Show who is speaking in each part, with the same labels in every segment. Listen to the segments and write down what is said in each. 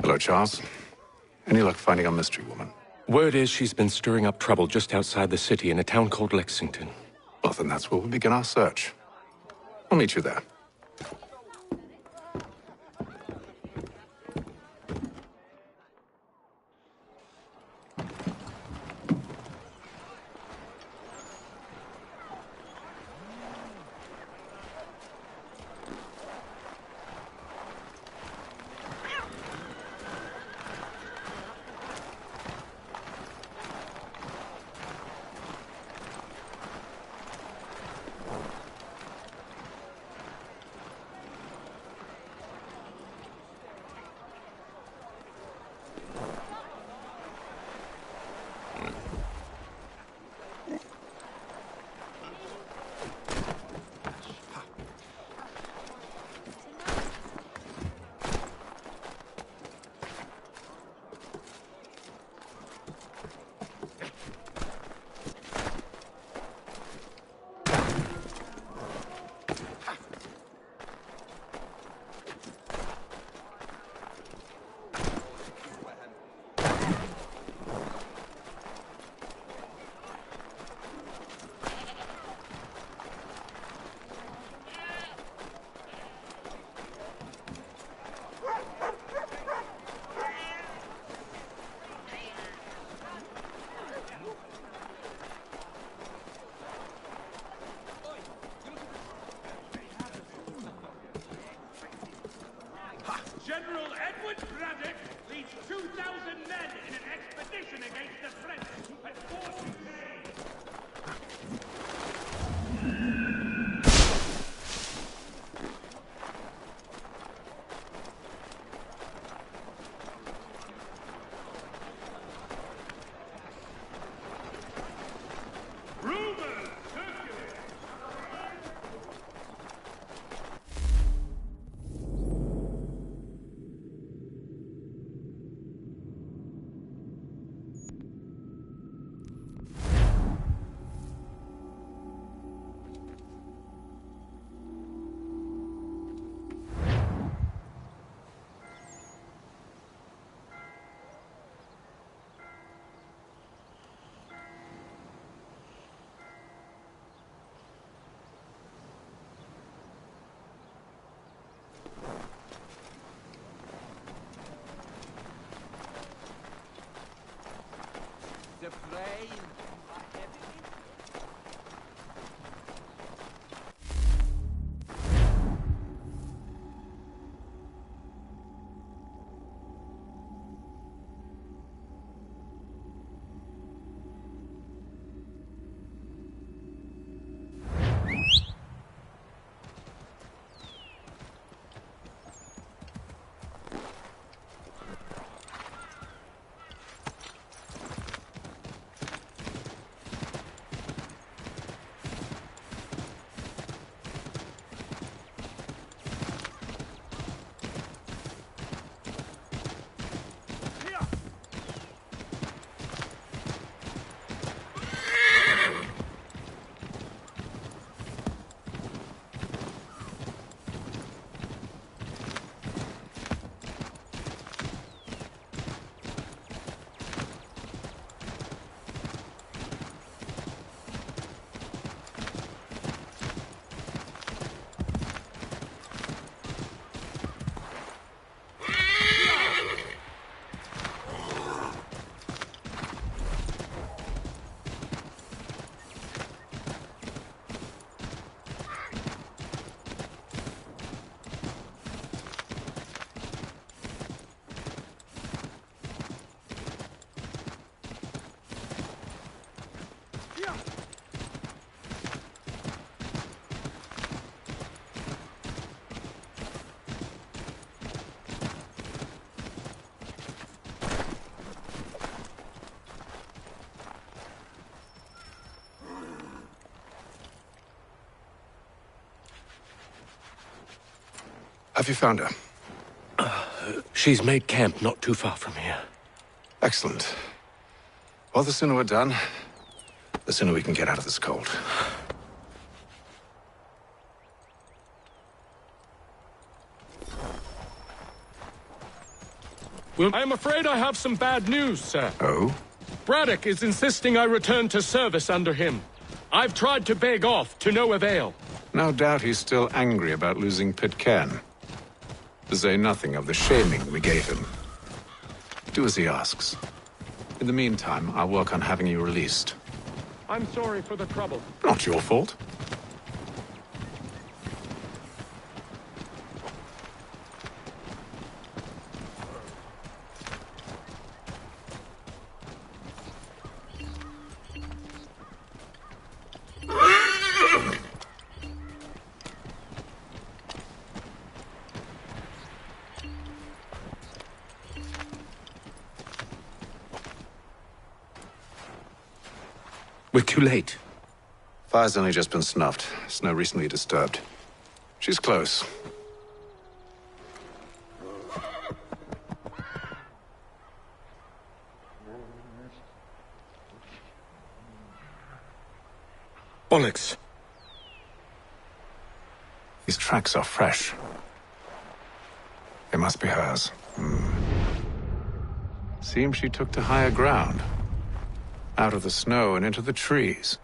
Speaker 1: Hello, Charles. Any luck finding our mystery woman?
Speaker 2: Word is she's been stirring up trouble just outside the city in a town called Lexington.
Speaker 1: Well, then that's where we'll begin our search. I'll meet you there.
Speaker 3: General Edward Braddock leads 2,000 men in an expedition against the French at Fort Duquesne. Rumors circulate.
Speaker 4: The brain.
Speaker 1: Have you found her?
Speaker 2: She's made camp not too far from here.
Speaker 1: Excellent. Well, the sooner we're done, the sooner we can get out of this cold.
Speaker 2: Well, I am afraid I have some bad news, sir.
Speaker 1: Oh?
Speaker 2: Braddock is insisting I return to service under him. I've tried to beg off, to no avail.
Speaker 1: No doubt he's still angry about losing Pitcairn. To say nothing of the shaming we gave him. Do as he asks. In the meantime, I'll work on having you released.
Speaker 2: I'm sorry for the trouble.
Speaker 1: Not your fault.
Speaker 2: We're too late.
Speaker 1: Fire's only just been snuffed. Snow recently disturbed. She's close.
Speaker 2: Bollocks.
Speaker 1: These tracks are fresh. They must be hers. Seems she took to higher ground. Out of the snow and into the trees.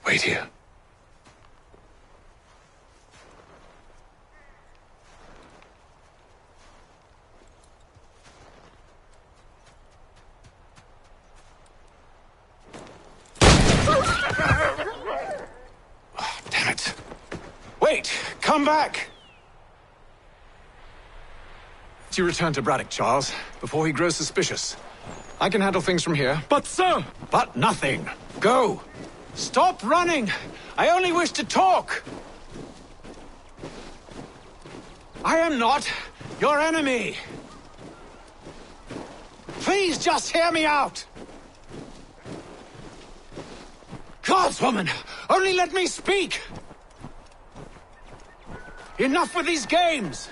Speaker 1: Wait here. Oh, damn it. Wait! Come back! You return to Braddock, Charles, before he grows suspicious. I can handle things from here.
Speaker 2: But, sir!
Speaker 1: But nothing. Go! Stop running! I only wish to talk! I am not your enemy! Please just hear me out! Gods, woman! Only let me speak! Enough with these games!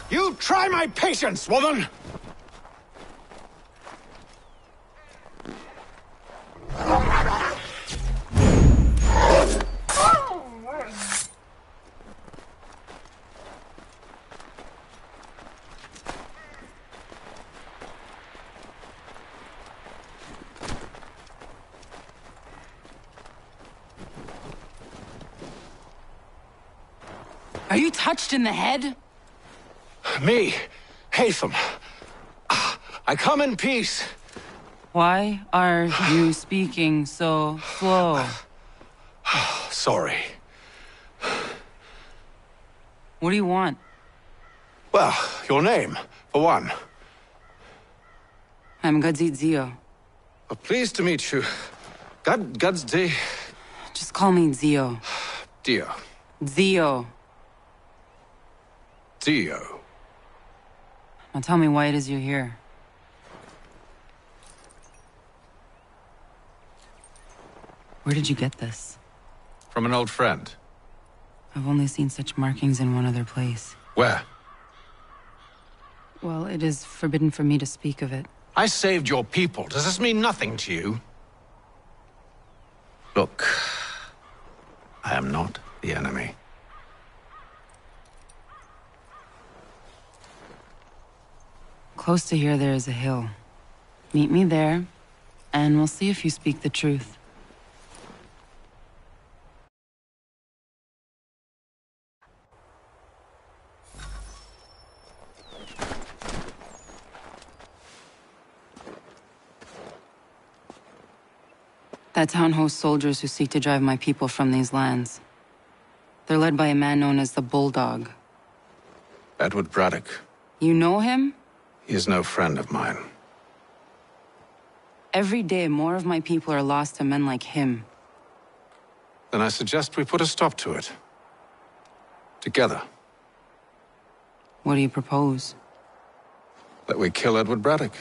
Speaker 1: You try my patience, woman!
Speaker 5: Are you touched in the head?
Speaker 6: Me, Haytham. I come in peace.
Speaker 5: Why are you speaking so slow?
Speaker 6: Sorry.
Speaker 5: What do you want?
Speaker 6: Well, your name, for one.
Speaker 5: I'm Gadzit Zio.
Speaker 6: Pleased to meet you. Gadzi.
Speaker 5: Just call me Zio.
Speaker 6: Dio.
Speaker 5: Zio.
Speaker 6: Dio.
Speaker 5: Now tell me why it is you're here. Where did you get this?
Speaker 1: From an old friend.
Speaker 5: I've only seen such markings in one other place.
Speaker 1: Where?
Speaker 5: Well, it is forbidden for me to speak of it.
Speaker 6: I saved your people. Does this mean nothing to you?
Speaker 1: Look, I am not the enemy.
Speaker 5: Close to here, there is a hill. Meet me there, and we'll see if you speak the truth. That town hosts soldiers who seek to drive my people from these lands. They're led by a man known as the Bulldog.
Speaker 1: Edward Braddock.
Speaker 5: You know him?
Speaker 1: He is no friend of mine.
Speaker 5: Every day, more of my people are lost to men like him.
Speaker 1: Then I suggest we put a stop to it. Together.
Speaker 5: What do you propose?
Speaker 1: That we kill Edward Braddock.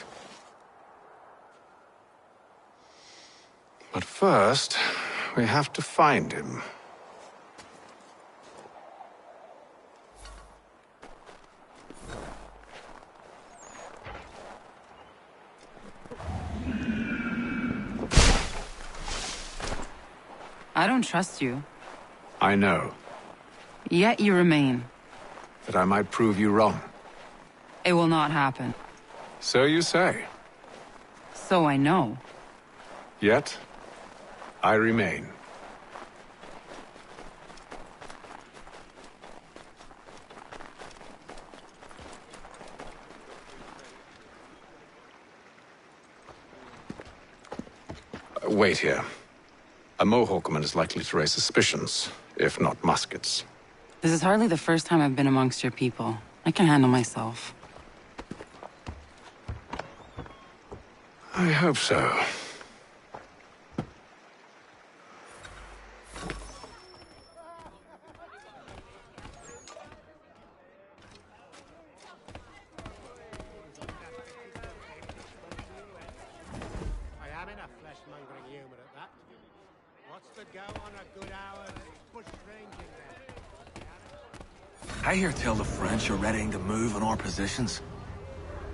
Speaker 1: But first, we have to find him.
Speaker 5: I don't trust you.
Speaker 1: I know.
Speaker 5: Yet you remain.
Speaker 1: That I might prove you wrong.
Speaker 5: It will not happen.
Speaker 1: So you say.
Speaker 5: So I know.
Speaker 1: Yet, I remain. Wait here. A Mohawkman is likely to raise suspicions, if not muskets.
Speaker 5: This is hardly the first time I've been amongst your people. I can handle myself.
Speaker 1: I hope so.
Speaker 7: I hear tell the French are readying to move on our positions.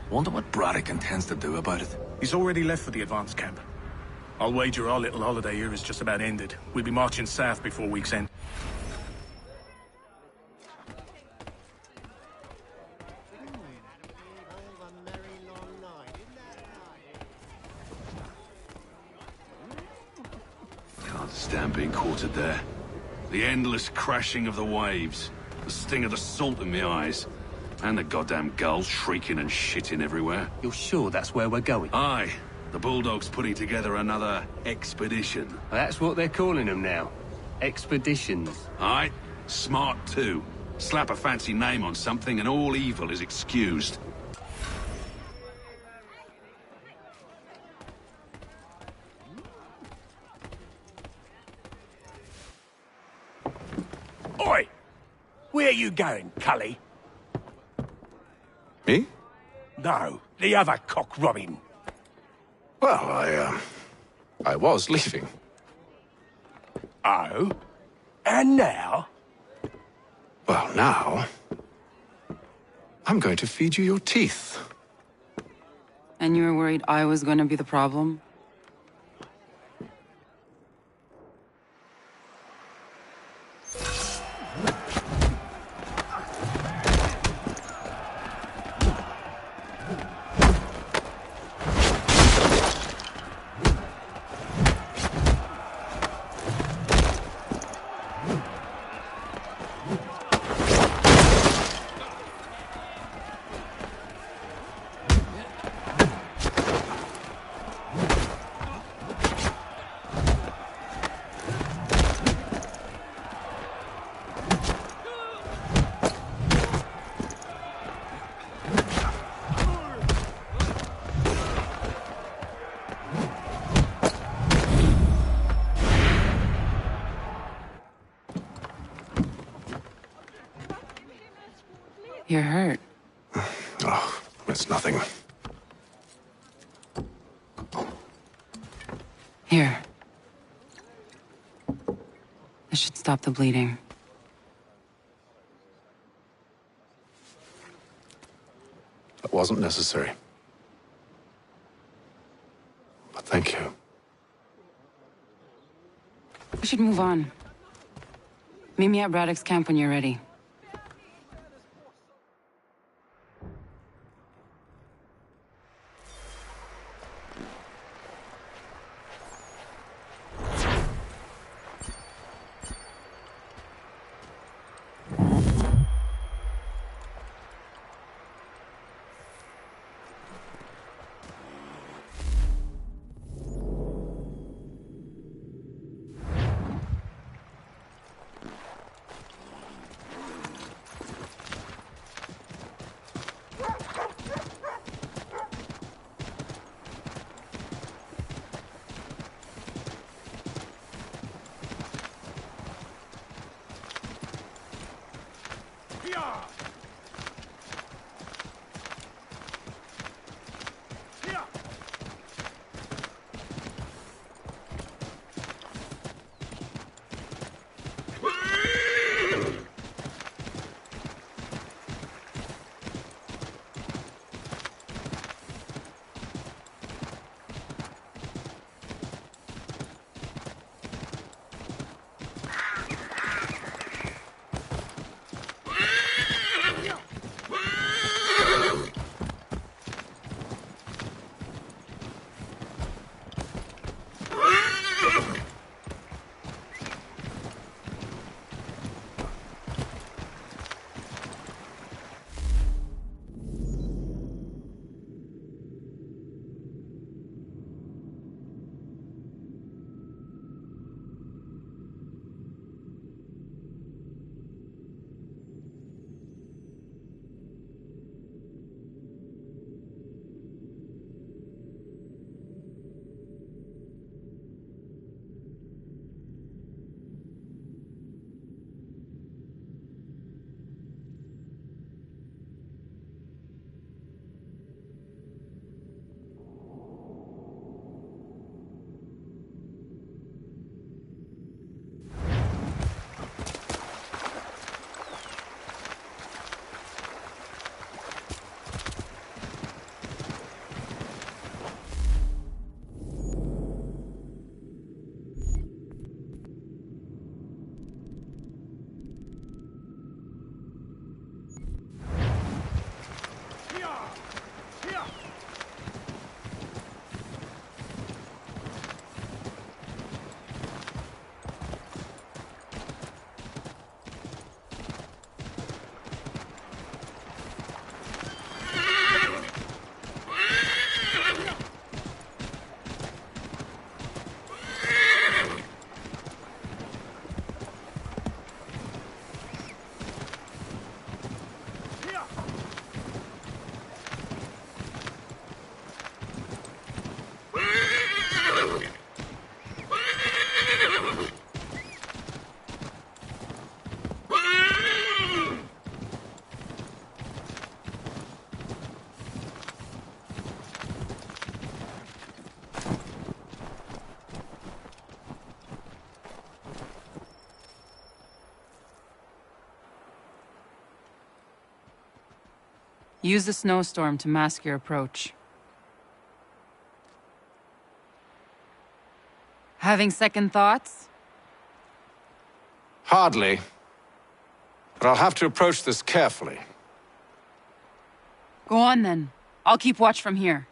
Speaker 7: Wonder what Braddock intends to do about it.
Speaker 8: He's already left for the advance camp. I'll wager our little holiday here is just about ended. We'll be marching south before week's end.
Speaker 7: Can't stand being quartered there. The endless crashing of the waves. The sting of the salt in my eyes. And the goddamn gulls shrieking and shitting everywhere.
Speaker 9: You're sure that's where we're going?
Speaker 7: Aye. The Bulldog's putting together another expedition.
Speaker 9: Well, that's what they're calling them now. Expeditions.
Speaker 7: Aye. Smart too. Slap a fancy name on something and all evil is excused.
Speaker 10: Oi! Where you going, Cully?
Speaker 1: Me?
Speaker 10: No, the other cock Robin.
Speaker 1: Well, I was leaving.
Speaker 10: Oh? And now?
Speaker 1: Well, now... I'm going to feed you your teeth.
Speaker 5: And you were worried I was going to be the problem? You're hurt.
Speaker 6: Oh, it's nothing.
Speaker 5: Here. This should stop the bleeding.
Speaker 6: That wasn't necessary. But thank you.
Speaker 5: We should move on. Meet me at Braddock's camp when you're ready. Use the snowstorm to mask your approach. Having second thoughts?
Speaker 6: Hardly. But I'll have to approach this carefully.
Speaker 5: Go on then. I'll keep watch from here.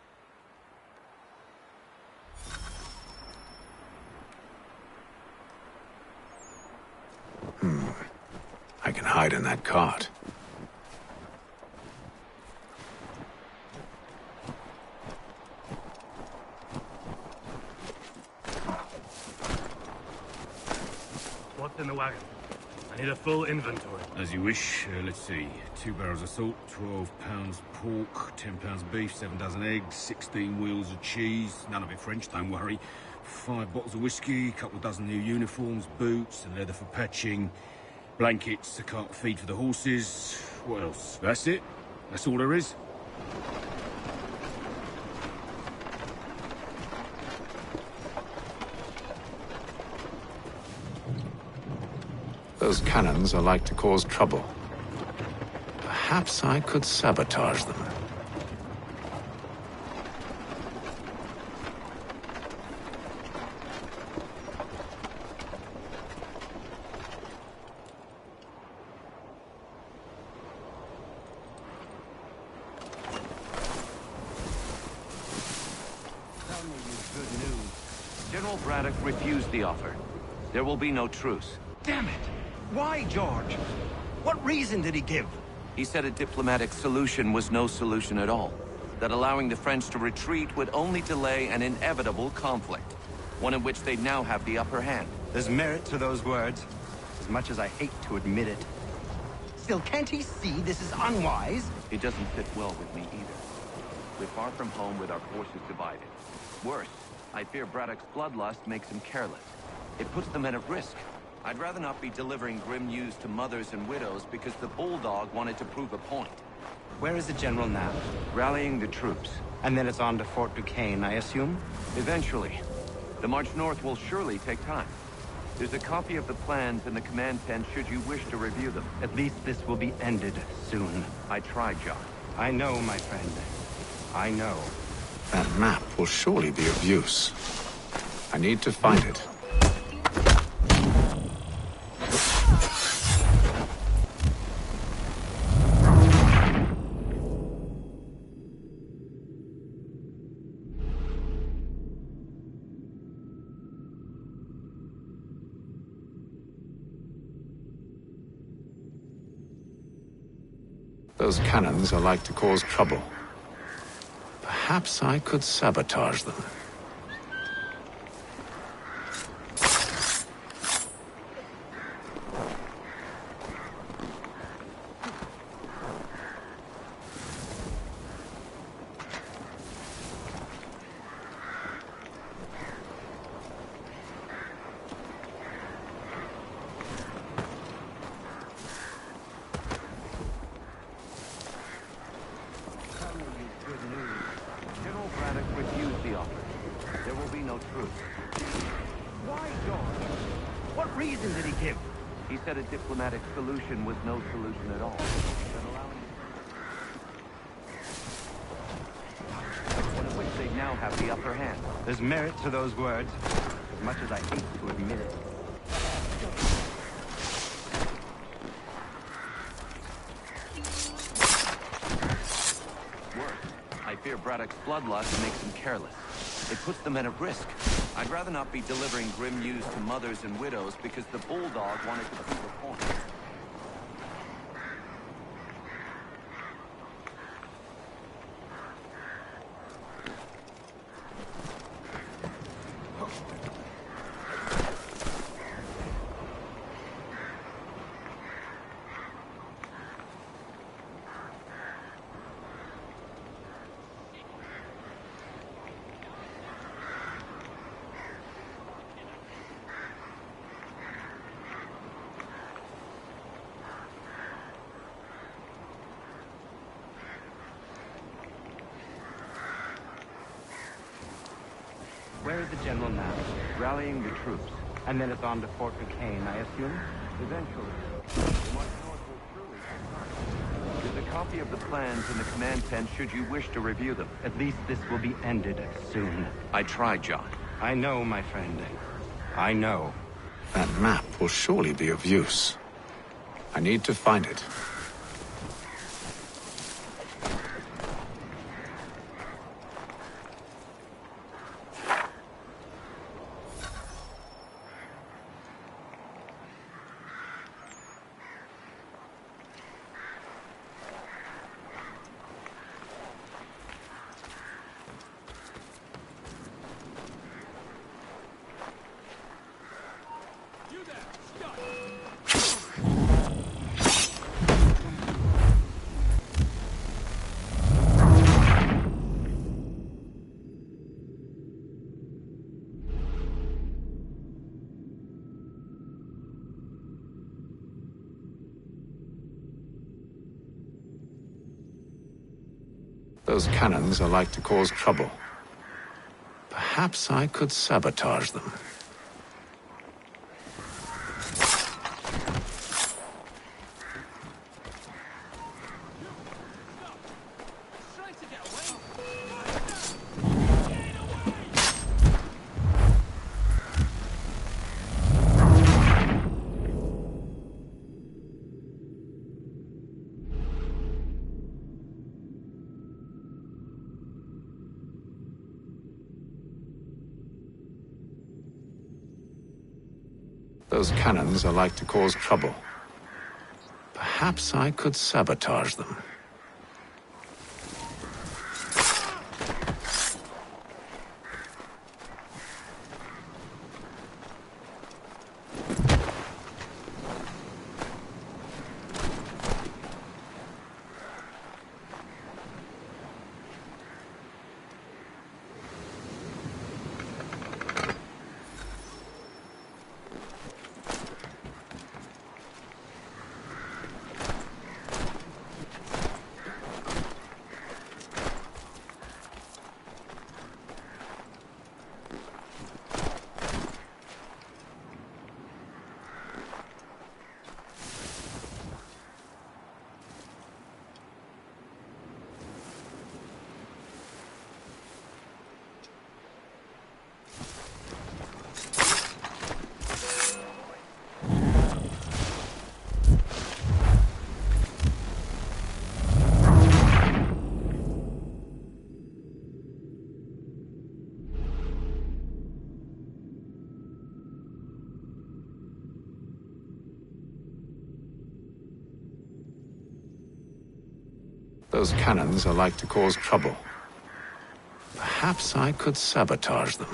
Speaker 6: I can hide in that cart.
Speaker 8: What's in the wagon? I need a full inventory.
Speaker 7: As you wish. Let's see. 2 barrels of salt, 12 pounds pork, 10 pounds beef, 7 dozen eggs, 16 wheels of cheese. None of it French, don't worry. 5 bottles of whiskey, a couple of dozen new uniforms, boots, and leather for patching.
Speaker 3: Blankets, a cart feed for the horses. What else? That's it. That's all there is.
Speaker 1: Those cannons are like to cause trouble. Perhaps I could sabotage them.
Speaker 4: Tell me you've good news. General Braddock refused the offer. There will be no truce.
Speaker 11: Damn it! Why, George? What reason did he give?
Speaker 4: He said a diplomatic solution was no solution at all. That allowing the French to retreat would only delay an inevitable conflict. One in which they'd now have the upper hand.
Speaker 11: There's merit to those words, as much as I hate to admit it. Still, can't he see this is unwise?
Speaker 4: It doesn't fit well with me either. We're far from home with our forces divided. Worse, I fear Braddock's bloodlust makes him careless. It puts the men at risk. I'd rather not be delivering grim news to mothers and widows because the Bulldog wanted to prove a point.
Speaker 11: Where is the General now?
Speaker 4: Rallying the troops.
Speaker 11: And then it's on to Fort Duquesne, I assume?
Speaker 4: Eventually. The march north will surely take time. There's a copy of the plans in the command tent should you wish to review them.
Speaker 11: At least this will be ended soon.
Speaker 4: I tried, John.
Speaker 11: I know, my friend. I know.
Speaker 1: That map will surely be of use. I need to find it. Those cannons are like to cause trouble. Perhaps I could sabotage them.
Speaker 4: He said a diplomatic solution was no solution at all. One in which they now have the upper hand.
Speaker 11: There's merit to those words, as much as I hate to admit it.
Speaker 4: Worse, I fear Braddock's bloodlust makes him careless. It puts the men at risk. I'd rather not be delivering grim news to mothers and widows because the Bulldog wanted to prove a point.
Speaker 11: Where is the General now?
Speaker 4: Rallying the troops.
Speaker 11: And then it's on to Fort Duquesne, I assume?
Speaker 4: Eventually. The march north will surely take time. There's a copy of the plans in the command tent should you wish to review them.
Speaker 11: At least this will be ended soon.
Speaker 4: I tried, John.
Speaker 11: I know, my friend. I know.
Speaker 1: That map will surely be of use. I need to find it. Those cannons are like to cause trouble. Perhaps I could sabotage them. Those cannons are like to cause trouble. Perhaps I could sabotage them. Those cannons are like to cause trouble. Perhaps I could sabotage them.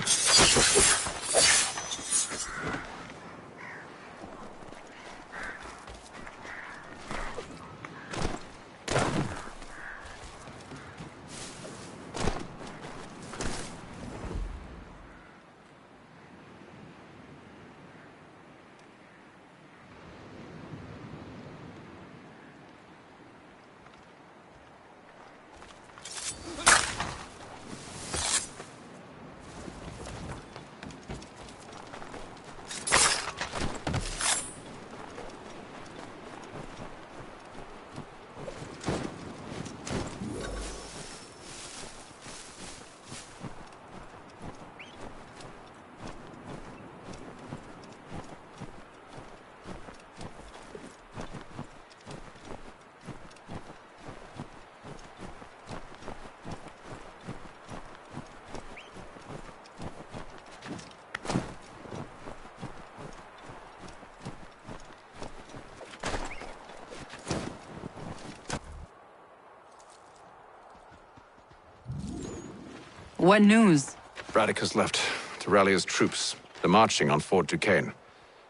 Speaker 5: What news?
Speaker 1: Braddock has left to rally his troops. They're marching on Fort Duquesne.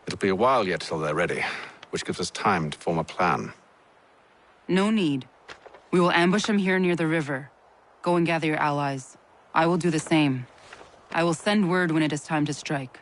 Speaker 1: It'll be a while yet till they're ready, which gives us time to form a plan.
Speaker 5: No need. We will ambush them here near the river. Go and gather your allies. I will do the same. I will send word when it is time to strike.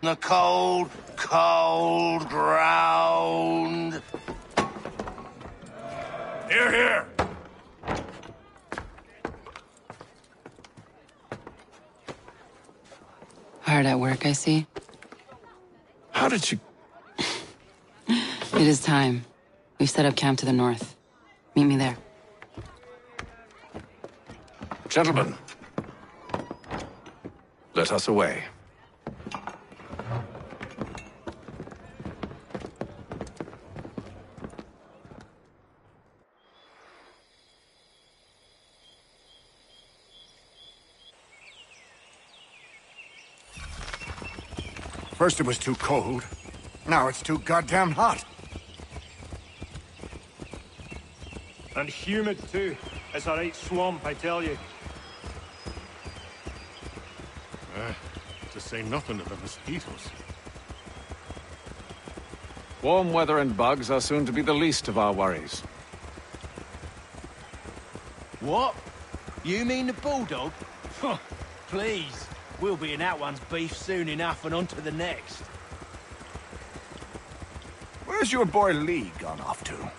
Speaker 12: The cold, cold ground.
Speaker 10: Here, here.
Speaker 5: Hard at work, I see.
Speaker 1: How did you...
Speaker 5: It is time. We've set up camp to the north. Meet me there.
Speaker 1: Gentlemen, let us away.
Speaker 10: First it was too cold. Now it's too goddamn hot.
Speaker 13: And humid, too. It's a right swamp, I tell you.
Speaker 8: To say nothing of the mosquitoes.
Speaker 1: Warm weather and bugs are soon to be the least of our worries.
Speaker 14: What? You mean the bulldog? Please. We'll be in that one's beef soon enough and on to the next.
Speaker 10: Where's your boy Lee gone off to?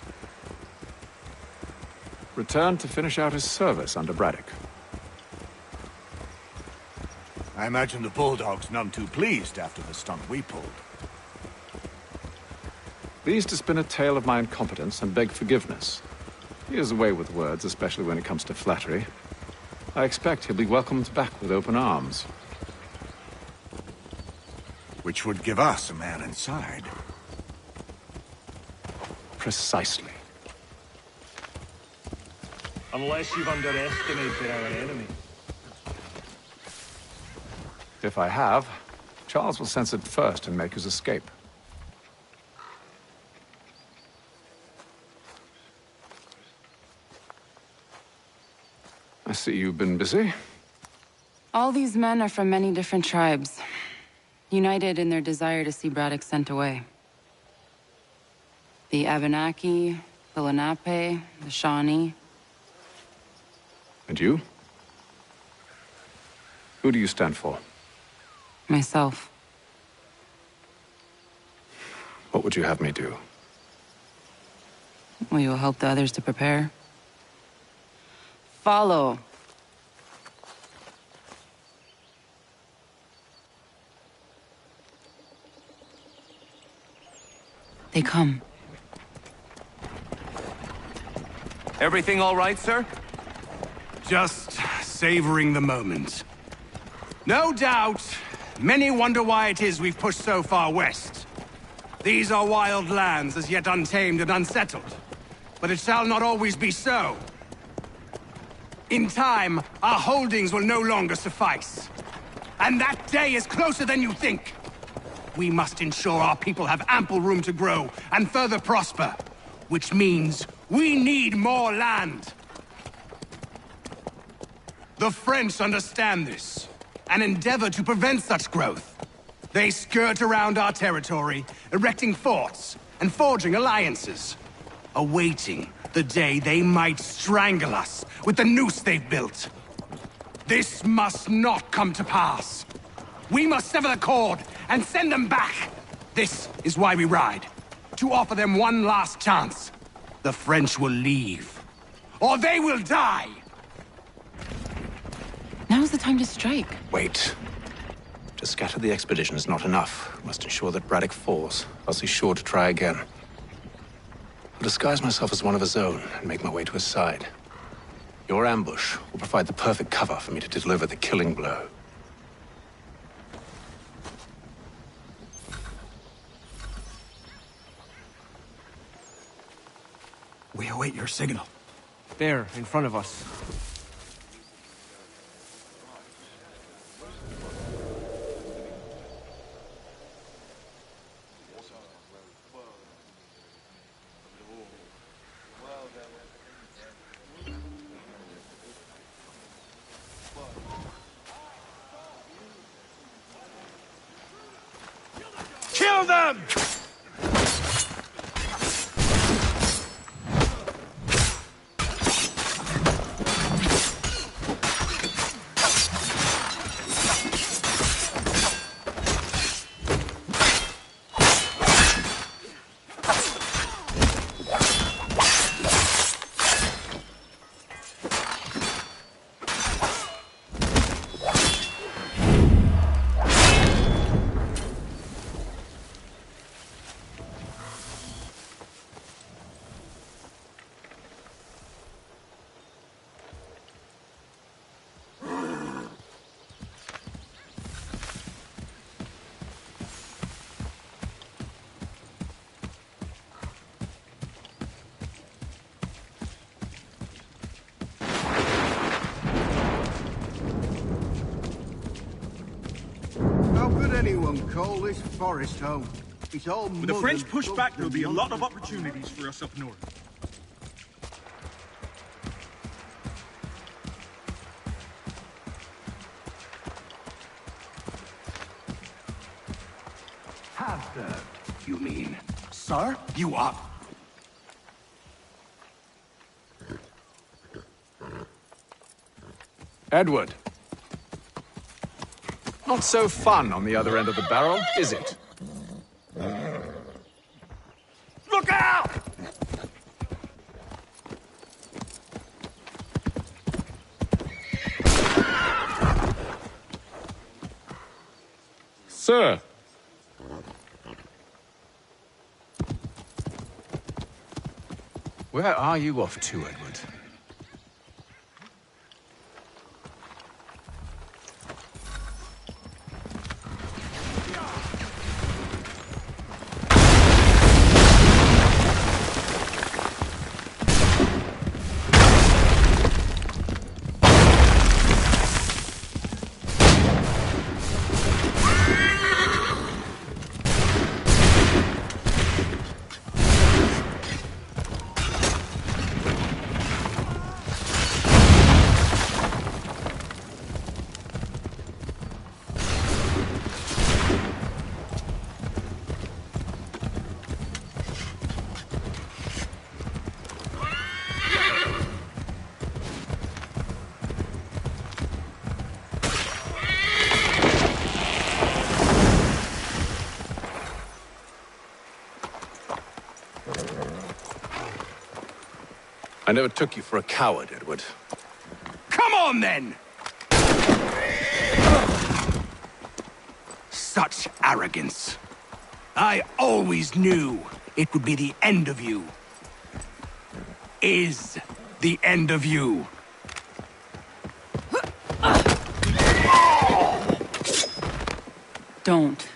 Speaker 1: Returned to finish out his service under Braddock.
Speaker 10: I imagine the Bulldog's none too pleased after the stunt we pulled.
Speaker 1: Pleased to spin a tale of my incompetence and beg forgiveness. He has a way with words, especially when it comes to flattery. I expect he'll be welcomed back with open arms.
Speaker 10: Which would give us a man inside.
Speaker 1: Precisely.
Speaker 13: Unless you've underestimated our enemy.
Speaker 1: If I have, Charles will sense it first and make his escape. I see you've been busy.
Speaker 5: All these men are from many different tribes, united in their desire to see Braddock sent away. The Abenaki, the Lenape, the Shawnee.
Speaker 1: And you? Who do you stand for?
Speaker 5: Myself.
Speaker 1: What would you have me do?
Speaker 5: Will you help the others to prepare? Follow. They come.
Speaker 4: Everything all right, sir?
Speaker 11: Just savoring the moment. No doubt, many wonder why it is we've pushed so far west. These are wild lands, as yet untamed and unsettled. But it shall not always be so. In time, our holdings will no longer suffice. And that day is closer than you think. We must ensure our people have ample room to grow and further prosper. Which means we need more land. The French understand this, and endeavor to prevent such growth. They skirt around our territory, erecting forts and forging alliances, awaiting the day they might strangle us with the noose they've built. This must not come to pass. We must sever the cord and send them back. This is why we ride, to offer them one last chance. The French will leave, or they will die.
Speaker 5: Now's the time to strike.
Speaker 6: Wait. To scatter the expedition is not enough. We must ensure that Braddock falls, else he's sure to try again. I'll disguise myself as one of his own and make my way to his side. Your ambush will provide the perfect cover for me to deliver the killing blow.
Speaker 11: We await your signal.
Speaker 14: There, in front of us.
Speaker 11: Kill them!
Speaker 10: forest home. It's all
Speaker 3: With the French push back, there'll be a lot of opportunities for us up north.
Speaker 11: Half-served, you mean? Sir, you are...
Speaker 1: Edward. Not so fun on the other end of the barrel, is it?
Speaker 3: Look out!
Speaker 2: Sir.
Speaker 6: Where are you off to, Edward?
Speaker 1: I never took you for a coward, Edward.
Speaker 11: Come on, then! Such arrogance. I always knew it would be the end of you. Is the end of you.
Speaker 5: Don't.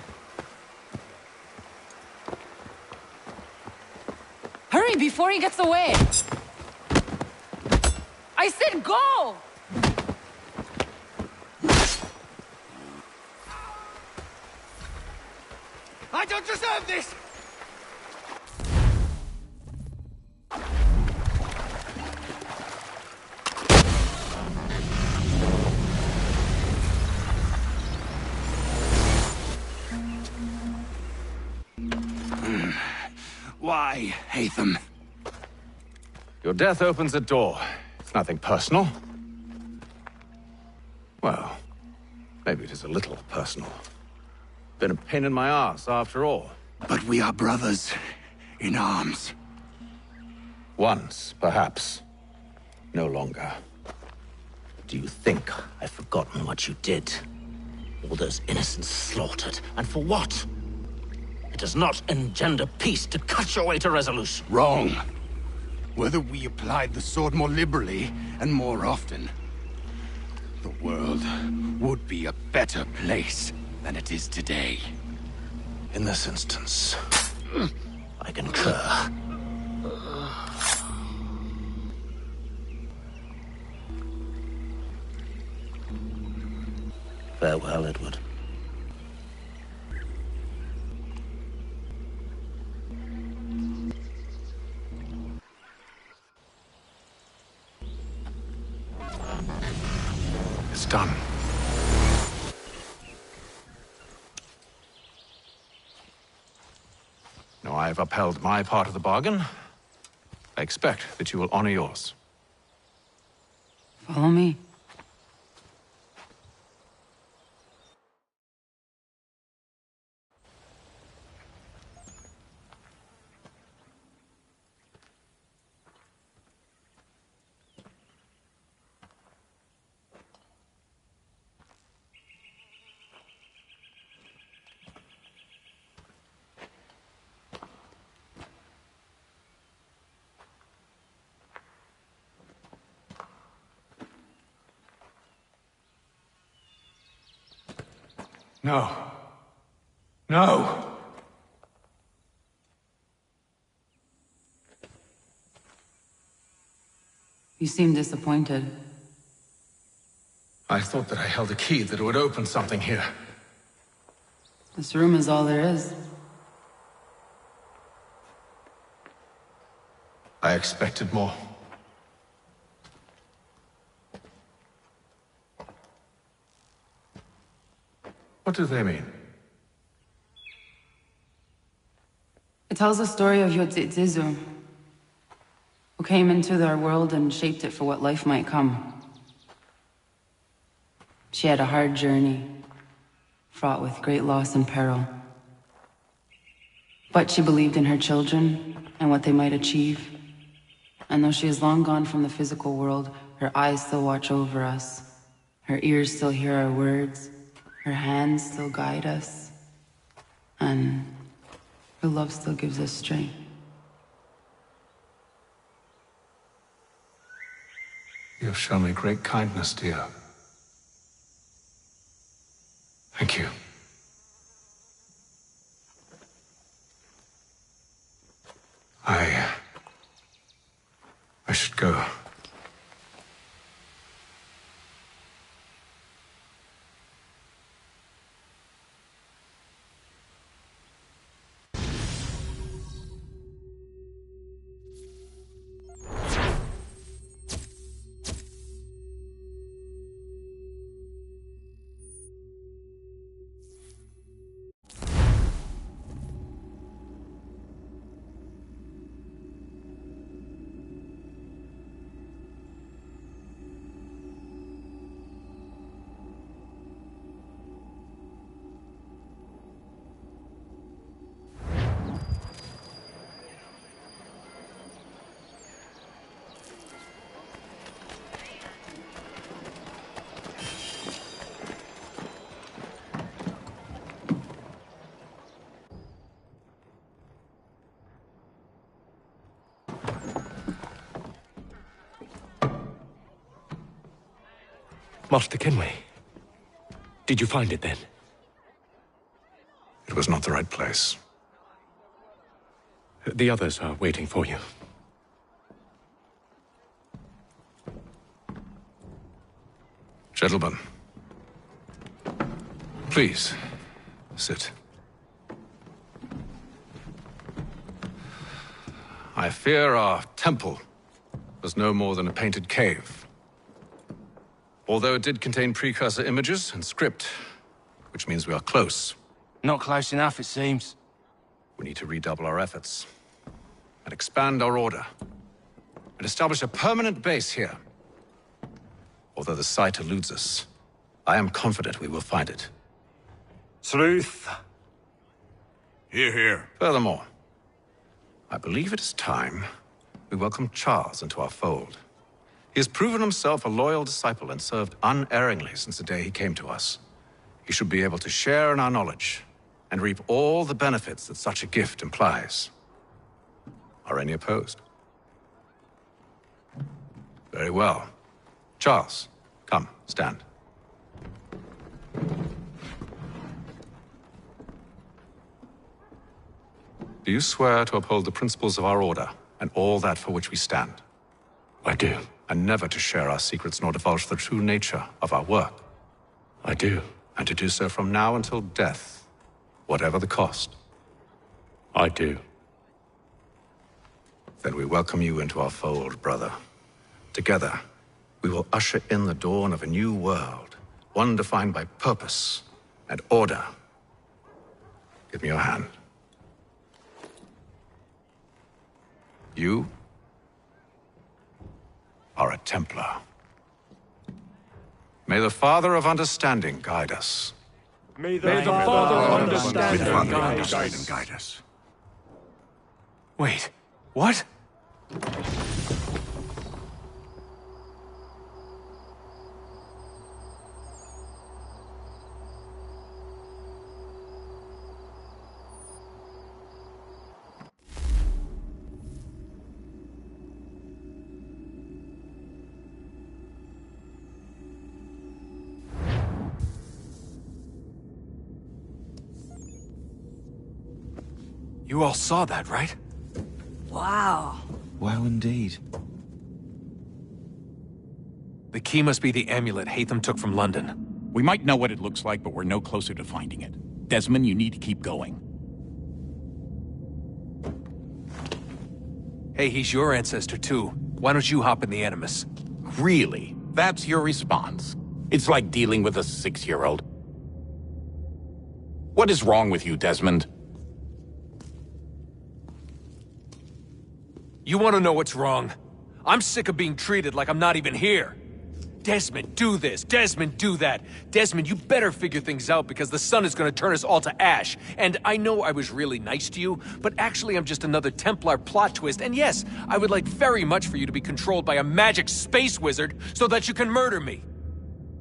Speaker 5: Hurry before he gets away! I said go!
Speaker 11: I don't deserve this! Why, Haytham?
Speaker 1: Your death opens a door. It's nothing personal. Well, maybe it is a little personal. Been a pain in my ass, after all.
Speaker 11: But we are brothers in arms.
Speaker 6: Once, perhaps. No longer. Do you think I've forgotten what you did? All those innocents slaughtered, and for what? It does not engender peace to cut your way to resolution.
Speaker 11: Wrong. Whether we applied the sword more liberally and more often, the world would be a better place than it is today.
Speaker 6: In this instance, I concur. Farewell, Edward.
Speaker 1: It's done. Now I have upheld my part of the bargain. I expect that you will honor yours.
Speaker 5: Follow me.
Speaker 1: No. No!
Speaker 5: You seem disappointed.
Speaker 1: I thought that I held a key that would open something here.
Speaker 5: This room is all there is.
Speaker 6: I expected more.
Speaker 1: What do they mean?
Speaker 5: It tells the story of Yotzitzizu, who came into their world and shaped it for what life might come. She had a hard journey, fraught with great loss and peril. But she believed in her children and what they might achieve. And though she is long gone from the physical world, her eyes still watch over us. Her ears still hear our words. Her hands still guide us. And her love still gives us strength.
Speaker 1: You have shown me great kindness, dear. Thank you. I should go.
Speaker 2: Master Kenway, did you find it then?
Speaker 1: It was not the right place.
Speaker 2: The others are waiting for you.
Speaker 1: Gentlemen, please, sit. I fear our temple was no more than a painted cave. Although it did contain precursor images and script, which means we are close.
Speaker 14: Not close enough, it seems.
Speaker 1: We need to redouble our efforts and expand our order and establish a permanent base here. Although the site eludes us, I am confident we will find it.
Speaker 13: Truth.
Speaker 10: Hear, hear.
Speaker 1: Furthermore, I believe it is time we welcome Charles into our fold. He has proven himself a loyal disciple and served unerringly since the day he came to us. He should be able to share in our knowledge and reap all the benefits that such a gift implies. Are any opposed? Very well. Charles, come, stand. Do you swear to uphold the principles of our order and all that for which we stand?
Speaker 2: I do.
Speaker 1: And never to share our secrets nor divulge the true nature of our work?
Speaker 2: I do.
Speaker 1: And to do so from now until death, whatever the cost?
Speaker 2: I do.
Speaker 1: Then we welcome you into our fold, brother. Together, we will usher in the dawn of a new world, one defined by purpose and order. Give me your hand. You are a Templar. May the Father of Understanding guide us.
Speaker 13: May the Father of Understanding
Speaker 10: guide us.
Speaker 2: Wait, what?
Speaker 15: You all saw that, right?
Speaker 16: Wow.
Speaker 15: Wow, indeed. The key must be the amulet Hatham took from London.
Speaker 17: We might know what it looks like, but we're no closer to finding it. Desmond, you need to keep going.
Speaker 15: Hey, he's your ancestor too. Why don't you hop in the Animus?
Speaker 18: Really? That's your response? It's like dealing with a 6-year-old. What is wrong with you, Desmond?
Speaker 15: You want to know what's wrong? I'm sick of being treated like I'm not even here. Desmond, do this. Desmond, do that. Desmond, you better figure things out because the sun is going to turn us all to ash. And I know I was really nice to you, but actually I'm just another Templar plot twist. And yes, I would like very much for you to be controlled by a magic space wizard so that you can murder me.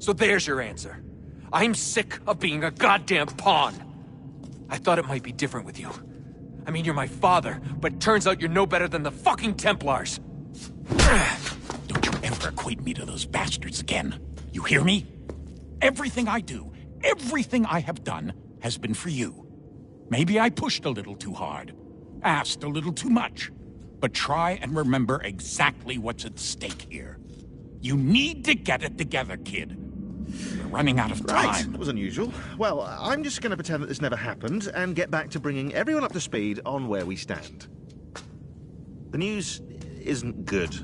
Speaker 15: So there's your answer. I'm sick of being a goddamn pawn. I thought it might be different with you. I mean, you're my father, but turns out you're no better than the fucking Templars.
Speaker 18: Don't you ever equate me to those bastards again. You hear me? Everything I do, everything I have done, has been for you. Maybe I pushed a little too hard, asked a little too much. But try and remember exactly what's at stake here. You need to get it together, kid. We're running out of time.
Speaker 19: Right, that was unusual. Well, I'm just going to pretend that this never happened and get back to bringing everyone up to speed on where we stand. The news isn't good.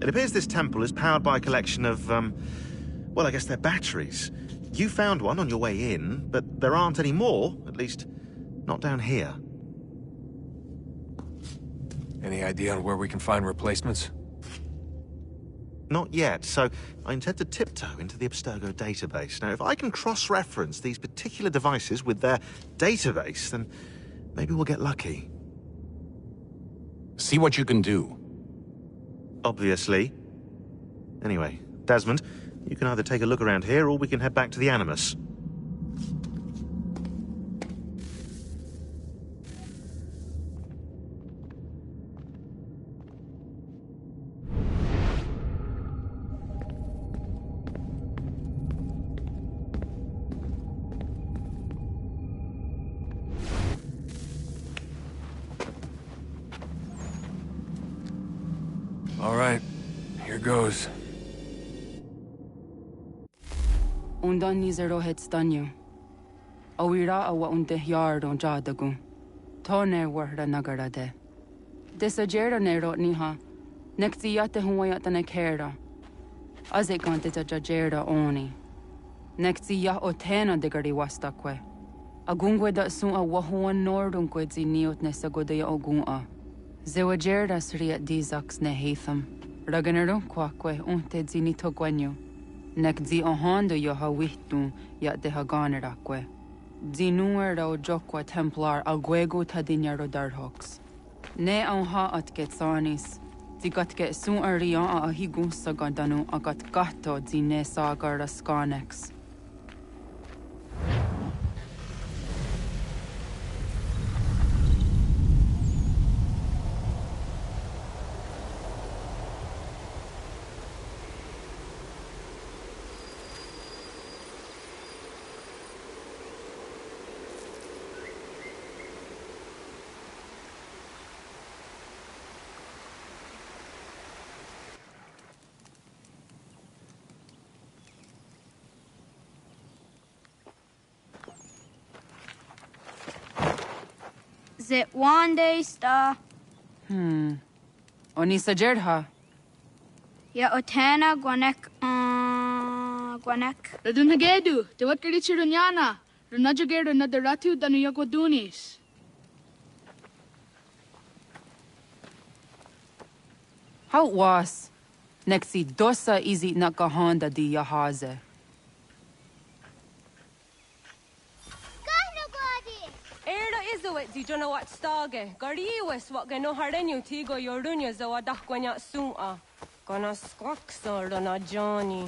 Speaker 19: It appears this temple is powered by a collection of, well, I guess they're batteries. You found one on your way in, but there aren't any more, at least not down here.
Speaker 15: Any idea on where we can find replacements?
Speaker 19: Not yet, so I intend to tiptoe into the Abstergo database. Now, if I can cross-reference these particular devices with their database, then maybe we'll get lucky.
Speaker 18: See what you can do.
Speaker 19: Obviously. Anyway, Desmond, you can either take a look around here or we can head back to the Animus.
Speaker 15: All right, here goes.
Speaker 5: Undan nizero het stanyu. Awira awa unte yard on jadagu. Tone warda nagarade. Desajera nero niha. Nekti yate huwayata nekera. Azekante jajera oni. Nekti ya otena degari wastakwe. Agungwe da sun a wahuan nordunque ziniot nesagodaya ogun'a. Zewajerda sriat dizax ne hatham. Raganero quaque unte zinito guenyo. Nek zi ohando yo hawitu yat de haganeraque. Zinuer o jokwa templar alguego tadinyaro darhox. Ne onha at getsanis. Zigat get sun arian a higun sagandanu agat gato zine sagar skanex.
Speaker 20: Zit one day sta.
Speaker 5: Onisa Jerdha.
Speaker 20: Ya otena guanek guanek.
Speaker 21: Radunhagedu, te wat kerichirunyana. Runajageru na daratu danu yagodunis.
Speaker 5: How was? Nexi dosa izi nakahanda di yahaze.
Speaker 22: Di jona wat stage. Gariwes wat gano harenu tigo yorunya zawa dakwanya suma. Gana skoksa rona Johnny.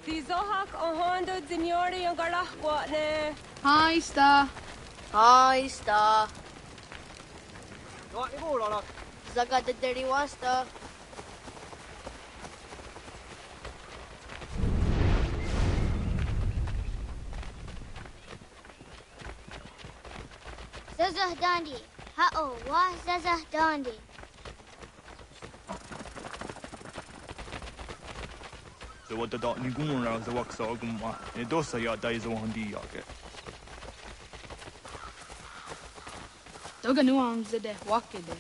Speaker 22: Di zohak ahondo dinyori yung garahwa ne.
Speaker 21: Hi, sta.
Speaker 23: Hi, sta.
Speaker 14: Right, you're all right.
Speaker 23: Zaga the dirty wasta. Zazah Dandi. Ha'o, wa Zazah Dandi.
Speaker 13: So what the dot ni gun ra the wax ogum wa. Ne dosa ya dai zo handi ya ke.
Speaker 21: Toga nuam zede wakede.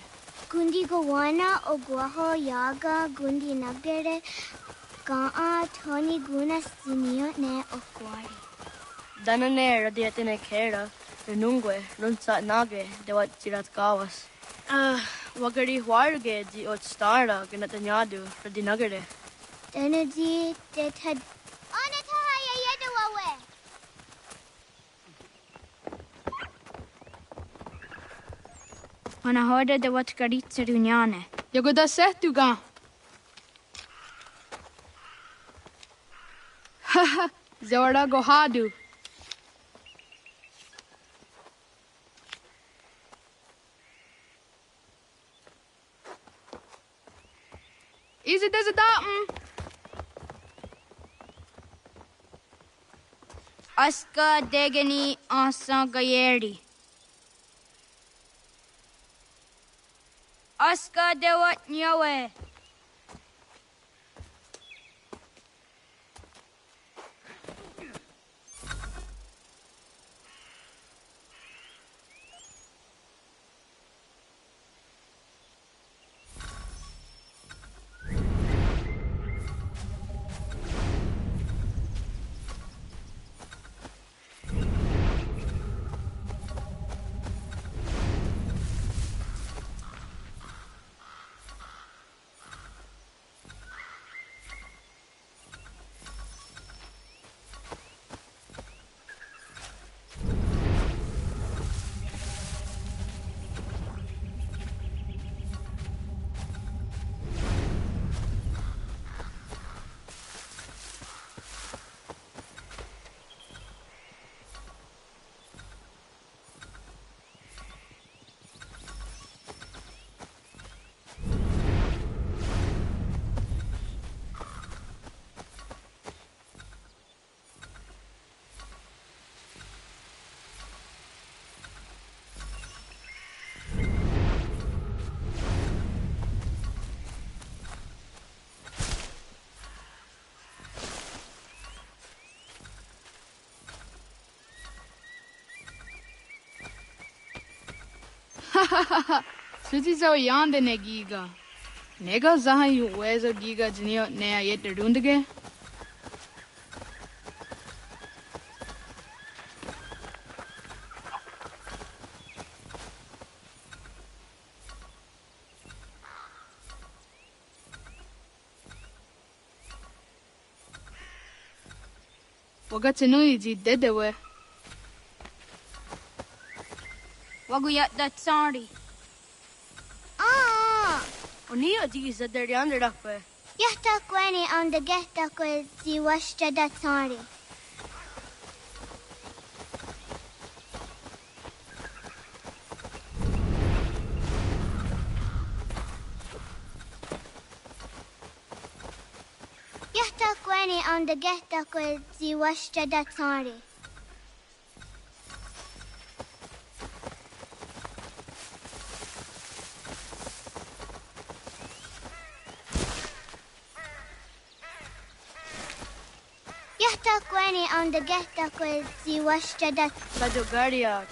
Speaker 23: Gundi Gawana Oguaho Yaga Gundi Nagere Gaa Tony Guna Sinio Ne Okwari.
Speaker 7: Danane Radiatine Kera, Runungwe, Runsa Nage, de what Tirat Gawas. Wagari Warge di Otstara, Ganatanyadu, for the Nagare.
Speaker 23: Danadi Detad Onatahaya Yedawawe.
Speaker 20: Ona hörde det var ett garitserunjane.
Speaker 21: Jag går där sett du ga. Haha, Zora Gohadu. Is it as a datum?
Speaker 20: Aska degeni asa gayeri. Aska dewat nyawe.
Speaker 21: Suti zo yande ne giga. Nega zaha yu wezo giga jinio nea yet rundige. Waga tinui ji dedewe.
Speaker 20: Waguyat that sorry.
Speaker 7: Oni adi is there yonder up.
Speaker 23: Yahta Kweni on the Geta Kwe Si Washta that sorry. Yahta Kweni on the Geta Kwe Si Washta that sorry. Kweni on the Geta Kwe Si Washta that
Speaker 7: Badogaria.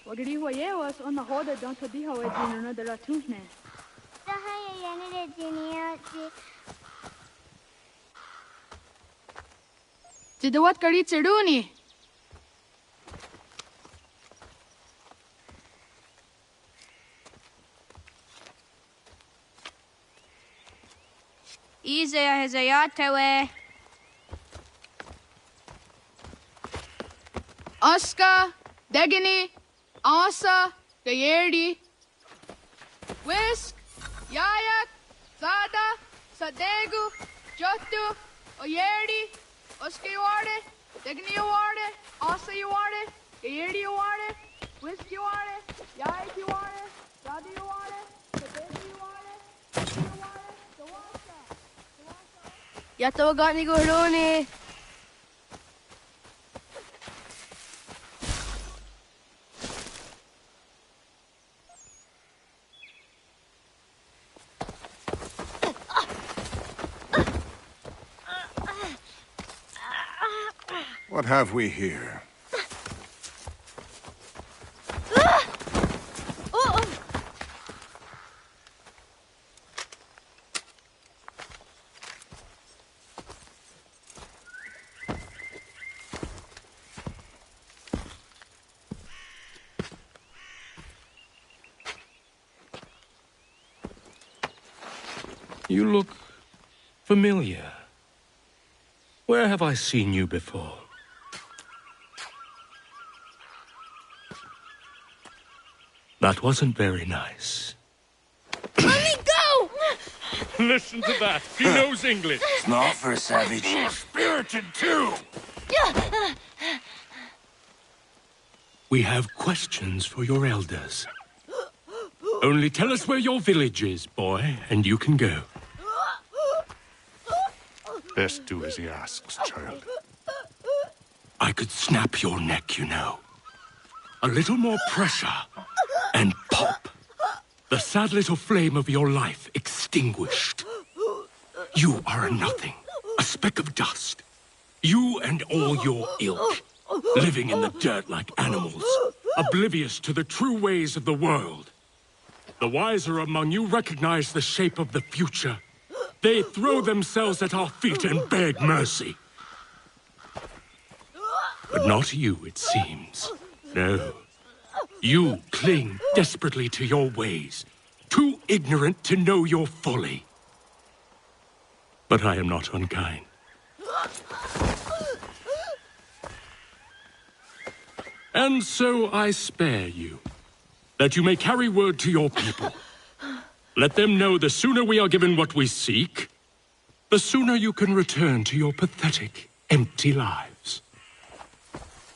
Speaker 21: Wagari waye was on the hoda don't be how it in another latune.
Speaker 23: Sahaya yanere jinia ji.
Speaker 21: Did what garit seduni?
Speaker 20: Izaya hezayatewe.
Speaker 21: Aska, Degini, Asa, Gayerdi, Whisk, Yayak, Zada, Sadegu, Jotu, Oyerdi, Oska you are it, Degni you are it, Asa you are it, Gayerdi you are it, Whiskey water, Yaiki water, Radi water, Baby water,
Speaker 7: Yato gani goroni.
Speaker 10: What have we here?
Speaker 2: You look familiar. Where have I seen you before? That wasn't very nice.
Speaker 21: Let me go!
Speaker 2: Listen to that. He knows English.
Speaker 9: It's not for a savage.
Speaker 2: You're spirited too. We have questions for your elders. Only tell us where your village is, boy, and you can go.
Speaker 10: Best do as he asks, child.
Speaker 2: I could snap your neck, you know. A little more pressure, and pop. The sad little flame of your life extinguished. You are a nothing, a speck of dust. You and all your ilk, living in the dirt like animals, oblivious to the true ways of the world. The wiser among you recognize the shape of the future. They throw themselves at our feet and beg mercy. But not you, it seems. No. You cling desperately to your ways, too ignorant to know your folly. But I am not unkind. And so I spare you, that you may carry word to your people. Let them know the sooner we are given what we seek, the sooner you can return to your pathetic, empty lives.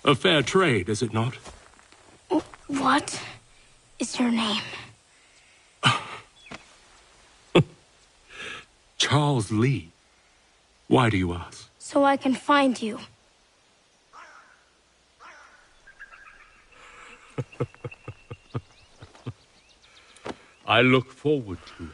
Speaker 2: A fair trade, is it not?
Speaker 20: What is your name?
Speaker 2: Charles Lee. Why do you ask?
Speaker 20: So I can find you.
Speaker 2: I look forward to it.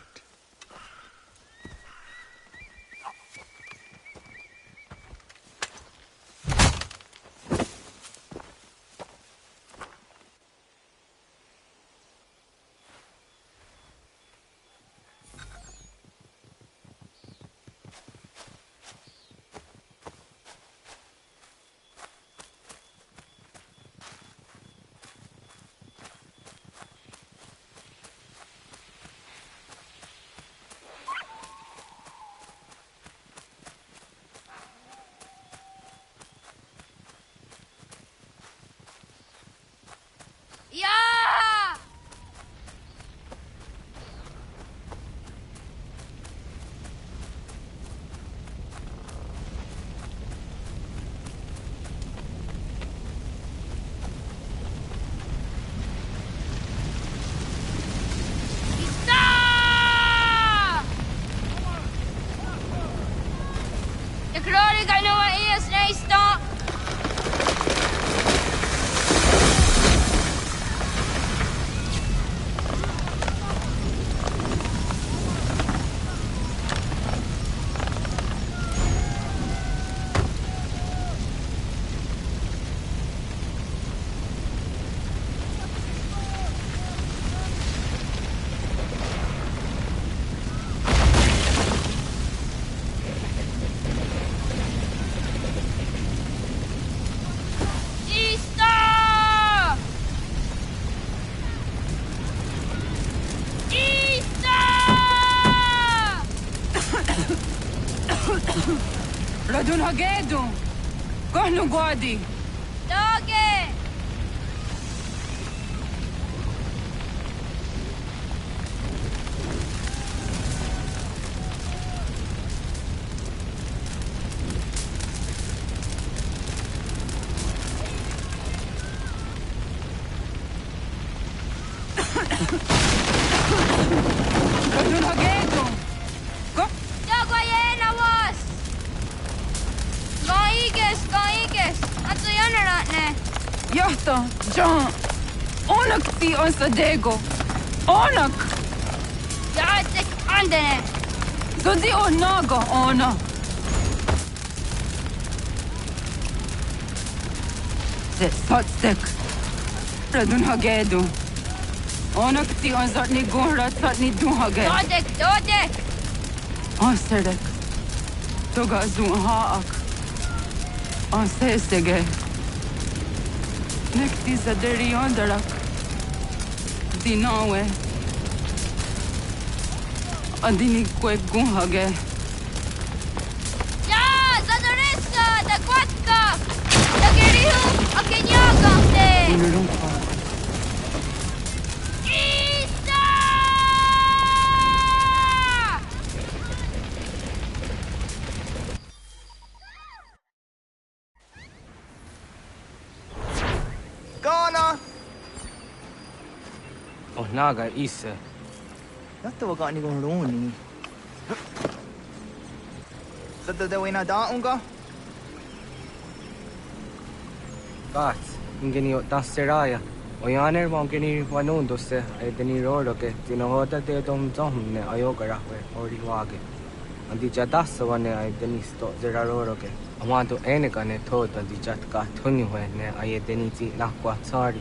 Speaker 20: Yeah! Ik hoor ik aan nummer eerst nee stop.
Speaker 21: Radun Hagedun! Kohnu Guadi!
Speaker 20: Doge!
Speaker 9: Kadun hageto. Go.
Speaker 20: Dagoyena was. Gaiges. Atso yanaratne.
Speaker 9: Yahta, John. Onak ti on sadego. Onak.
Speaker 20: Yatik andene.
Speaker 9: Zodi onaga ona. Zet satstek. Radun hagedo. Onak ti on zartni gunra tatni dun hage.
Speaker 20: Dodek.
Speaker 9: Ansterdek. Toga zun haak. Ansesege. Nekti zaderi ondarak. Dinawe. Adini kwe gun hage.
Speaker 20: Ya, zadoresa, da kwatka. Da gerihu, akenyaga te.
Speaker 14: Ghana!
Speaker 12: Oh, naga isa.
Speaker 14: Yatta wa gani gon roni. Sada da wena da unga?
Speaker 12: Gat, ingeni o daseraya. O yaner mongeni wanundo se edeni roro ke tinohoda de dom zomne ayoga rahwe ori wage. Andi jadasa wane edeni sto zeraroro ke. Amado enega ne toda di jatka tuni hwe ne ayedeni ti nakwa tsari.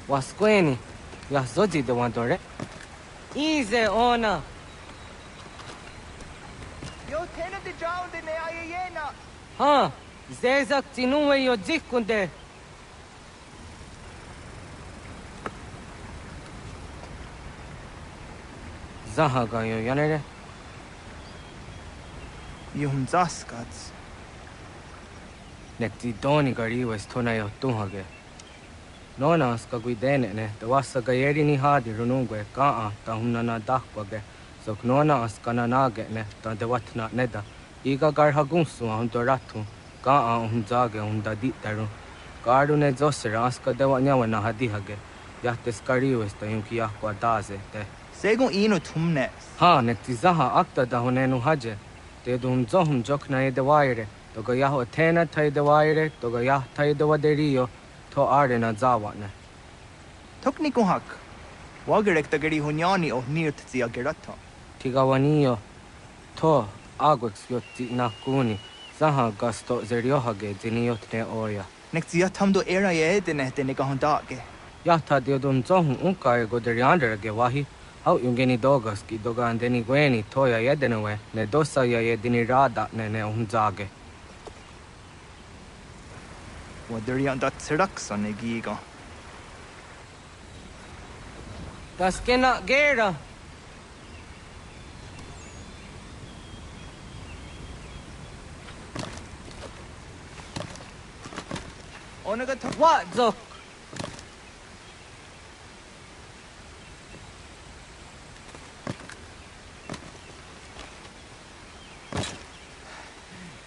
Speaker 12: Wasqueni, ya zoji de wandore. Ize ona.
Speaker 14: Yo tena de jaun de ne ayena.
Speaker 12: Ha, zezak tinuwe yo jikunde. Zahaga yo yanere.
Speaker 14: Yum zaskats.
Speaker 12: Nekti doni gari was tona yo tuhage. Nona ska guidene ne, the wasa gayeri ni hadi runungwe kaa ta hunana dakpage. So knona askana nage ne, ta de watna neda. Iga garhagunsu hundoratu, kaa hunzage hundaditaru. Gardu ne zosera aska dewa nyawana hadihage. Yahtes kariwes ta yunki yahkwa daze te.
Speaker 14: Segun ino tumne.
Speaker 12: Ha, nekti zaha akta da hunenu haje. Te dun zohum jokna e de waire. Toga yaho tena tai de waire, toga yah tai de waderio. To arena zawane.
Speaker 14: Tokni kuhak. Wagerek tagari hunyani o nirt zia gerata.
Speaker 12: Tigawanio. To agwex yotti nakuni. Zaha gasto zeriohage ziniotne oya.
Speaker 14: Nekzia tamdo era ye dene dene kahondage.
Speaker 12: Yata diodun zohun unka e goderianderage wahi. Hau yungeni dogas ki doga andeni gweni toya yedenewe. Ne dosa ya yedini rada ne unzage.
Speaker 14: Wadurian dat sirax on giga.
Speaker 12: Das kena gera.
Speaker 14: Onaga
Speaker 12: what zok?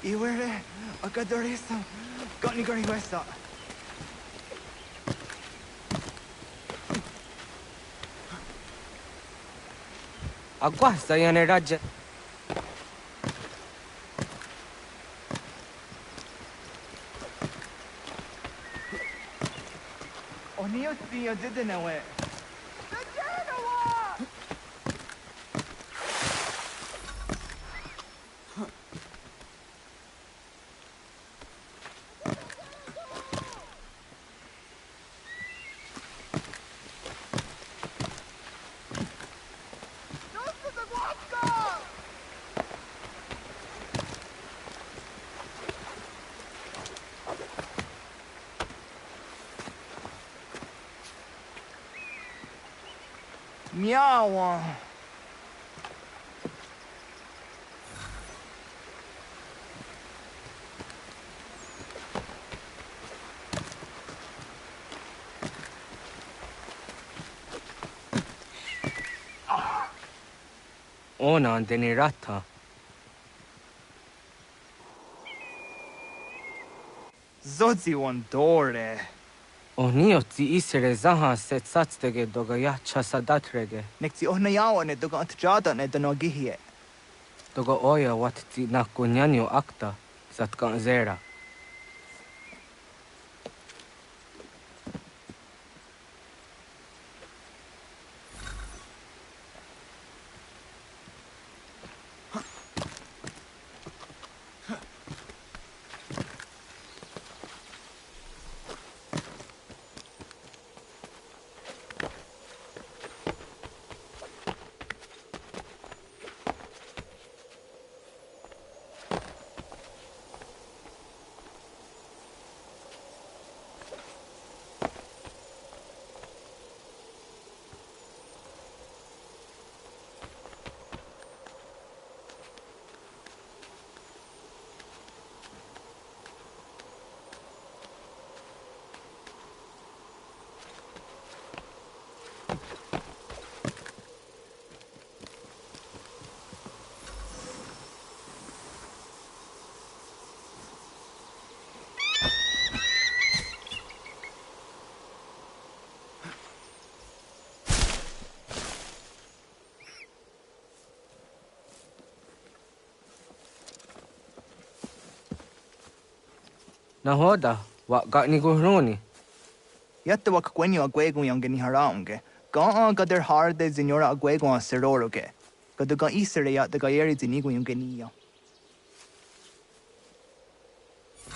Speaker 14: Iwere akadorisa. Gani gari westa.
Speaker 12: Agua sayane raja.
Speaker 14: Onio tia didn't we. Miawa.
Speaker 12: ona deni rata.
Speaker 13: Zodzi one dore.
Speaker 12: Onio ti isere zaha set satstege doga ya chasadatrege.
Speaker 13: Nekti ohnayawa ne doga antjada ne danogihie.
Speaker 12: Doga oya wat ti nakunyanyo akta zatkan zera. Nahoda, wa ga ni guhroni.
Speaker 13: Yatta wa kwenyo agwego yang geni haraunge. Ga ga der harde zinora agwego a seroroge. Ga de ga isere ya de ga yeri zinigo yung geni.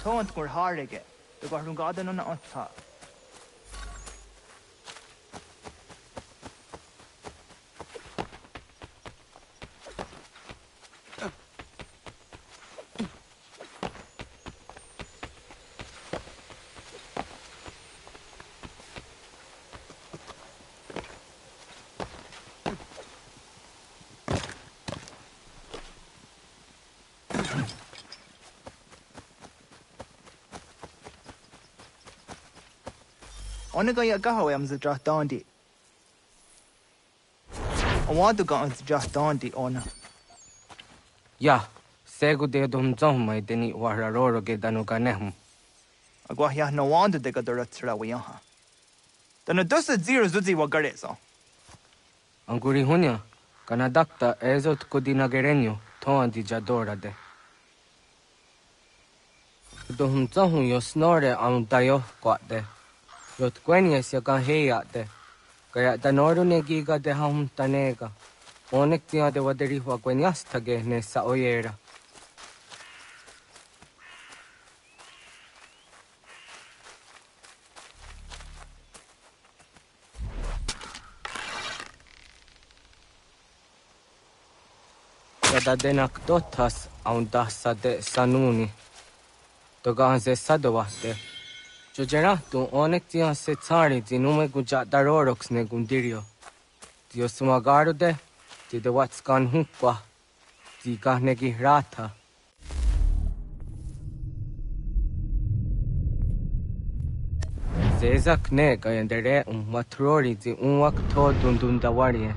Speaker 13: Tont gur harege. De ga runga da nona atta. Onega ya gaho am za draht dandi. Awadu ga am za draht dandi ona.
Speaker 12: Ya, segu de dum zomai deni wararoro ge danu ganehm.
Speaker 13: Agwa ya no wanda de ga daratsra wiyaha. Dana dosa zero zuzi wa garezo.
Speaker 12: Anguri hunya, kanadakta ezot kodina gerenyo, toan di jadora de. Dum zohu yo snore am dayo kwate. Yot kwenyes ya kan heya de. Kaya danoru ne giga de ham tanega. Onek tia de waderi wa kwenyas tage ne sa oyera. Kada denak dotas aun dasa de sanuni. Toga ze sadovate. Jojera tu onek tia se tsari zinume guja darorox ne gundirio. Dio sumagaru de, ti de watskan hukwa, ti gahnegi rata. Zezak ne gayandere matrori zi unwak to dundundawarie.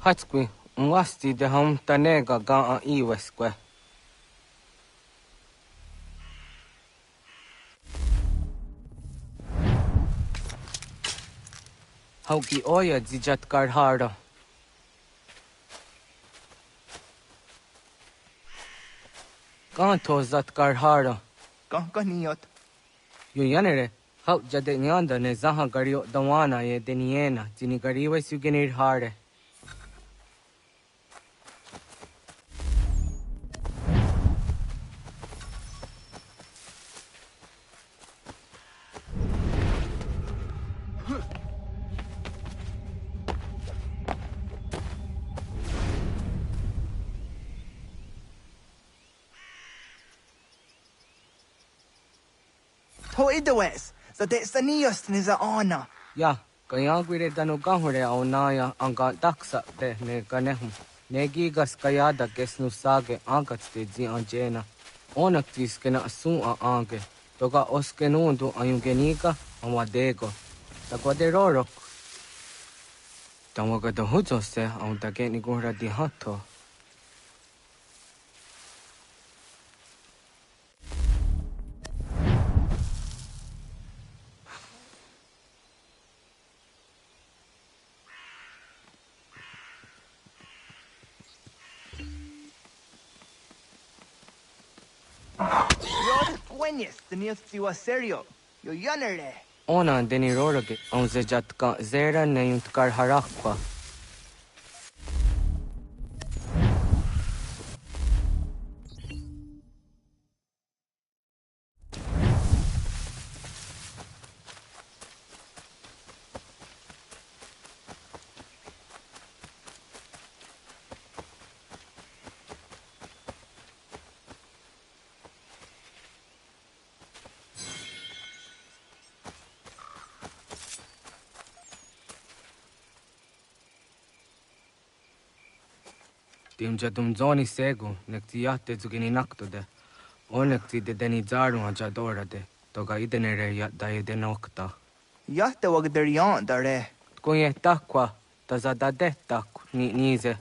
Speaker 12: Hatskwi unwasti de ham tanega ga a iweskwe. Hauki oya zijat karhara. Kanto zat karhara.
Speaker 13: Kaniyot.
Speaker 12: Yu yanere, hau jade nyanda ne zaha gario dawana ye deniena, jini gariwe sugenir hare.
Speaker 13: Ho idawes, za de sanios ni za ona.
Speaker 12: Ya, kaya gwire danu gahure au naya anga daksa de ne ganehum. Negi gas kaya da gesnu sage angat de zi anjena. Onak tis kena asun a ange. Toga oskenundu ayungenika amadego. Takwa de rorok. Tamo ka to hujo se ang take ni ko ra di hato.
Speaker 13: Yo cueñes, tenías tiwa serio. Yo yanere.
Speaker 12: Ona deni rorage ang zejat ka zera na yung tkar harakwa. Tim jadum zoni sego, nekti yatte zugini nakto de. Onekti de deni zaru ajadora de. Toga idenere yat da idenokta.
Speaker 13: Yatte wagder yan dare.
Speaker 12: Kunye takwa, tazada de tak ni nize.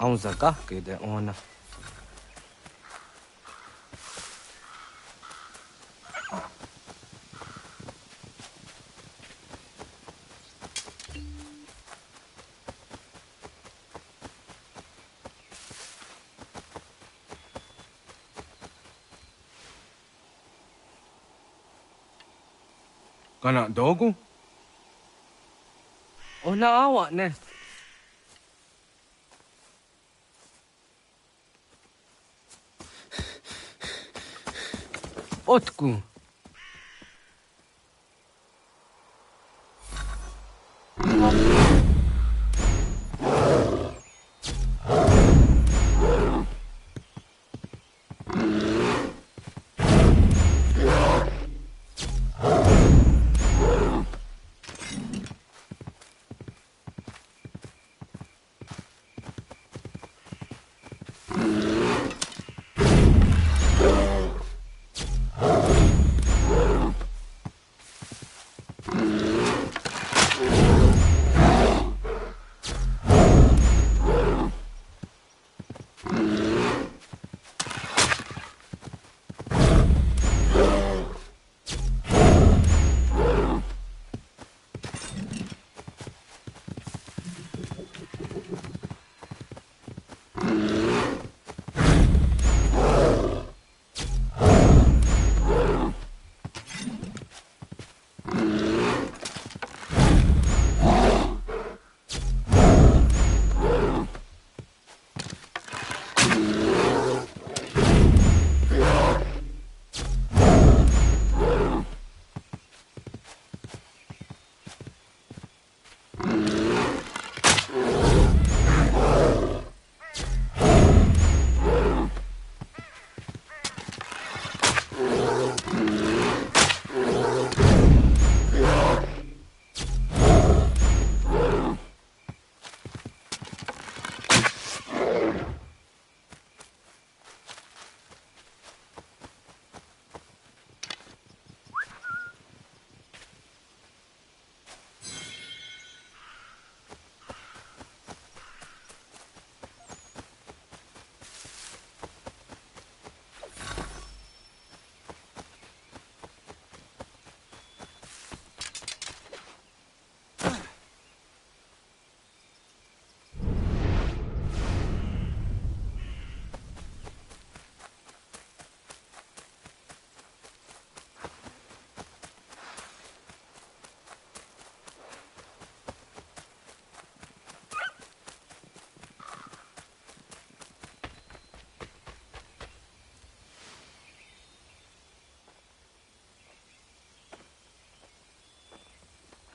Speaker 12: Ang zaga kede ona. Kana dogo? Ona awa ne. Otku.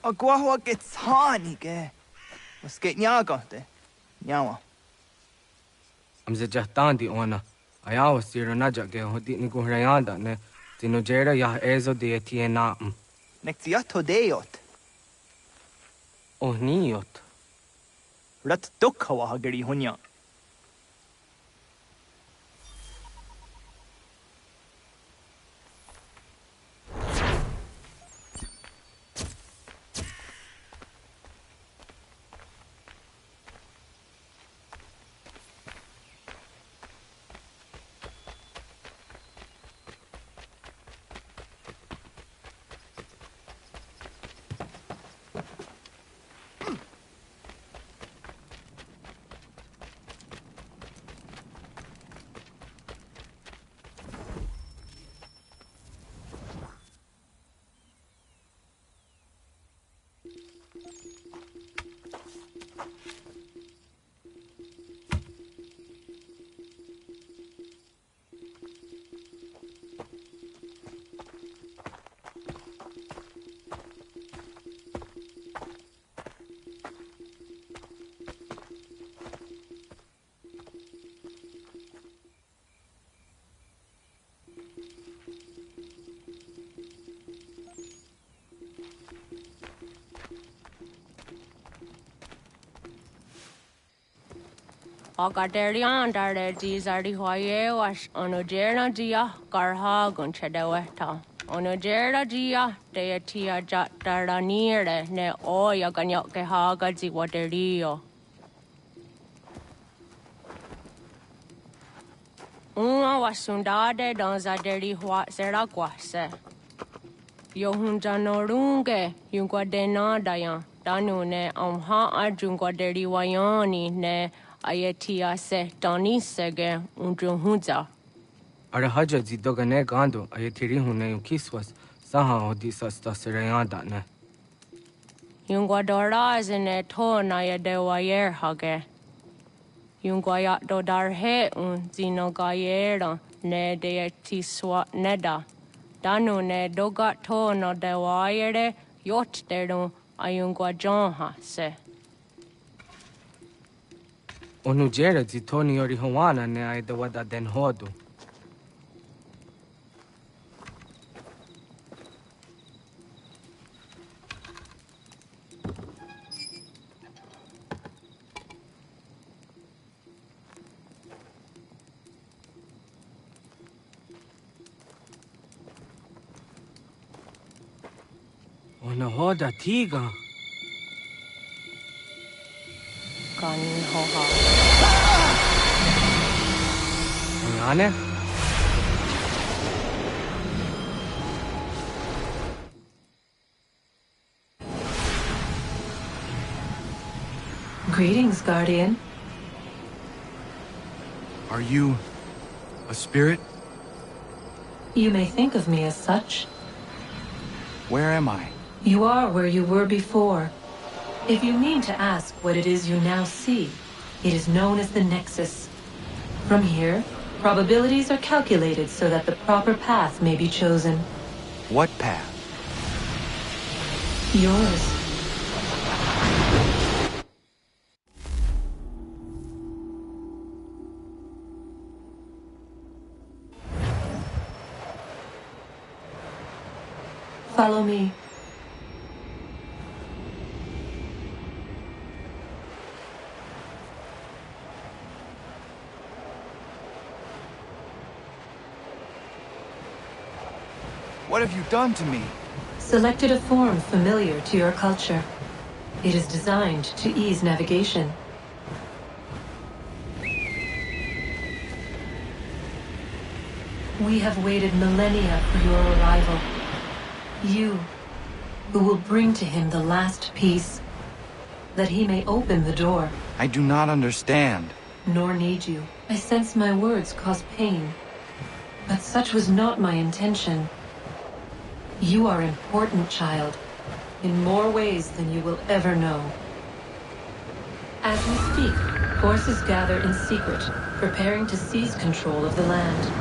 Speaker 13: Agua gets honey, ge. Was get nyagante. Nyawa.
Speaker 12: Amze jahtandi ona. Ayawa siro naja ge hodi ni guhrayanda ne. Tinojera ya ezo de tiena.
Speaker 13: Nektiato deot.
Speaker 12: Oh niot.
Speaker 13: Rat dukhawa hageri hunya.
Speaker 22: Agaderian dare dizardi hoye was onojera dia garha gunchedeweta. Onojera dia deatia jataranire ne oya ganyoke haga ziwaderio. Uma wasundade donzaderi hua seraguase. Yohunjanorunge yungwadena dayan. Danune amha ajungwaderi wayani ne Ayatia se Dani sege unjunza.
Speaker 12: Arahaja zidogane gando ayatiri hune ukiswas saha odisa stasirayanda ne.
Speaker 22: Yungwadora zine to na yadewayer hage. Yungwayat dodarhe zinogayera ne deetiswa neda. Danu ne dogat to no dewayere yot deru ayungwajonha se.
Speaker 12: Onujera zitoni yori hawana ne aidawada den hodu. Ona hoda tiga. Anne?
Speaker 4: Greetings, Guardian.
Speaker 8: Are you a spirit?
Speaker 4: You may think of me as such.
Speaker 8: Where am I?
Speaker 4: You are where you were before. If you mean to ask what it is you now see, it is known as the Nexus. From here, probabilities are calculated so that the proper path may be chosen.
Speaker 8: What path?
Speaker 4: Yours. Follow me.
Speaker 8: What have you done to me?
Speaker 4: Selected a form familiar to your culture. It is designed to ease navigation. We have waited millennia for your arrival. You, who will bring to him the last piece, that he may open the door.
Speaker 8: I do not understand.
Speaker 4: Nor need you. I sense my words cause pain. But such was not my intention. You are important, child, in more ways than you will ever know. As we speak, forces gather in secret, preparing to seize control of the land.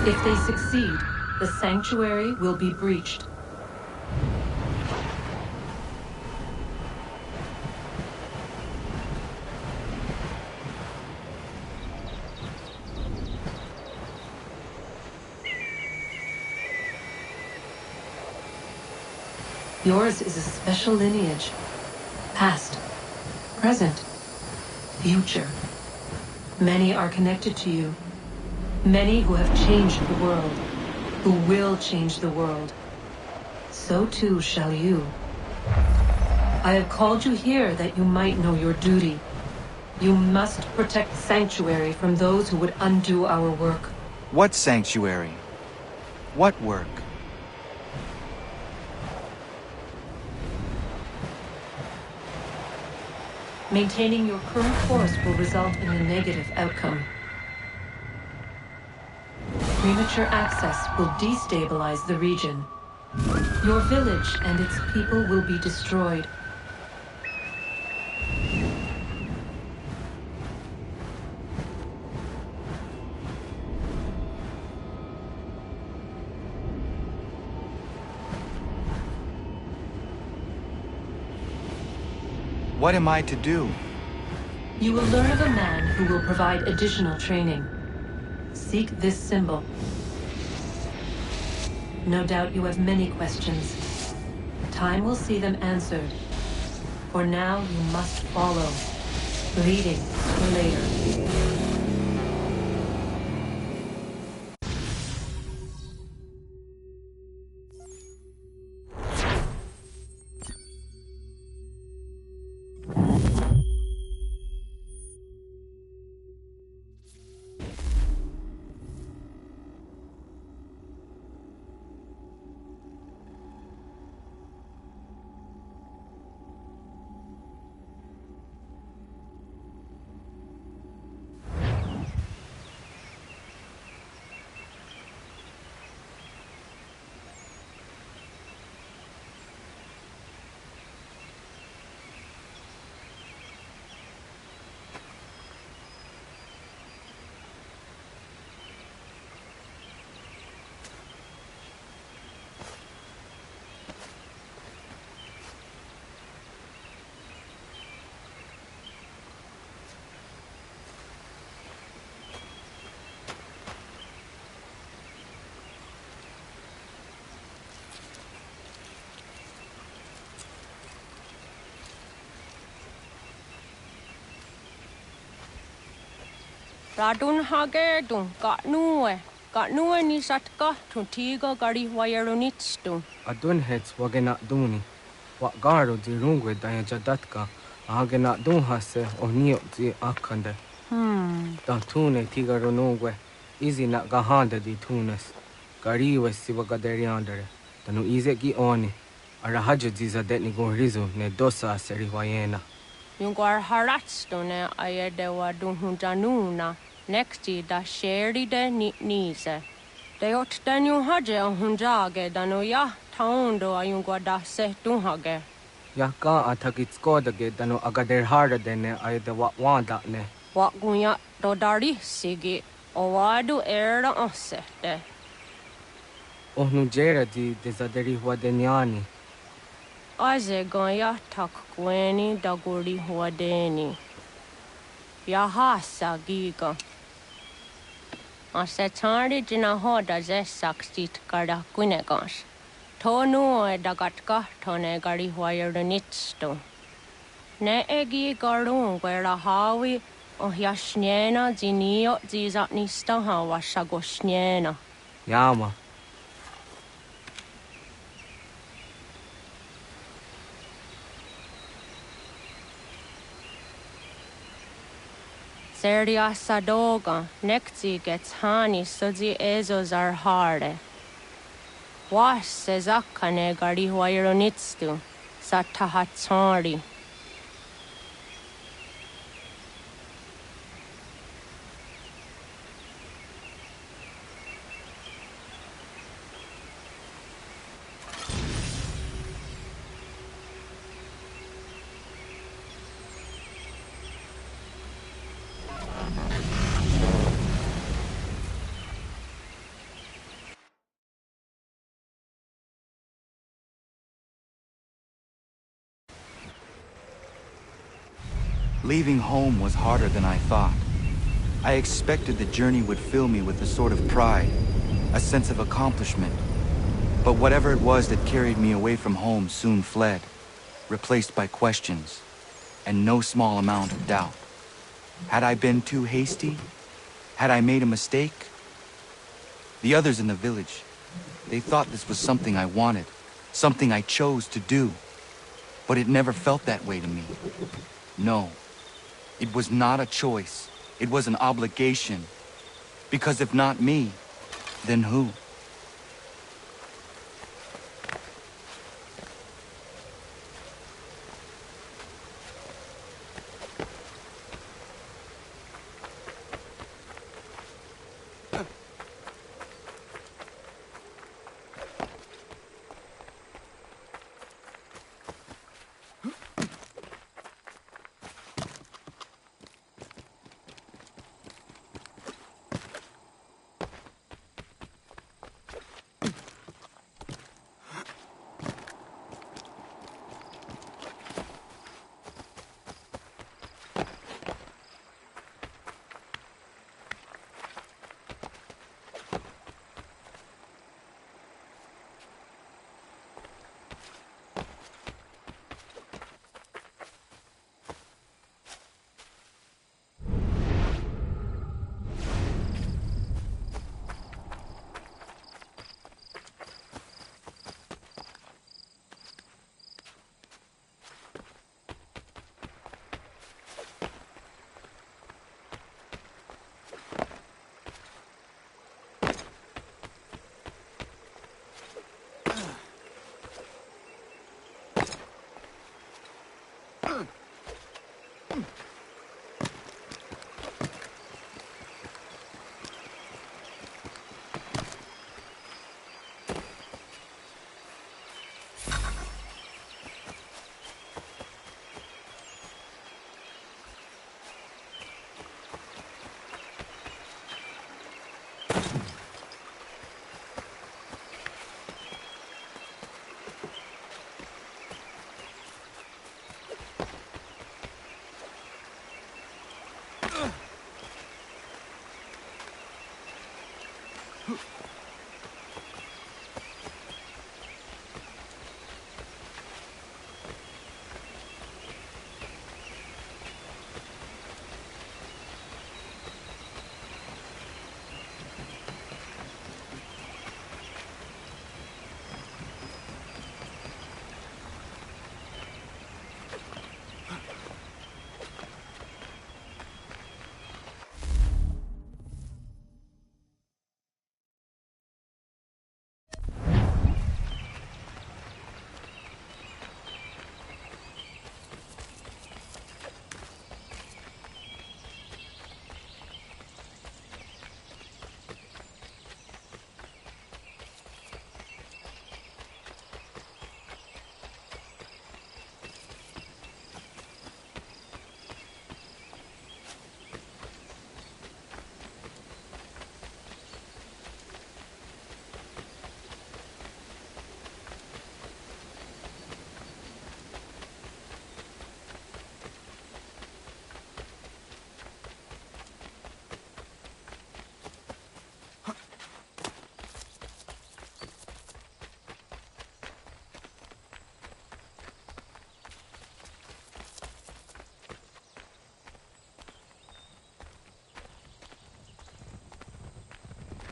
Speaker 4: If they succeed, the sanctuary will be breached. Yours is a special lineage. Past, present, future. Many are connected to you. Many who have changed the world, who will change the world. So too shall you. I have called you here that you might know your duty. You must protect Sanctuary from those who would undo our work.
Speaker 8: What Sanctuary? What work?
Speaker 4: Maintaining your current course will result in a negative outcome. Premature access will destabilize the region. Your village and its people will be destroyed.
Speaker 8: What am I to do?
Speaker 4: You will learn of a man who will provide additional training. Seek this symbol. No doubt you have many questions. Time will see them answered. For now, you must follow, leading for later.
Speaker 22: Radun hagedun, got nue ni satka, tuntigo gari wayarunitstu.
Speaker 12: Adun hets wagena duni. What garo di rungwe dayajadatka, agena dun hase o nio di akande. Tune tigaronungwe, easy na gahanda di tunes. Gari was siwagaderiandere, tanu easy gi oni. Arahaja diza detni gorizo ne dosa seriwayena.
Speaker 22: Yungar haratstone ayedewa dunhunjanuna, nexti da sheri de nitnize. Deot danu haje hunjage danu taundo ayungwa da se dunhage.
Speaker 12: Ka atakitskodige danu agader harda dene ayedewa wanda ne.
Speaker 22: Wagunya dodari sigi, owadu era osete.
Speaker 12: Ohnujera di dezaderi huadenyani.
Speaker 22: Aze gonya takweni daguri huadeni. Yahasa giga. Ase tari jina hoda ze saksit kada kunegas. Tonu e dagatka tone gari huayernitsto. Ne egi garung wera hawi o yashnena zinio zizatnista hawa shagoshnena.
Speaker 12: Yama.
Speaker 22: Serdia sadoga, nekti gets hani sudzi ezos are harde. Was sezakane gari huayronitstu, satahatsari.
Speaker 8: Leaving home was harder than I thought. I expected the journey would fill me with a sort of pride, a sense of accomplishment. But whatever it was that carried me away from home soon fled, replaced by questions, and no small amount of doubt. Had I been too hasty? Had I made a mistake? The others in the village, they thought this was something I wanted, something I chose to do. But it never felt that way to me. No, it was not a choice. It was an obligation. Because if not me, then who?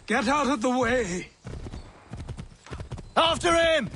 Speaker 2: Get out of the way!
Speaker 14: After him!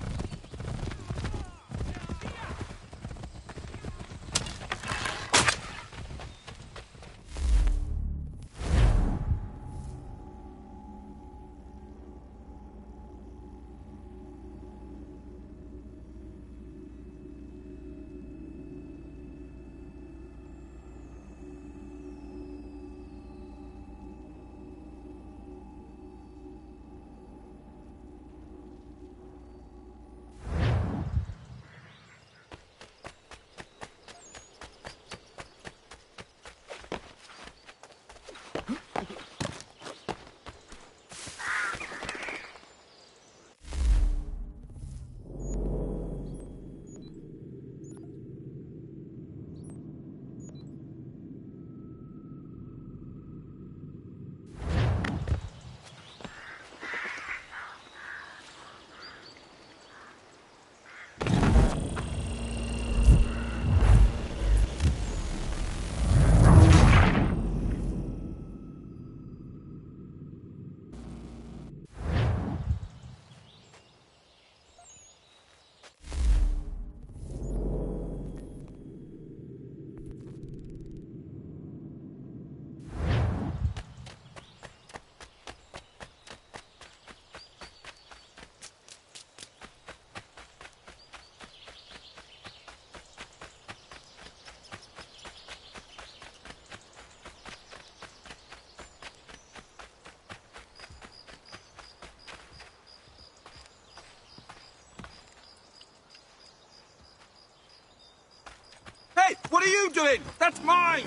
Speaker 2: What are you doing? That's mine!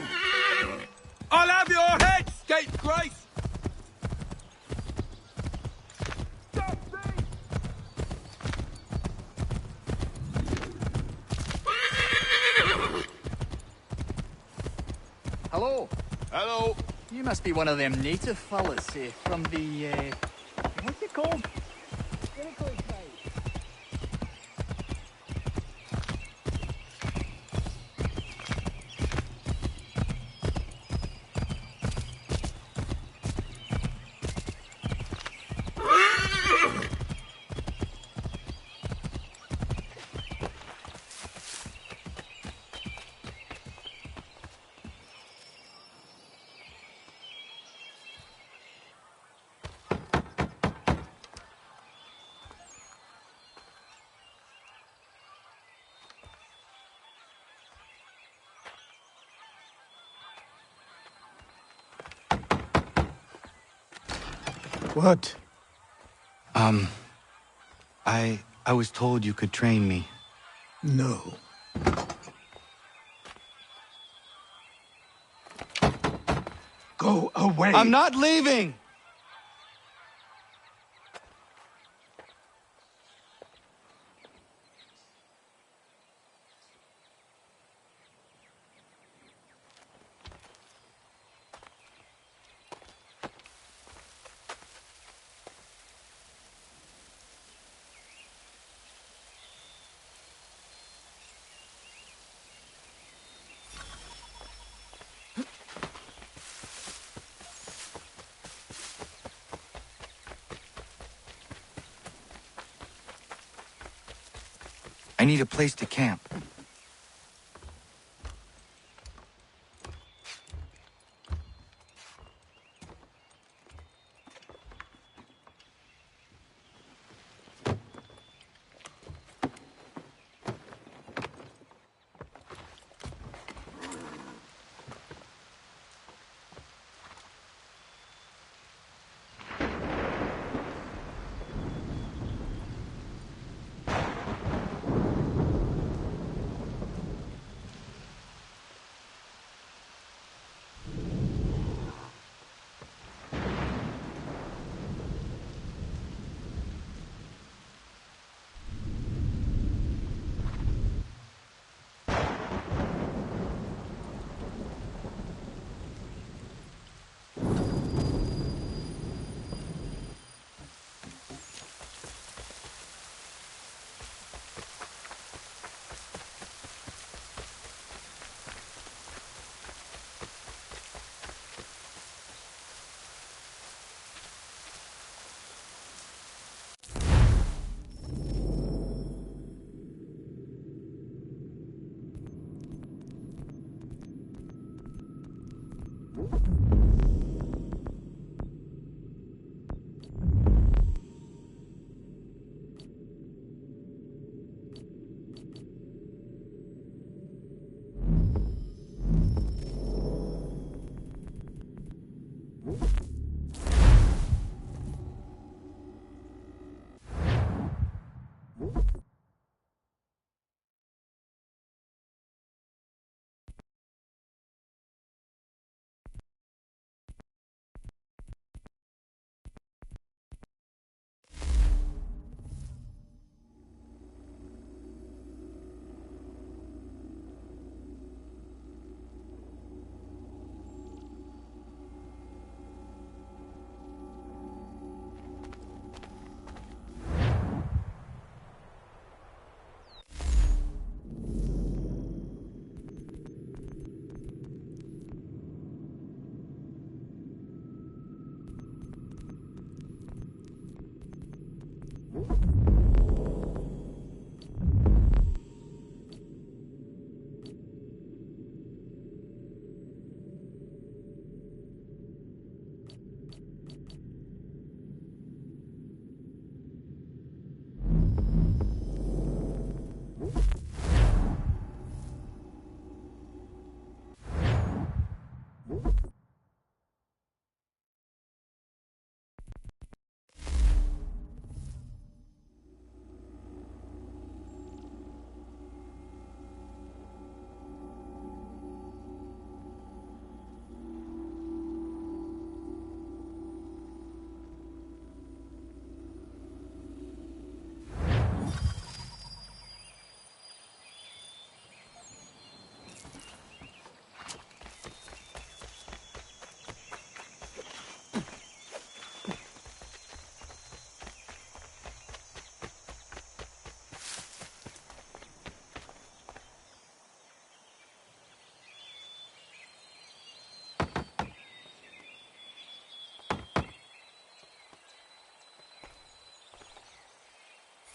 Speaker 2: I'll have your head, scapegrace!
Speaker 3: Hello.
Speaker 14: Hello.
Speaker 3: You must be one of them native fellas from the, what's it called?
Speaker 13: What?
Speaker 8: I was told you could train me.
Speaker 13: No. Go away!
Speaker 8: I'm not leaving! I need a place to camp.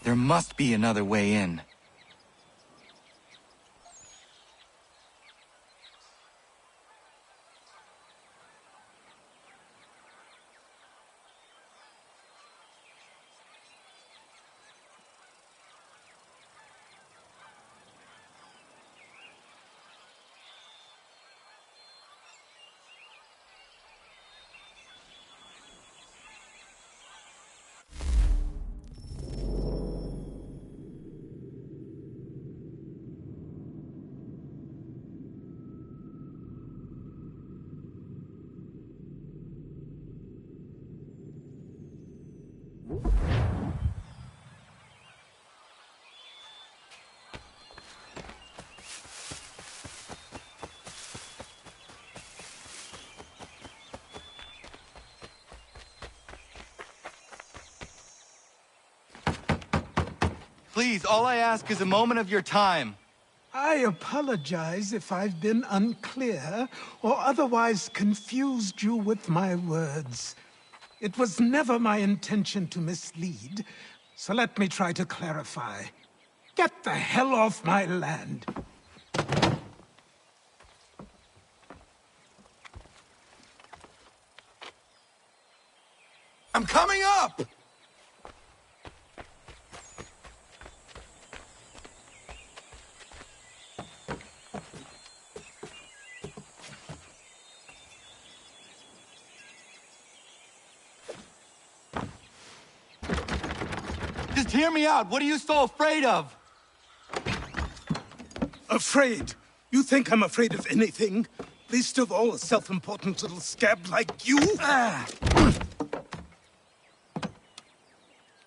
Speaker 8: There must be another way in. Please, all I ask is a moment of your time.
Speaker 6: I apologize if I've been unclear or otherwise confused you with my words. It was never my intention to mislead, so let me try to clarify. Get the hell off my land!
Speaker 2: I'm coming up!
Speaker 8: Just hear me out. What are you so afraid of?
Speaker 6: Afraid? You think I'm afraid of anything? Least of all a self-important little scab like you?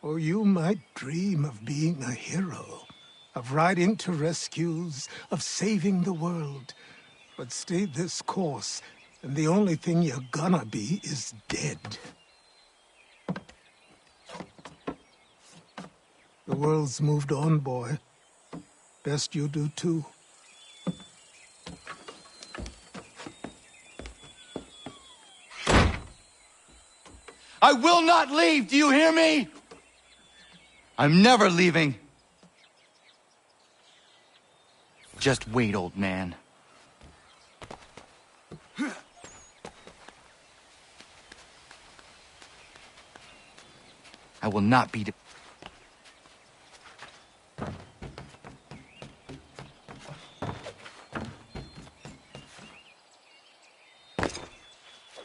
Speaker 6: Or you might dream of being a hero, of riding to rescues, of saving the world. But stay this course, and the only thing you're gonna be is dead. The world's moved on, boy. Best you do too.
Speaker 8: I will not leave, do you hear me? I'm never leaving. Just wait, old man. I will not be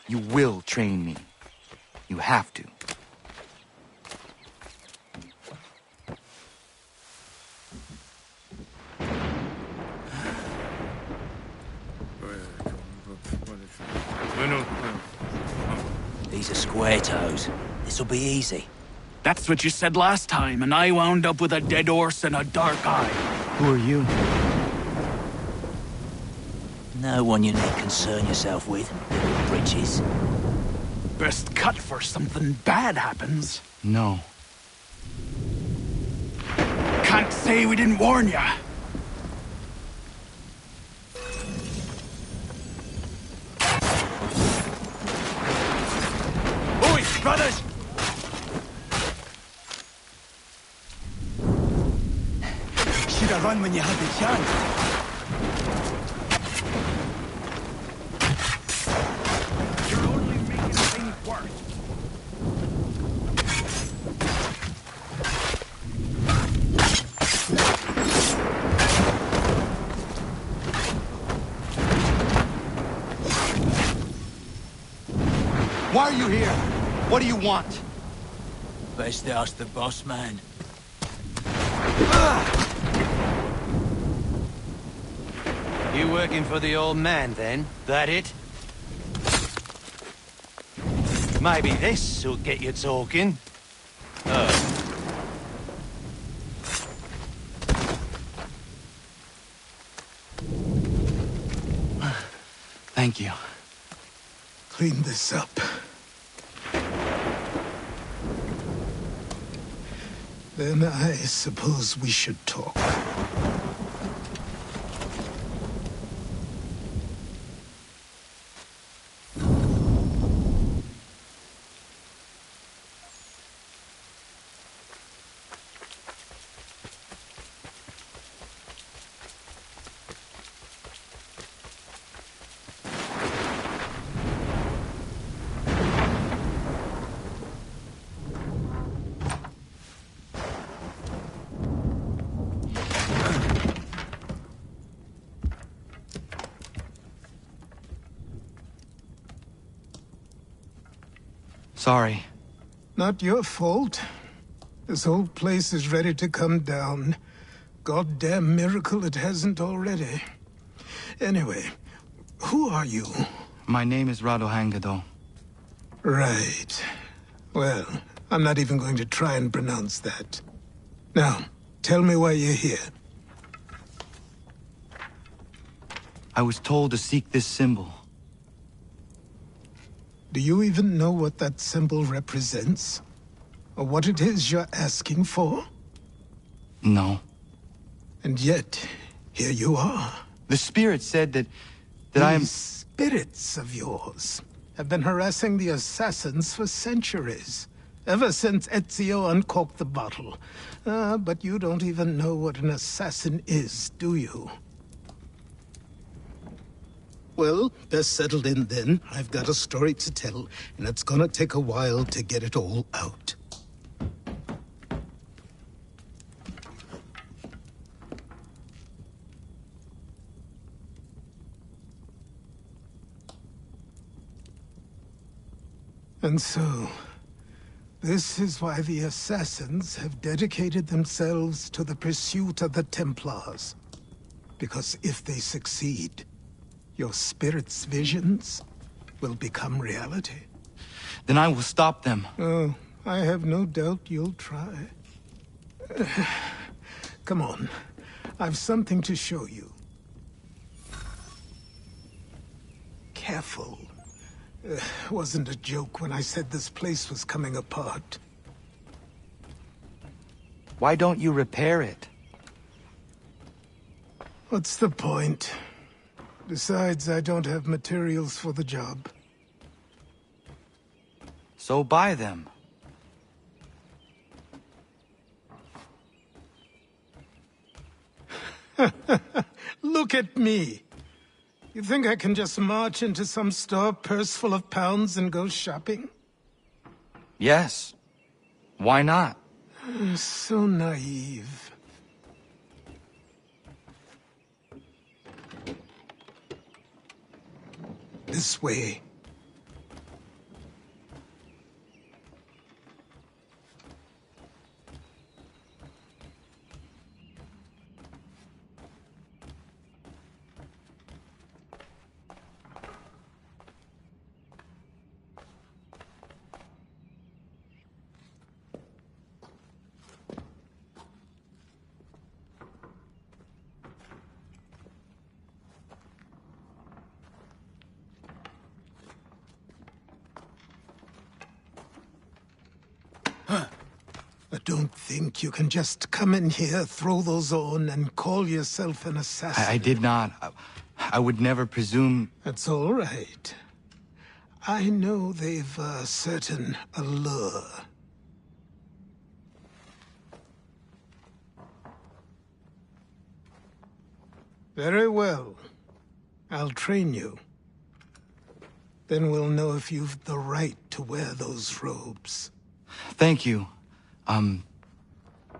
Speaker 8: You will train me. You have to.
Speaker 11: These are square toes. This'll be easy.
Speaker 18: That's what you said last time, and I wound up with a dead horse and a dark eye.
Speaker 8: Who are you?
Speaker 11: No one you need concern yourself with, little britches.
Speaker 18: Best cut for something bad happens.
Speaker 8: No.
Speaker 18: Can't say we didn't warn ya. Boys, brothers!
Speaker 11: Should have run when you had the chance.
Speaker 8: Why are you here? What do you want?
Speaker 11: Best ask the boss man.
Speaker 14: You working for the old man, then? That it? Maybe this'll get you talking.
Speaker 8: Thank you.
Speaker 6: Clean this up. Then I suppose we should talk.
Speaker 8: Sorry.
Speaker 6: Not your fault. This whole place is ready to come down. Goddamn miracle it hasn't already. Anyway, who are you?
Speaker 8: My name is Radohangado.
Speaker 6: Right. Well, I'm not even going to try and pronounce that. Now, tell me why you're here.
Speaker 8: I was told to seek this symbol.
Speaker 6: Do you even know what that symbol represents? Or what it is you're asking for?
Speaker 8: No.
Speaker 6: And yet, here you are.
Speaker 8: The spirit said that I am...
Speaker 6: These spirits of yours have been harassing the assassins for centuries. Ever since Ezio uncorked the bottle. But you don't even know what an assassin is, do you? Well, best settled in then. I've got a story to tell, and it's gonna take a while to get it all out. And so, this is why the Assassins have dedicated themselves to the pursuit of the Templars. Because if they succeed, your spirit's visions will become reality.
Speaker 8: Then I will stop them.
Speaker 6: Oh, I have no doubt you'll try. Come on, I've something to show you. Careful. Wasn't a joke when I said this place was coming apart.
Speaker 8: Why don't you repair it?
Speaker 6: What's the point? Besides, I don't have materials for the job.
Speaker 8: So buy them.
Speaker 6: Look at me. You think I can just march into some store, purse full of pounds, and go shopping?
Speaker 8: Yes. Why not?
Speaker 6: So naive. This way. Don't think you can just come in here, throw those on, and call yourself an assassin.
Speaker 8: I did not. I would never presume...
Speaker 6: That's all right. I know they've a certain allure. Very well. I'll train you. Then we'll know if you've the right to wear those robes.
Speaker 8: Thank you.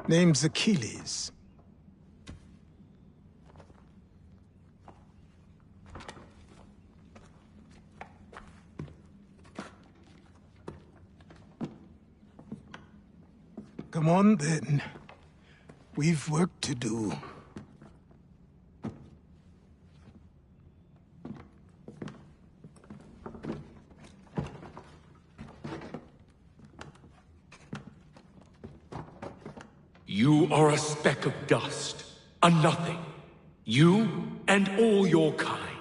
Speaker 6: Name's Achilles. Come on, then. We've work to do.
Speaker 2: You are a speck of dust, a nothing. You and all your kind,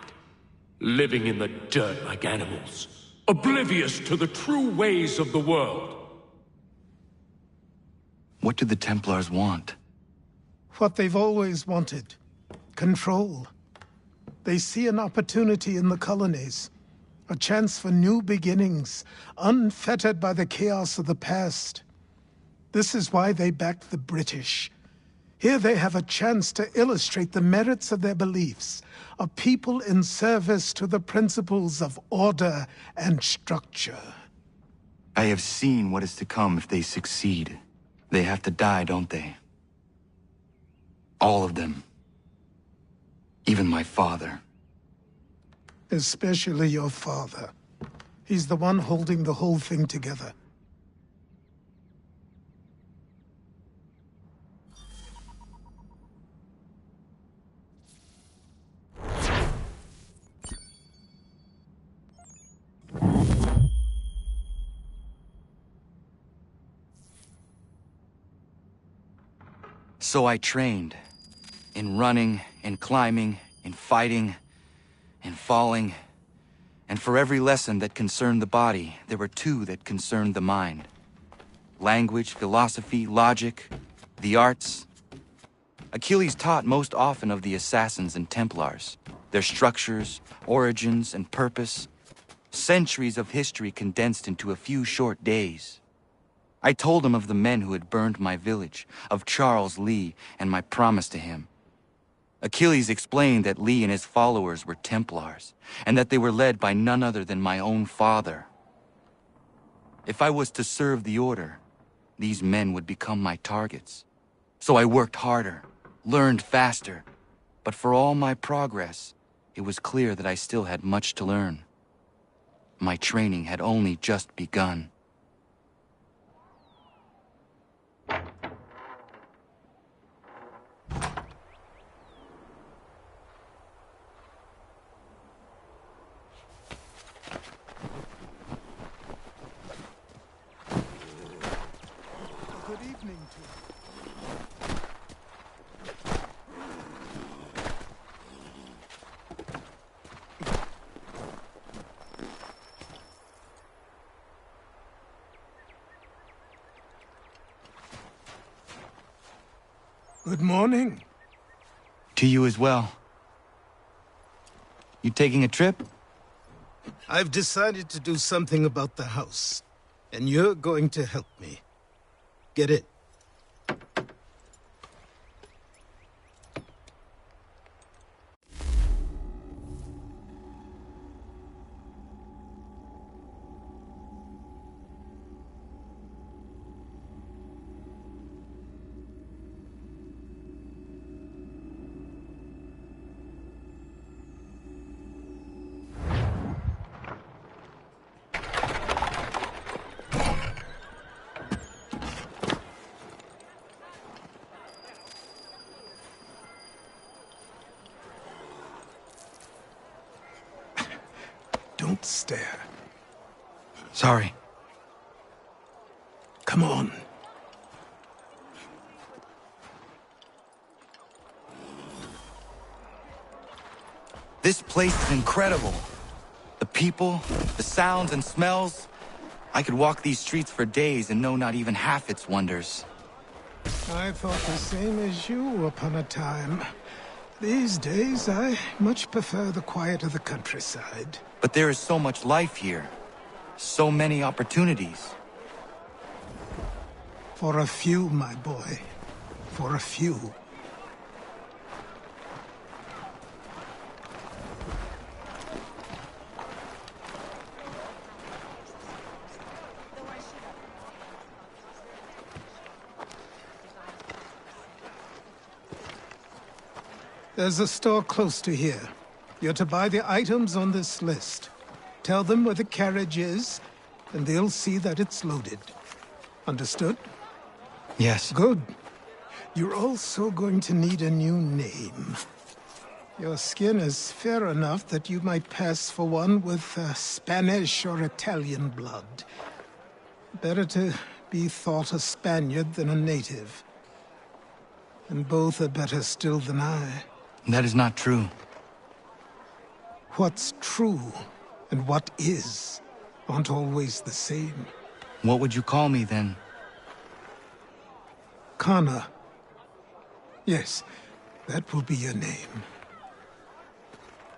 Speaker 2: living in the dirt like animals, oblivious to the true ways of the world.
Speaker 8: What do the Templars want?
Speaker 6: What they've always wanted. Control. They see an opportunity in the colonies. A chance for new beginnings, unfettered by the chaos of the past. This is why they backed the British. Here they have a chance to illustrate the merits of their beliefs, a people in service to the principles of order and structure.
Speaker 8: I have seen what is to come if they succeed. They have to die, don't they? All of them. Even my father.
Speaker 6: Especially your father. He's the one holding the whole thing together.
Speaker 8: So I trained. In running, in climbing, in fighting, in falling. And for every lesson that concerned the body, there were two that concerned the mind. Language, philosophy, logic, the arts. Achilles taught most often of the Assassins and Templars, their structures, origins, and purpose. Centuries of history condensed into a few short days. I told him of the men who had burned my village, of Charles Lee, and my promise to him. Achilles explained that Lee and his followers were Templars, and that they were led by none other than my own father. If I was to serve the Order, these men would become my targets. So I worked harder, learned faster, but for all my progress, it was clear that I still had much to learn. My training had only just begun.
Speaker 6: Good evening to you. Good morning.
Speaker 8: To you as well. You taking a trip?
Speaker 6: I've decided to do something about the house, and you're going to help me. Get it? Don't stare.
Speaker 8: Sorry.
Speaker 6: Come on.
Speaker 8: This place is incredible. The people, the sounds and smells. I could walk these streets for days and know not even half its wonders.
Speaker 6: I thought the same as you upon a time. These days, I much prefer the quiet of the countryside.
Speaker 8: But there is so much life here. So many opportunities.
Speaker 6: For a few, my boy. For a few. There's a store close to here. You're to buy the items on this list. Tell them where the carriage is, and they'll see that it's loaded. Understood?
Speaker 8: Yes.
Speaker 6: Good. You're also going to need a new name. Your skin is fair enough that you might pass for one with Spanish or Italian blood. Better to be thought a Spaniard than a native. And both are better still than I.
Speaker 8: That is not true.
Speaker 6: What's true and what is aren't always the same.
Speaker 8: What would you call me then?
Speaker 6: Kana. Yes, that will be your name.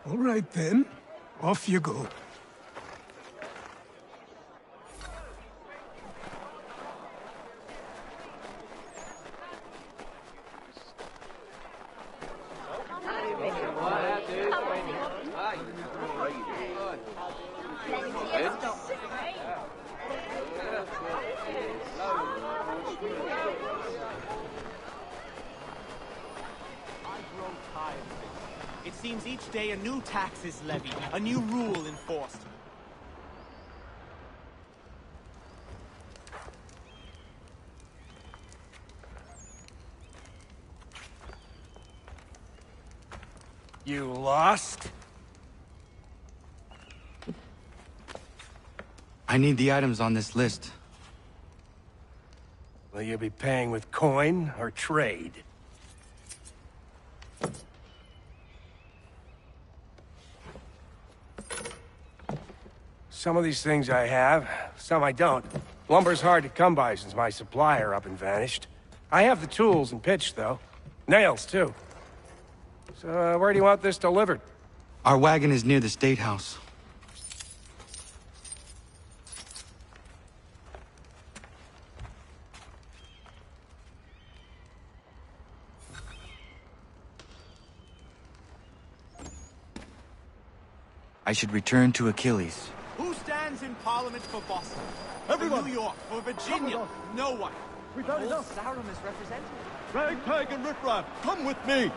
Speaker 6: All right then, off you go.
Speaker 1: It seems each day a new tax is levied, a new rule enforced.
Speaker 14: You lost?
Speaker 8: I need the items on this list.
Speaker 14: Will you be paying with coin or trade? Some of these things I have, some I don't. Lumber's hard to come by since my supplier up and vanished. I have the tools and pitch, though. Nails, too. So, where do you want this delivered?
Speaker 8: Our wagon is near the State House. I should return to Achilles.
Speaker 1: Who stands in Parliament for Boston? Everyone. For New York, for Virginia? No one.
Speaker 3: We don't know. Sauron is represented.
Speaker 1: Ragtag and Riffraff, come with me.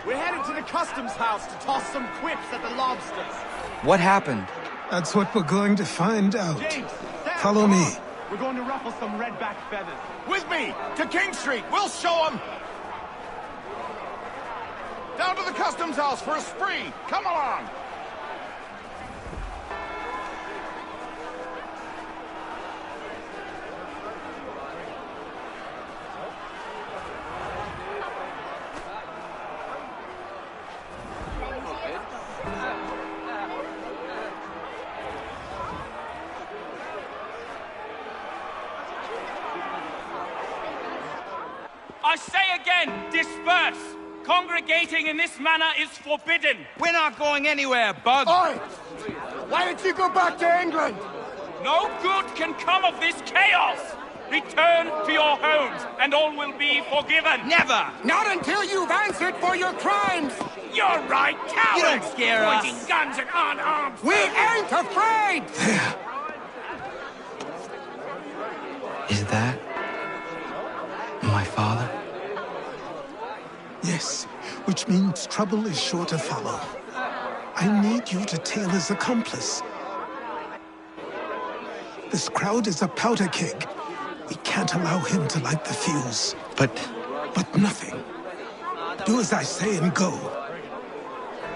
Speaker 1: We're heading to the customs house to toss some quips at the lobsters.
Speaker 8: What happened?
Speaker 6: That's what we're going to find out.
Speaker 1: James, Sam,
Speaker 6: follow me.
Speaker 1: We're going to ruffle some redback feathers. With me, to King Street. We'll show them. Down to the customs house for a spree. Come along.
Speaker 16: I say again, disperse! Congregating in this manner is forbidden!
Speaker 14: We're not going anywhere, Bug!
Speaker 1: Oi! Why don't you go back to England?
Speaker 16: No good can come of this chaos! Return to your homes, and all will be forgiven!
Speaker 14: Never!
Speaker 1: Not until you've answered for your crimes!
Speaker 16: You're right, cowards!
Speaker 14: You don't scare us!
Speaker 16: Pointing guns at unarmed!
Speaker 1: We ain't afraid!
Speaker 6: There.
Speaker 8: Is that my father?
Speaker 6: Yes, which means trouble is sure to follow. I need you to tail his accomplice. This crowd is a powder keg. We can't allow him to light the fuse.
Speaker 8: But
Speaker 6: nothing. Do as I say and go.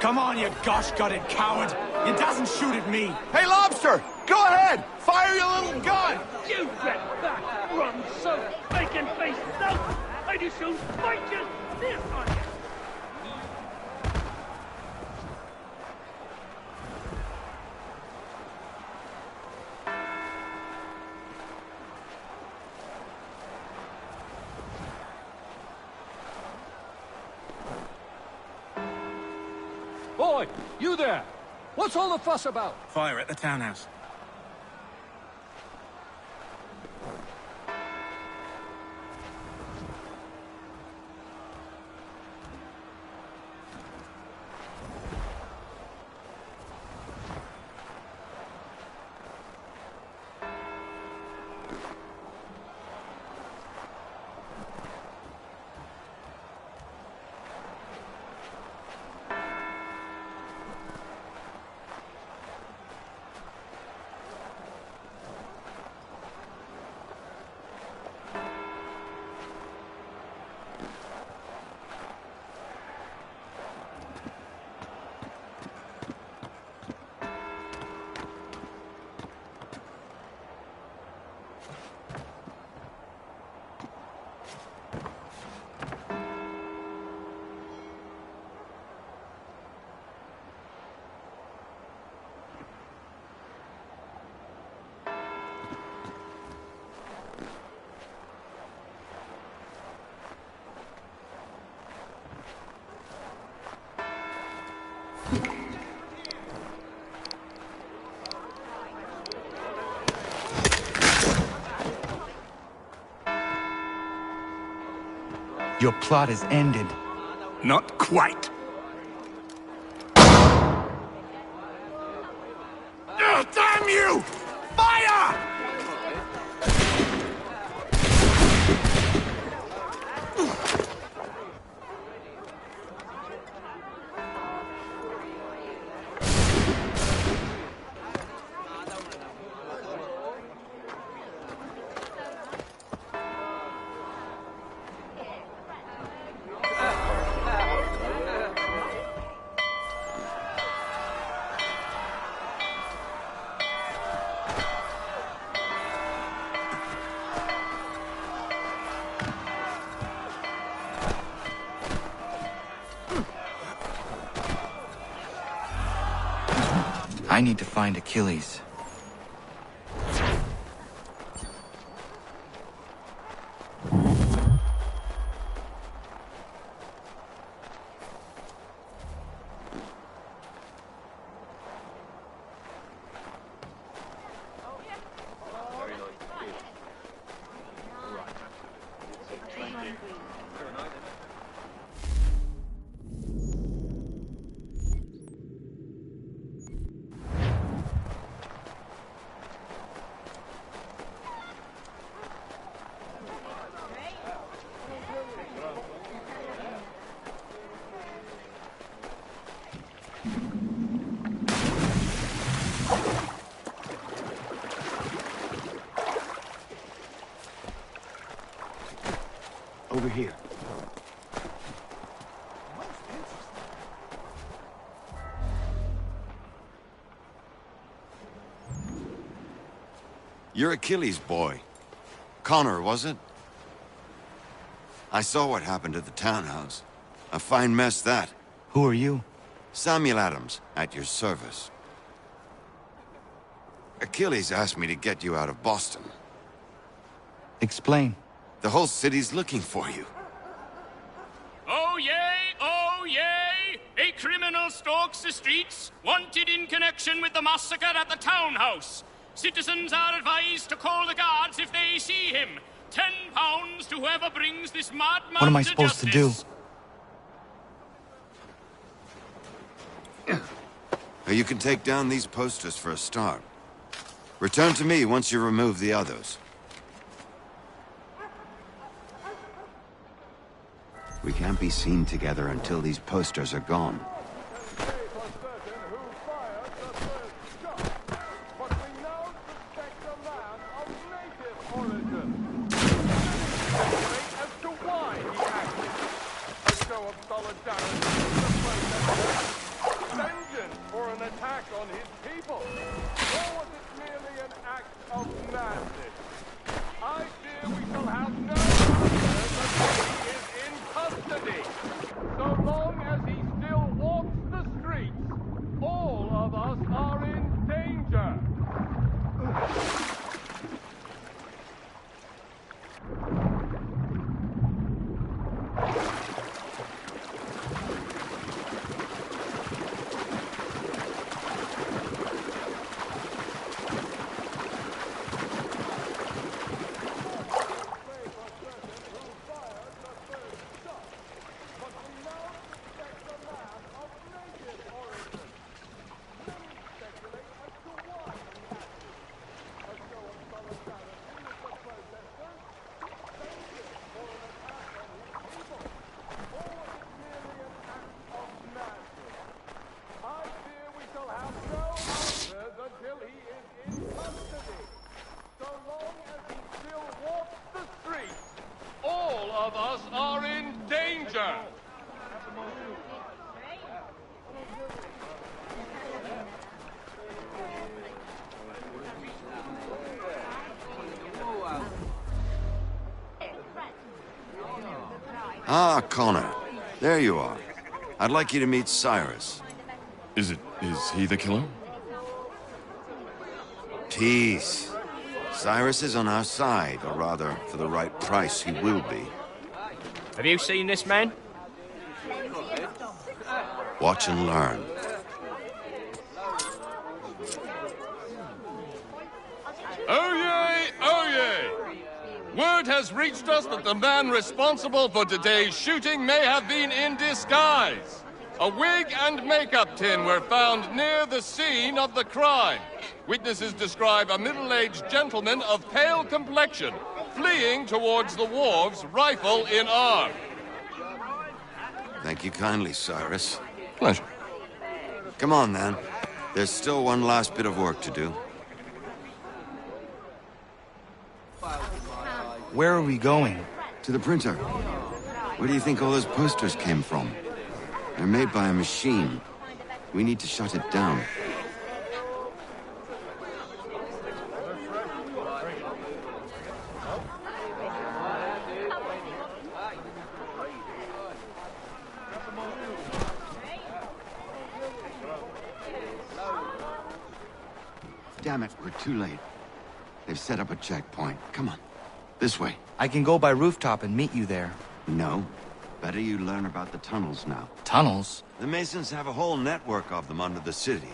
Speaker 1: Come on, you gosh-gutted coward! It doesn't shoot at me! Hey, Lobster! Go ahead! Fire your little gun!
Speaker 16: You get back, run so bacon-faced self! I do so fight you this on you!
Speaker 2: Boy, you there! What's all the fuss about?
Speaker 14: Fire at the townhouse.
Speaker 8: Your plot is ended.
Speaker 1: Not quite. Damn you! Fire!
Speaker 8: I need to find Achilles.
Speaker 11: Over here.
Speaker 15: You're Achilles' boy. Connor, was it? I saw what happened at the townhouse. A fine mess, that.
Speaker 8: Who are you?
Speaker 15: Samuel Adams, at your service. Achilles asked me to get you out of Boston.
Speaker 8: Explain.
Speaker 15: The whole city's looking for you.
Speaker 16: Oh yay, oh yay! A criminal stalks the streets, wanted in connection with the massacre at the townhouse. Citizens are advised to call the guards if they see him. £10 to whoever brings this madman
Speaker 8: What am I
Speaker 16: to
Speaker 8: supposed
Speaker 16: justice.
Speaker 15: to do? You can take down these posters for a start. Return to me once you remove the others. We can't be seen together until these posters are gone.
Speaker 17: For an attack on his people, or was it merely an act of madness? I fear we shall have no answers until he is in custody. So long as he still walks the streets, all of us are in danger. All of us are in danger!
Speaker 15: Ah, Connor. There you are. I'd like you to meet Cyrus.
Speaker 19: Is he the killer?
Speaker 15: Peace. Cyrus is on our side, or rather, for the right price, he will be.
Speaker 16: Have you seen this man?
Speaker 15: Watch and learn.
Speaker 17: Oh yay! Oh yay! Word has reached us that the man responsible for today's shooting may have been in disguise. A wig and makeup tin were found near the scene of the crime. Witnesses describe a middle-aged gentleman of pale complexion fleeing towards the wharves, rifle in arm.
Speaker 15: Thank you kindly, Cyrus.
Speaker 19: Pleasure.
Speaker 15: Come on, then. There's still one last bit of work to do.
Speaker 8: Where are we going?
Speaker 15: To the printer. Where do you think all those posters came from? They're made by a machine. We need to shut it down. Damn it, we're too late. They've set up a checkpoint. Come on. This way.
Speaker 8: I can go by rooftop and meet you there.
Speaker 15: No. Better you learn about the tunnels now.
Speaker 8: Tunnels?
Speaker 15: The Masons have a whole network of them under the city.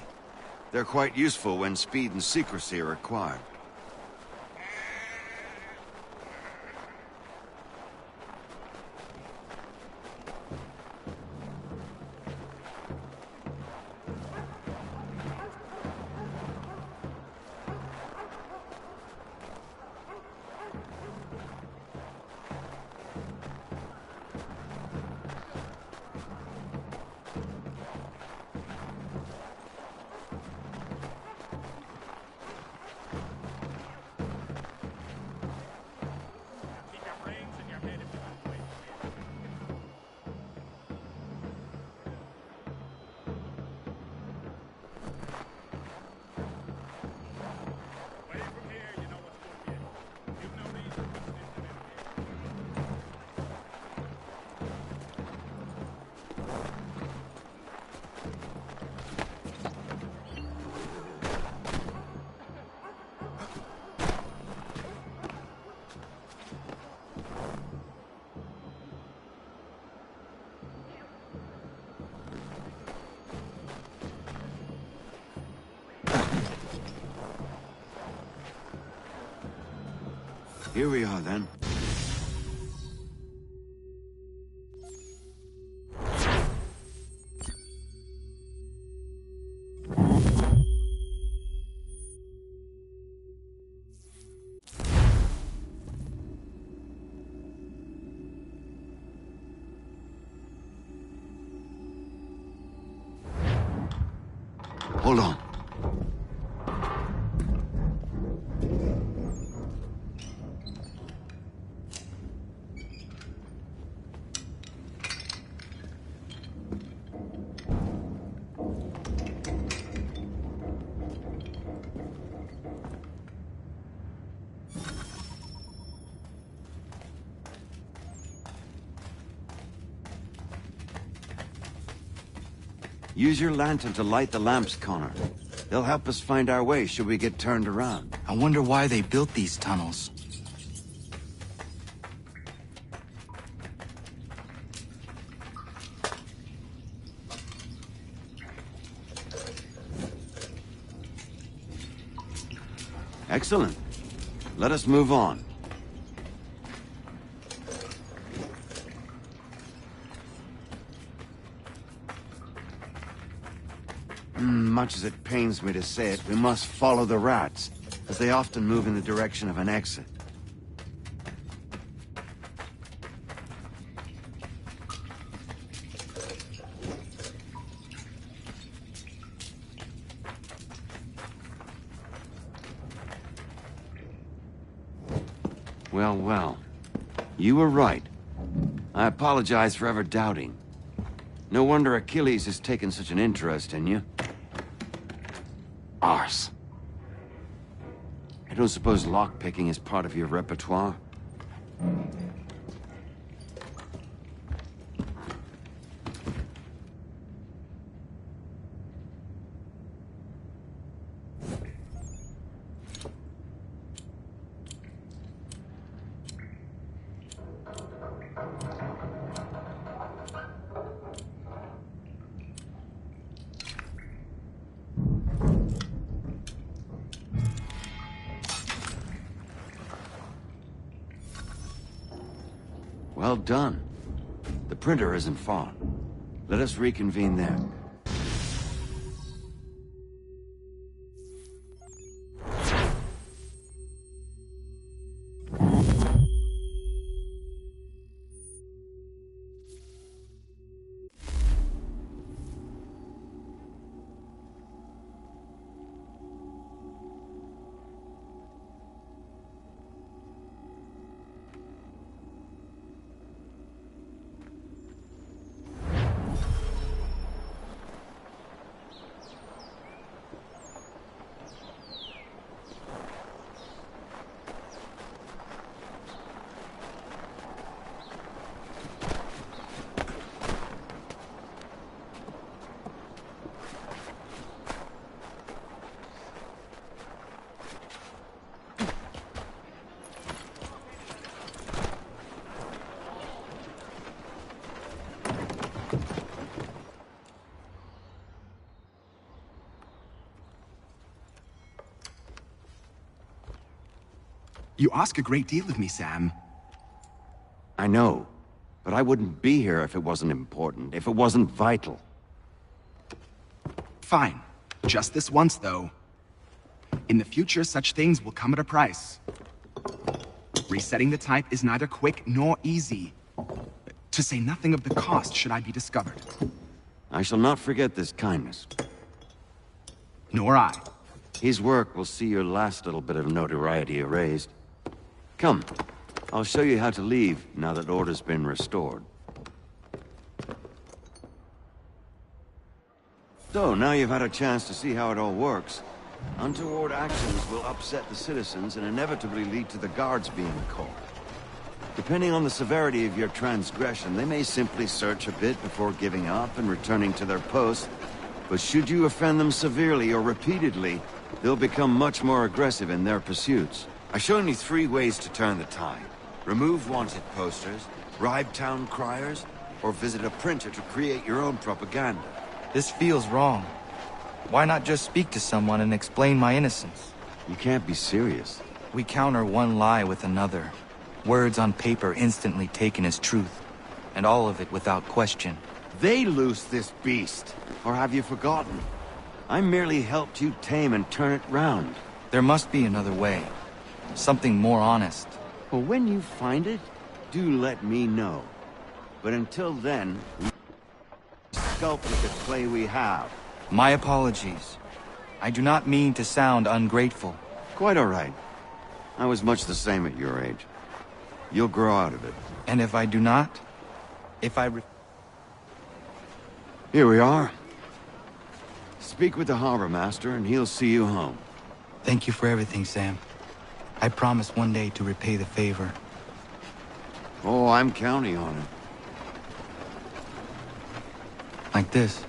Speaker 15: They're quite useful when speed and secrecy are required. Here we are, then. Hold on. Use your lantern to light the lamps, Connor. They'll help us find our way should we get turned around.
Speaker 8: I wonder why they built these tunnels.
Speaker 15: Excellent. Let us move on. Much as it pains me to say it, we must follow the rats, as they often move in the direction of an exit. Well, well. You were right. I apologize for ever doubting. No wonder Achilles has taken such an interest in you. Arse. I don't suppose lockpicking is part of your repertoire? Well done. The printer isn't far. Let us reconvene there.
Speaker 5: You ask a great deal of me, Sam.
Speaker 15: I know, but I wouldn't be here if it wasn't important, if it wasn't vital.
Speaker 5: Fine. Just this once, though. In the future, such things will come at a price. Resetting the type is neither quick nor easy. To say nothing of the cost should I be discovered.
Speaker 15: I shall not forget this kindness.
Speaker 5: Nor I.
Speaker 15: His work will see your last little bit of notoriety erased. Come, I'll show you how to leave now that order's been restored. So, now you've had a chance to see how it all works. Untoward actions will upset the citizens and inevitably lead to the guards being called. Depending on the severity of your transgression, they may simply search a bit before giving up and returning to their post. But should you offend them severely or repeatedly, they'll become much more aggressive in their pursuits. I've shown you 3 ways to turn the tide. Remove wanted posters, bribe town criers, or visit a printer to create your own propaganda.
Speaker 8: This feels wrong. Why not just speak to someone and explain my innocence?
Speaker 15: You can't be serious.
Speaker 8: We counter one lie with another. Words on paper instantly taken as truth. And all of it without question.
Speaker 15: They loose this beast. Or have you forgotten? I merely helped you tame and turn it round.
Speaker 8: There must be another way. Something more honest.
Speaker 15: Well, when you find it, do let me know. But until then, we sculpt with the clay we have.
Speaker 8: My apologies. I do not mean to sound ungrateful.
Speaker 15: Quite all right. I was much the same at your age. You'll grow out of it.
Speaker 8: And if I do not? If I...
Speaker 15: Here we are. Speak with the harbor master and he'll see you home.
Speaker 8: Thank you for everything, Sam. I promise one day to repay the favor.
Speaker 15: Oh, I'm counting on it.
Speaker 8: Like this.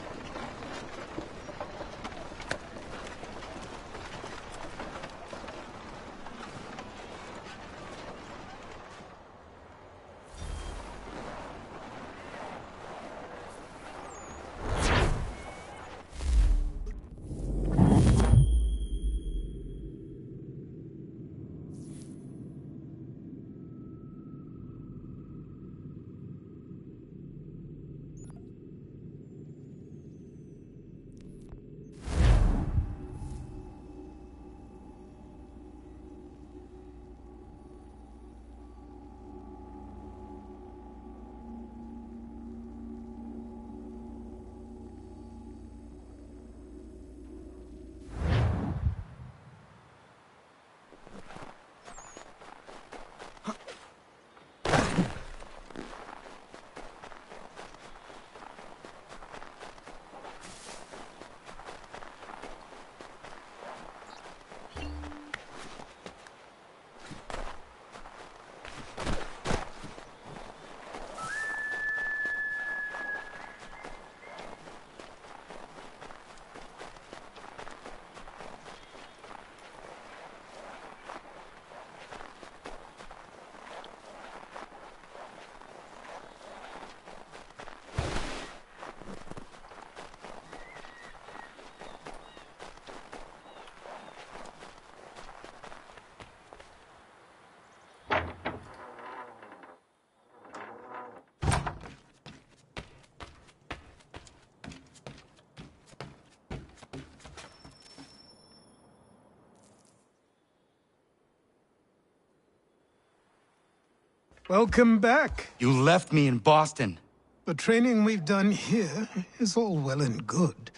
Speaker 6: Welcome back.
Speaker 5: You left me in Boston.
Speaker 6: The training we've done here is all well and good,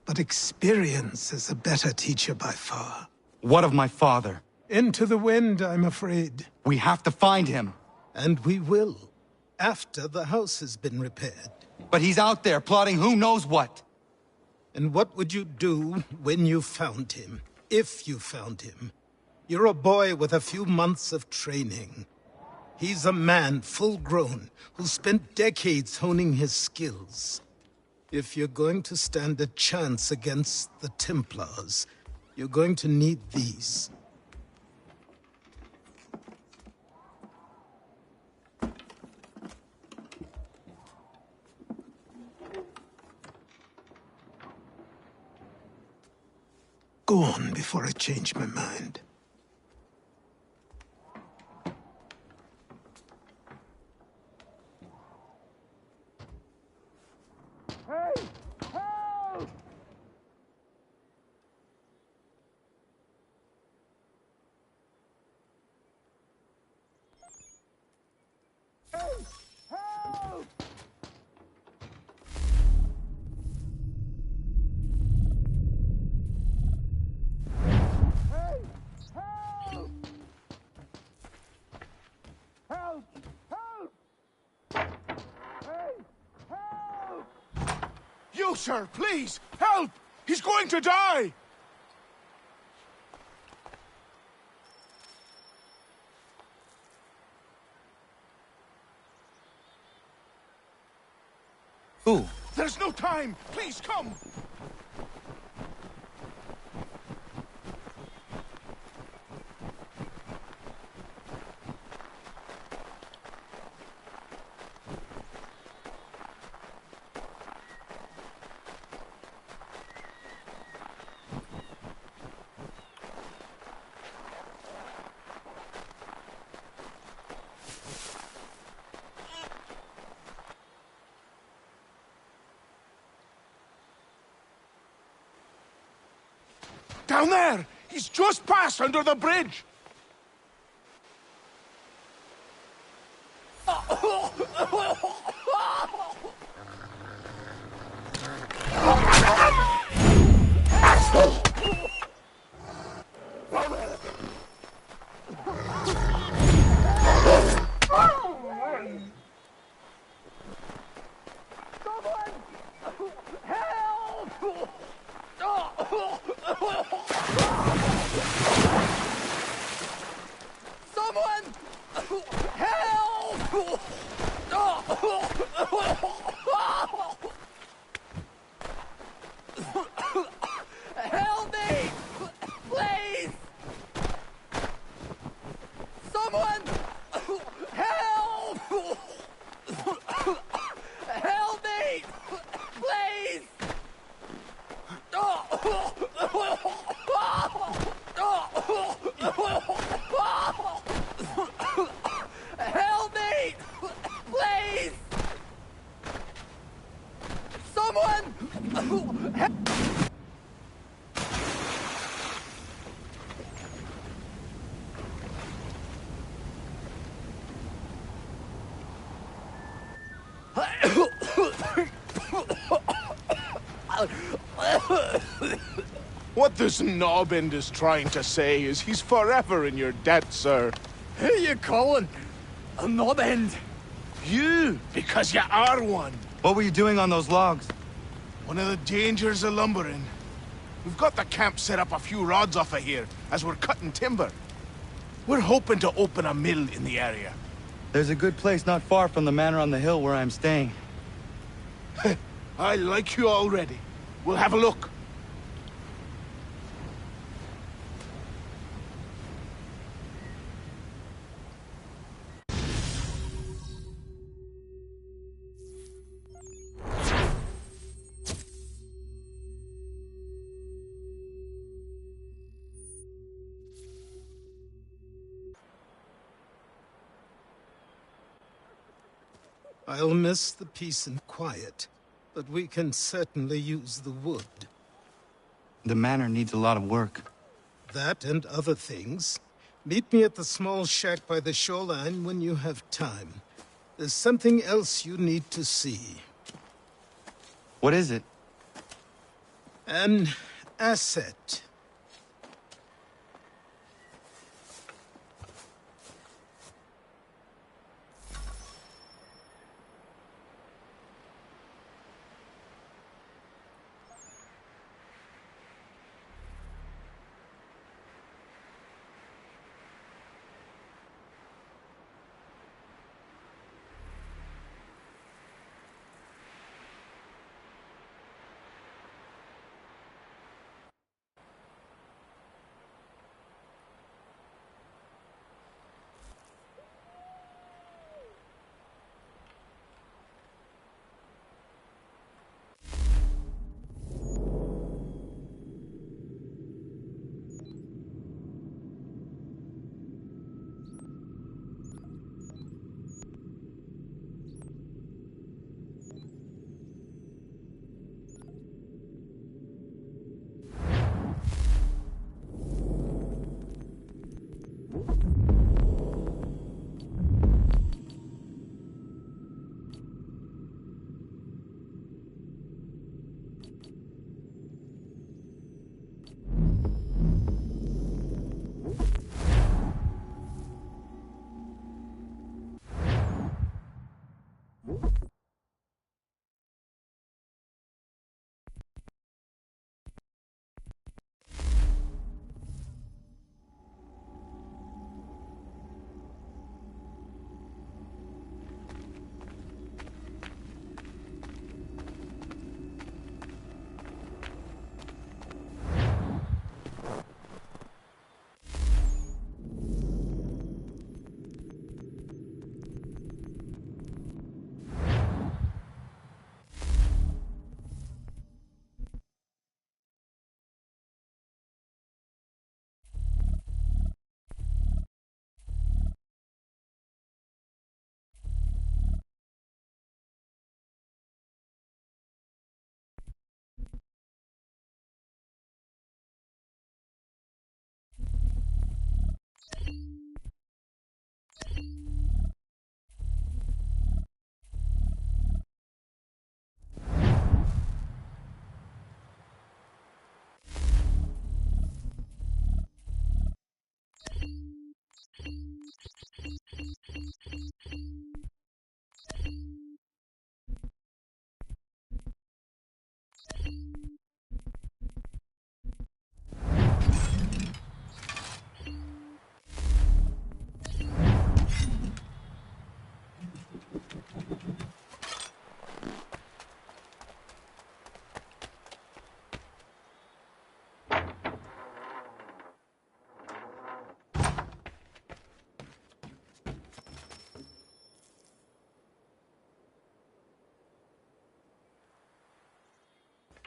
Speaker 6: but experience is a better teacher by far.
Speaker 5: What of my father?
Speaker 6: Into the wind, I'm afraid.
Speaker 5: We have to find him.
Speaker 6: And we will, after the house has been repaired.
Speaker 5: But he's out there plotting who knows what.
Speaker 6: And what would you do when you found him? If you found him? You're a boy with a few months of training. He's a man, full grown, who spent decades honing his skills. If you're going to stand a chance against the Templars, you're going to need these. Go on before I change my mind.
Speaker 1: You, sir, please, help! He's going to die!
Speaker 8: Who?
Speaker 1: There's no time! Please, come! Down there! He's just passed under the bridge!
Speaker 3: Help me! Please! Someone! Help! Help me! Please! Help me! Please! Someone!
Speaker 1: What this knobbend is trying to say is he's forever in your debt, sir.
Speaker 3: Who you calling a knobbend?
Speaker 1: You, because you are one.
Speaker 8: What were you doing on those logs?
Speaker 1: One of the dangers of lumbering. We've got the camp set up a few rods off of here, as we're cutting timber. We're hoping to open a mill in the area.
Speaker 8: There's a good place not far from the manor on the hill where I'm staying.
Speaker 1: I like you already. We'll have a look.
Speaker 6: I'll miss the peace and quiet, but we can certainly use the wood.
Speaker 8: The manor needs a lot of work.
Speaker 6: That and other things. Meet me at the small shack by the shoreline when you have time. There's something else you need to see.
Speaker 8: What is it?
Speaker 6: An asset.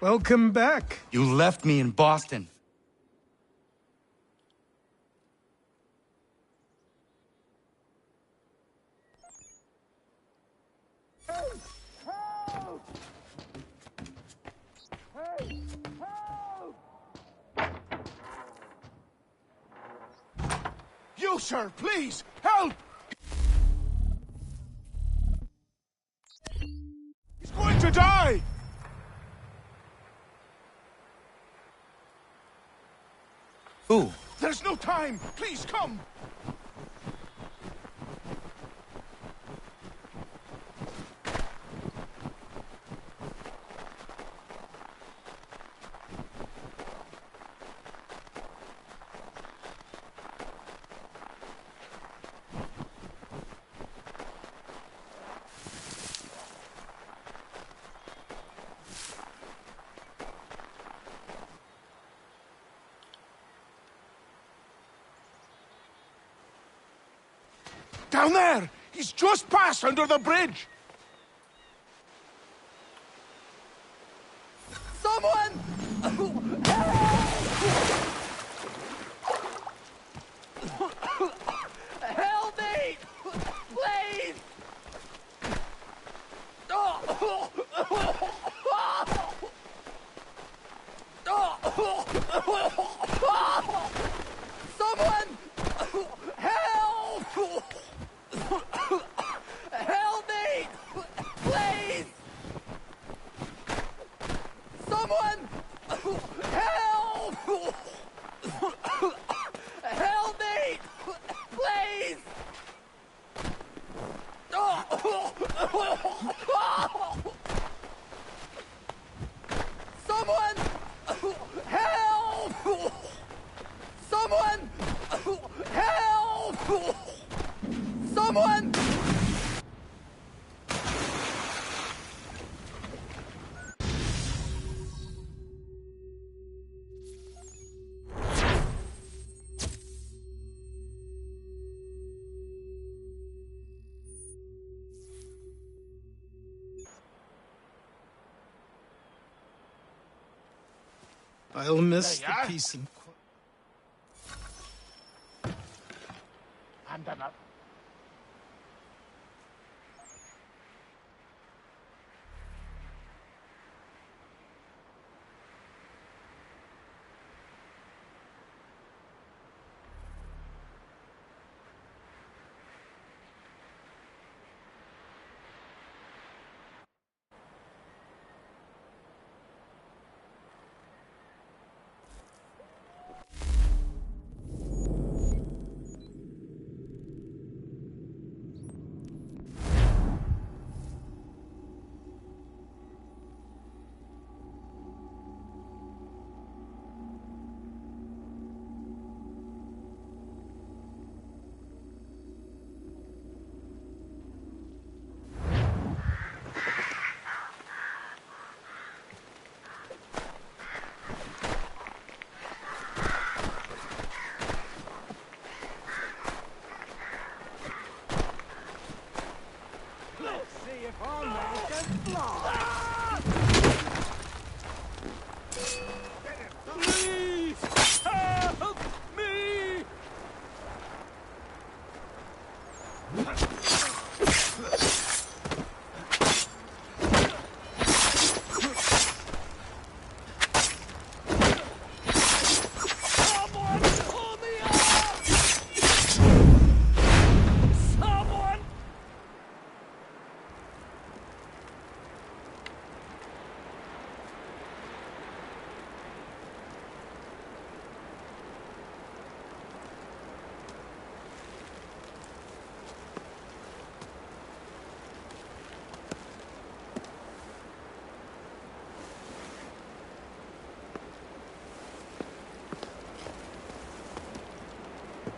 Speaker 6: Welcome back.
Speaker 8: You left me in Boston.
Speaker 1: You, sir, please, help! He's going to die!
Speaker 8: Who?
Speaker 1: There's no time! Please, come! Down there! He's just passed under the bridge!
Speaker 3: Someone! Help me! Please! Someone! Help! Help me! Please! Someone! Help! Help me! Please! Someone! Help! Someone! Help! Someone!
Speaker 6: I'll miss the peace and
Speaker 1: I'm done up.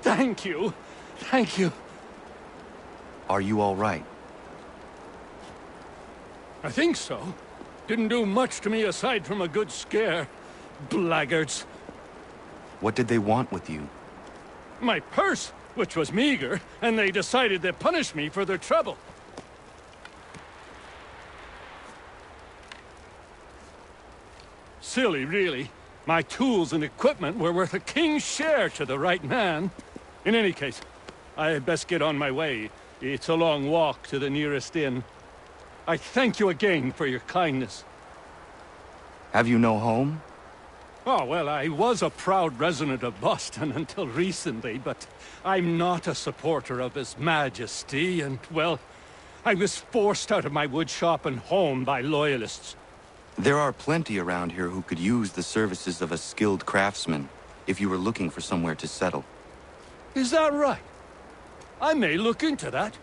Speaker 2: Thank you. Thank you.
Speaker 8: Are you all right?
Speaker 2: I think so. Didn't do much to me aside from a good scare. Blackguards.
Speaker 8: What did they want with you?
Speaker 2: My purse, which was meager, and they decided to punish me for their trouble.
Speaker 17: silly, really. My tools and equipment were worth a king's share to the right man. In any case, I had best get on my way. It's a long walk to the nearest inn. I thank you again for your kindness.
Speaker 8: Have you no home?
Speaker 17: Oh, well, I was a proud resident of Boston until recently, but I'm not a supporter of His Majesty, and, well, I was forced out of my woodshop and home by loyalists.
Speaker 8: There are plenty around here who could use the services of a skilled craftsman, if you were looking for somewhere to settle.
Speaker 17: Is that right? I may look into that.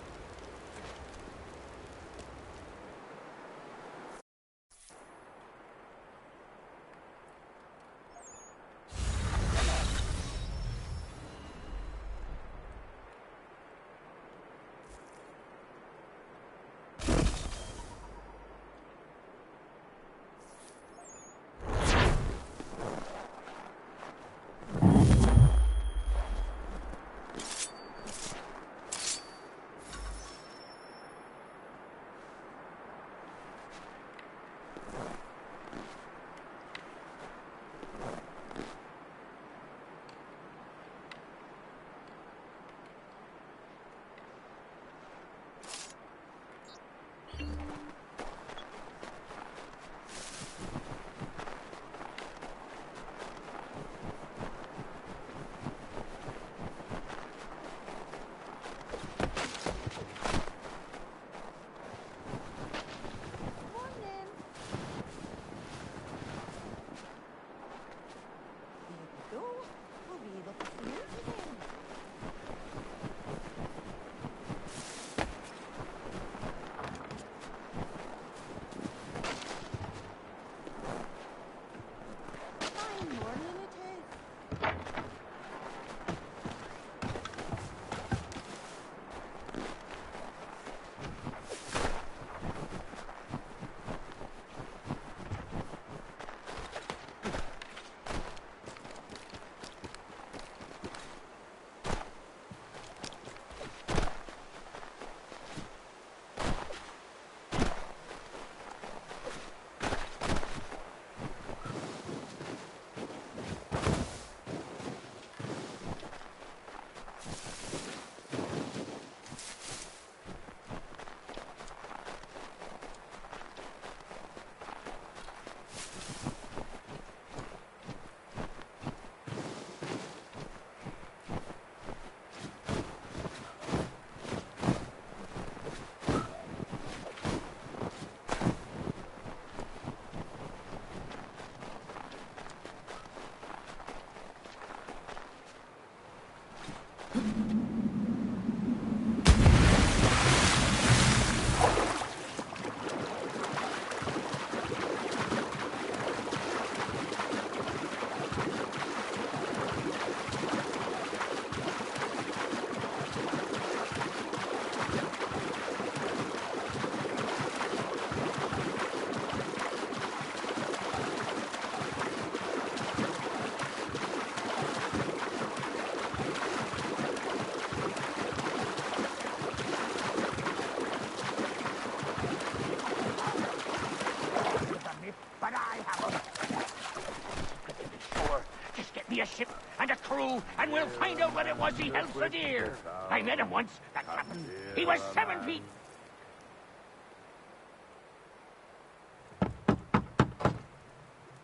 Speaker 7: A ship and a crew, and we'll find out what it was he held so dear. I met him once, that captain. He was 7 feet.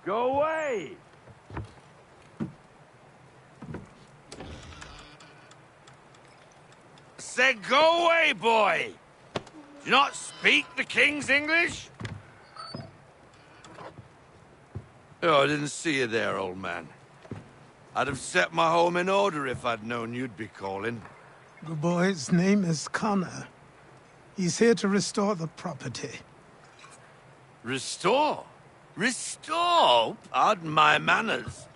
Speaker 15: Go away! Said go away, boy! Do you not speak the King's English? Oh, I didn't see you there, old man. I'd have set my home in order if I'd known you'd be calling.
Speaker 6: The boy's name is Connor. He's here to restore the property.
Speaker 15: Restore? Restore? Pardon my manners.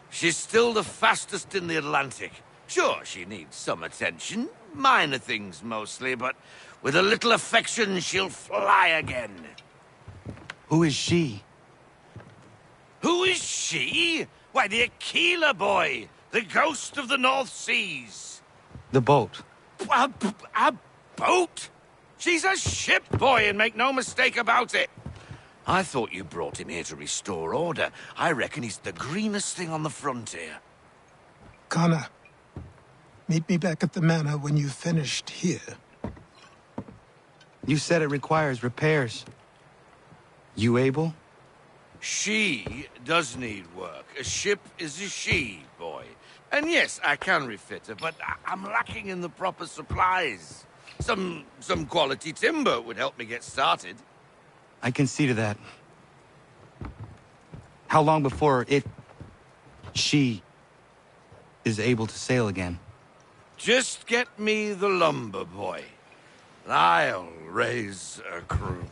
Speaker 15: She's still the fastest in the Atlantic. Sure, she needs some attention. Minor things mostly, but with a little affection, she'll fly again.
Speaker 8: Who is she?
Speaker 15: Who is she? Why, the Aquila boy, the ghost of the North Seas.
Speaker 8: The boat.
Speaker 15: A boat?
Speaker 10: She's a ship boy, and make no mistake about it. I thought you brought him here to restore order. I reckon he's the greenest thing on the frontier.
Speaker 6: Connor, meet me back at the manor when you've finished here.
Speaker 8: You said it requires repairs. You able?
Speaker 10: She does need work. A ship is a she, boy. And yes, I can refit her, but I'm lacking in the proper supplies. Some quality timber would help me get started.
Speaker 8: I can see to that. How long before she is able to sail again?
Speaker 10: Just get me the lumber, boy. I'll raise a crew.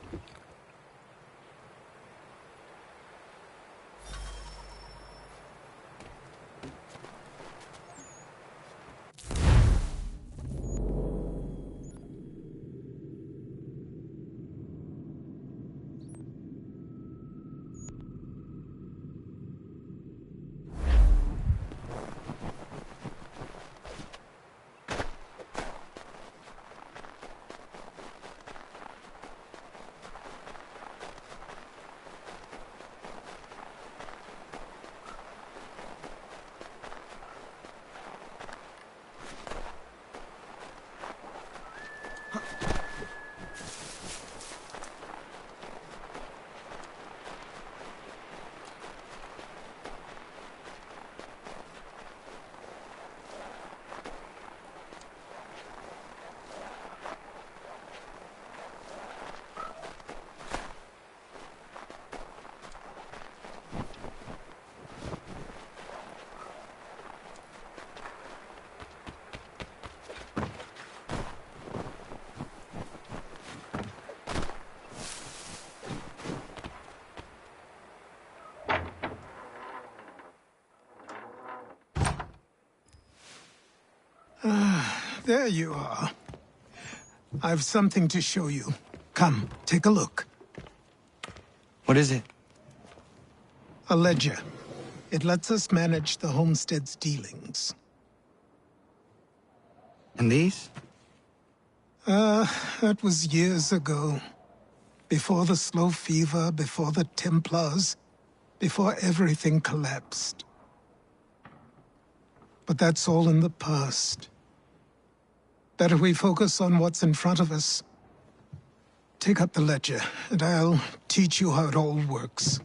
Speaker 6: There you are. I've something to show you. Come, take a look.
Speaker 8: What is it?
Speaker 6: A ledger. It lets us manage the homestead's dealings.
Speaker 8: And these?
Speaker 6: That was years ago. Before the Slow Fever, before the Templars, before everything collapsed. But that's all in the past. Better we focus on what's in front of us. Take up the ledger, and I'll teach you how it all works.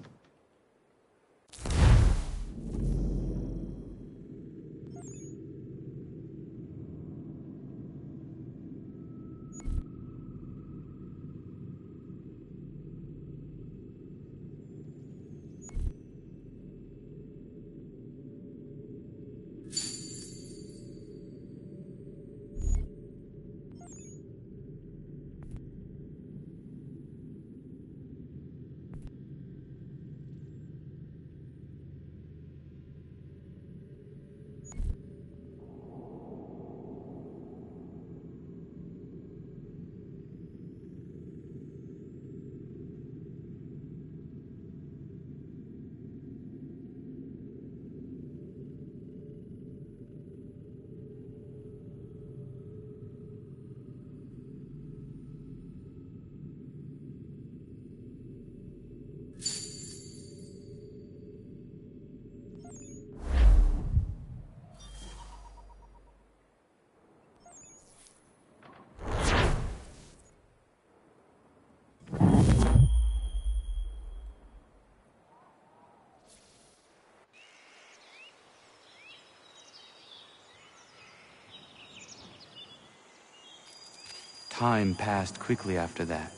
Speaker 8: Time passed quickly after that.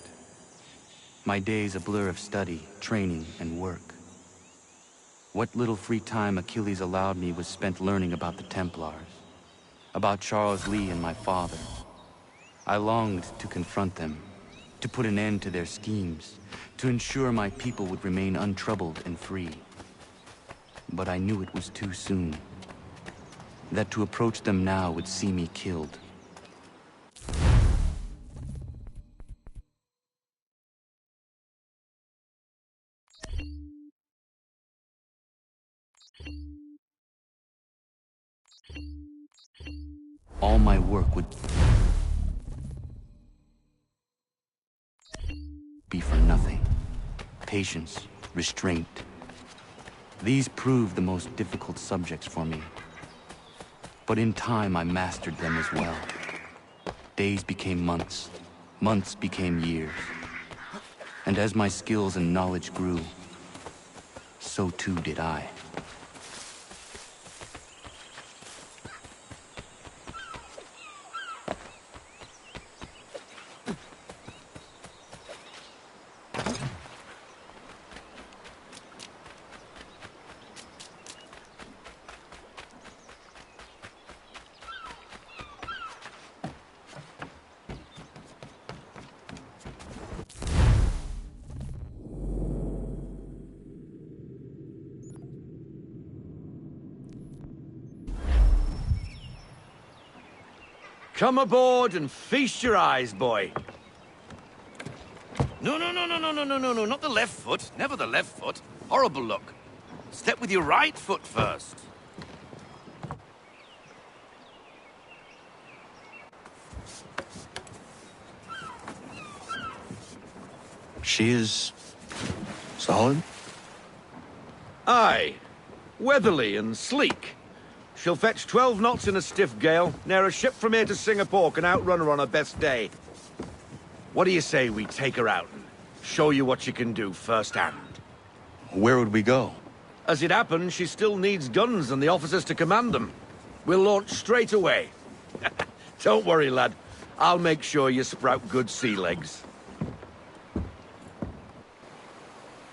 Speaker 8: My days a blur of study, training, and work. What little free time Achilles allowed me was spent learning about the Templars, about Charles Lee and my father. I longed to confront them, to put an end to their schemes, to ensure my people would remain untroubled and free. But I knew it was too soon, that to approach them now would see me killed. All my work would patience, restraint. These proved the most difficult subjects for me. But in time, I mastered them as well. Days became months, months became years. And as my skills and knowledge grew, so too did I.
Speaker 10: Come aboard and feast your eyes, boy. No, not the left foot. Never the left foot. Horrible look. Step with your right foot first.
Speaker 8: She is... solid?
Speaker 10: Aye. Weatherly and sleek. She'll fetch 12 knots in a stiff gale, near a ship from here to Singapore can outrun her on her best day. What do you say we take her out and show you what she can do firsthand?
Speaker 8: Where would we go?
Speaker 10: As it happens, she still needs guns and the officers to command them. We'll launch straight away. Don't worry, lad. I'll make sure you sprout good sea legs.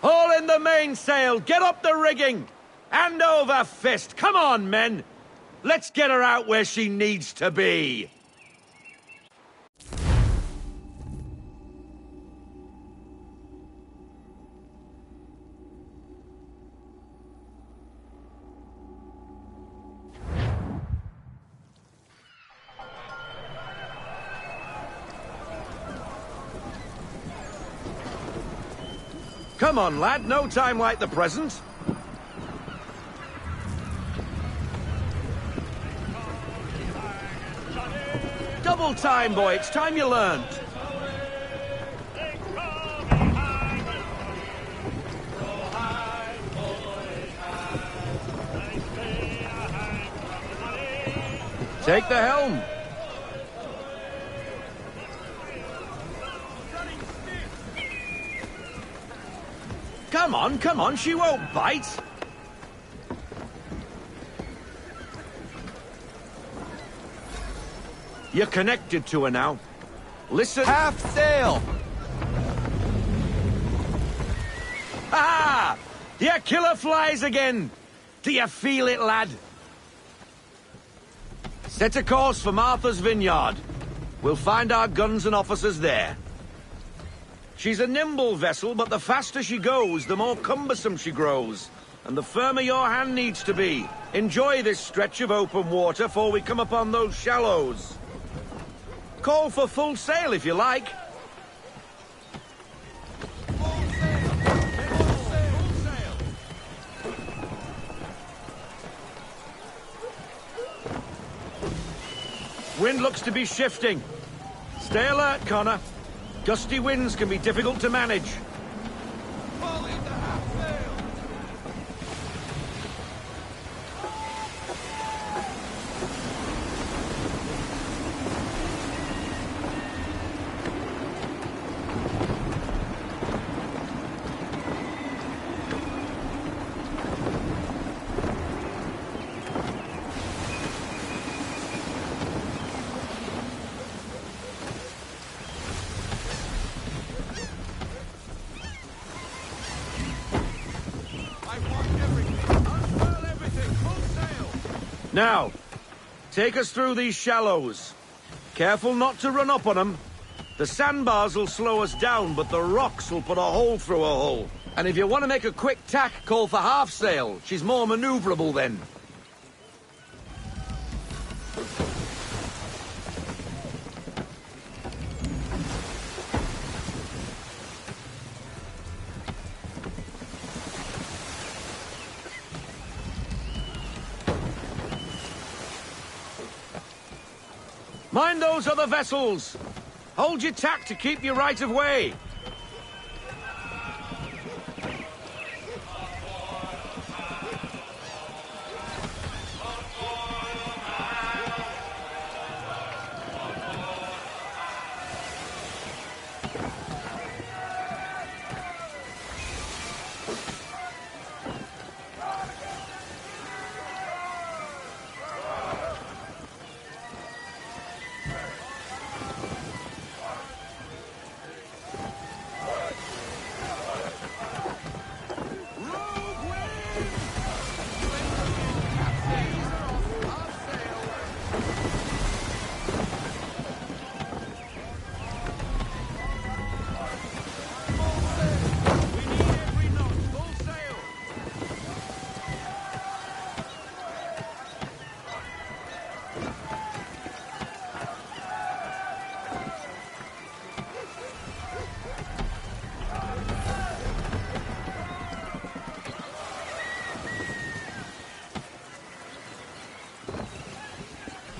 Speaker 10: Haul in the mainsail! Get up the rigging! Hand over fist! Come on, men! Let's get her out where she needs to be! Come on, lad. No time like the present. Double time, boy. It's time you learned. Take the helm. Come on, she won't bite. You're connected to her now. Listen.
Speaker 8: Half sail!
Speaker 10: Ah! Your killer flies again! Do you feel it, lad? Set a course for Martha's Vineyard. We'll find our guns and officers there. She's a nimble vessel, but the faster she goes, the more cumbersome she grows. And the firmer your hand needs to be. Enjoy this stretch of open water before we come upon those shallows. Call for full sail if you like. Wind looks to be shifting. Stay alert, Connor. Gusty winds can be difficult to manage. Now, take us through these shallows. Careful not to run up on them. The sandbars will slow us down, but the rocks will put a hole through a hull. And if you want to make a quick tack, call for half sail. She's more maneuverable then. Mind those other vessels! Hold your tack to keep your right of way!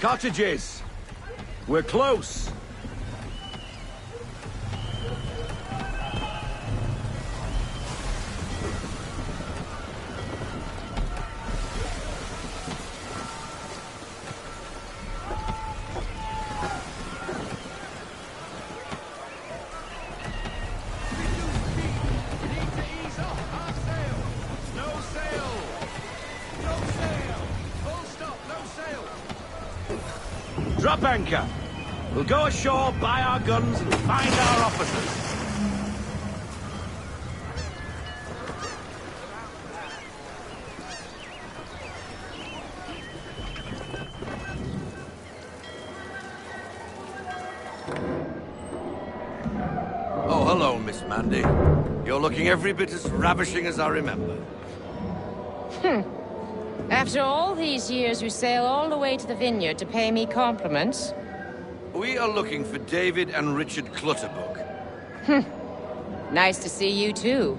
Speaker 10: Cottages! We're close! Drop anchor. We'll go ashore, buy our guns, and find our officers. Oh, hello, Miss Mandy. You're looking every bit as ravishing as I remember.
Speaker 9: After all these years, you sail all the way to the vineyard to pay me compliments?
Speaker 10: We are looking for David and Richard Clutterbuck.
Speaker 9: Nice to see you, too.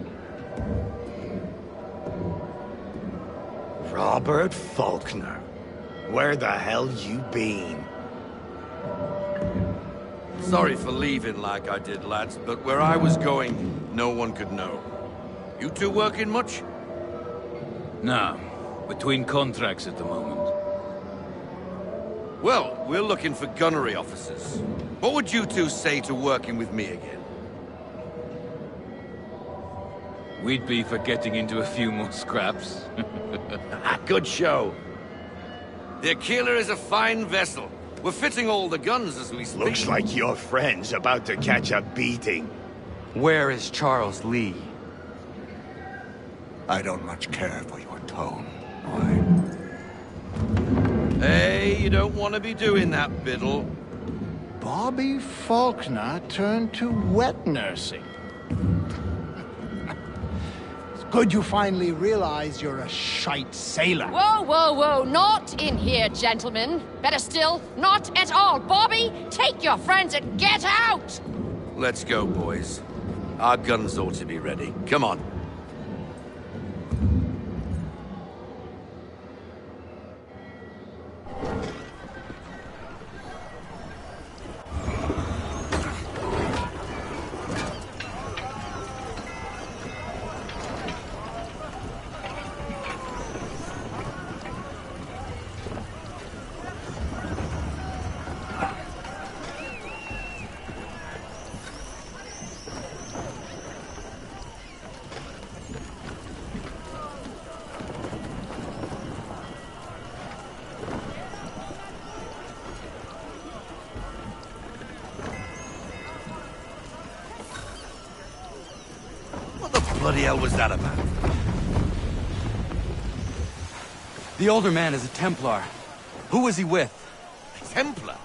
Speaker 21: Robert Faulkner. Where the hell you been?
Speaker 10: Sorry for leaving like I did, lads, but where I was going, no one could know. You two working much?
Speaker 23: No. Between contracts at the moment.
Speaker 10: Well, we're looking for gunnery officers. What would you two say to working with me again?
Speaker 23: We'd be for getting into a few more scraps.
Speaker 10: Good show. The Aquila is a fine vessel. We're fitting all the guns as we speak.
Speaker 21: Looks like your friend's about to catch a beating.
Speaker 8: Where is Charles Lee?
Speaker 21: I don't much care for your tone.
Speaker 10: Hey, you don't want to be doing that, Biddle.
Speaker 21: Bobby Faulkner turned to wet nursing. It's good you finally realize you're a shite sailor.
Speaker 9: Whoa, whoa, whoa, not in here, gentlemen. Better still, not at all. Bobby, take your friends and get out!
Speaker 10: Let's go, boys. Our guns ought to be ready. Come on. Bloody hell was that about?
Speaker 8: The older man is a Templar. Who was he with?
Speaker 10: A Templar?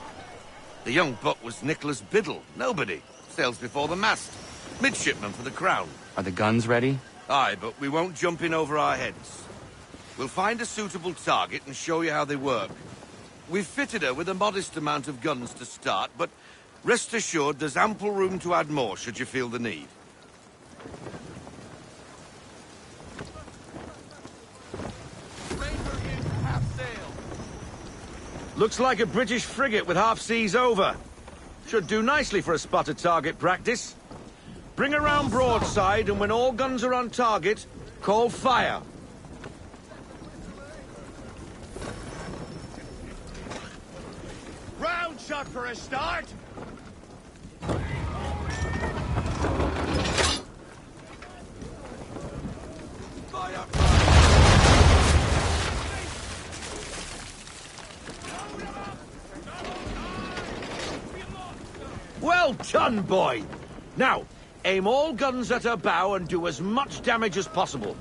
Speaker 10: The young buck was Nicholas Biddle. Nobody. Sails before the mast. Midshipman for the Crown.
Speaker 8: Are the guns ready?
Speaker 10: Aye, but we won't jump in over our heads. We'll find a suitable target and show you how they work. We've fitted her with a modest amount of guns to start, but rest assured there's ample room to add more should you feel the need. Looks like a British frigate with half seas over. Should do nicely for a spotted target practice. Bring her round broadside, and when all guns are on target, call fire.
Speaker 21: Round shot for a start.
Speaker 10: Well done, boy! Now, aim all guns at her bow and do as much damage as possible.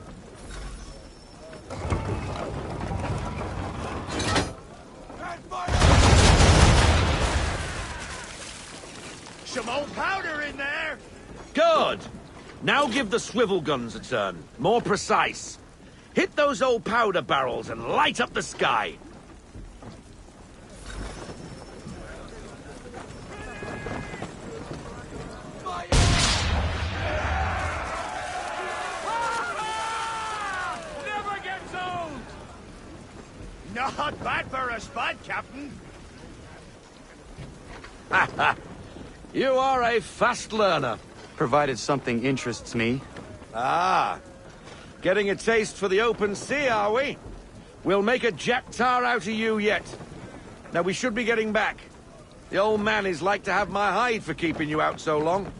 Speaker 21: Some old powder in there!
Speaker 10: Good! Now give the swivel guns a turn. More precise. Hit those old powder barrels and light up the sky.
Speaker 21: Not bad for a spud, Captain.
Speaker 10: You are a fast learner.
Speaker 8: Provided something interests me.
Speaker 10: Ah, getting a taste for the open sea, are we? We'll make a jack tar out of you yet. Now, we should be getting back. The old man is like to have my hide for keeping you out so long.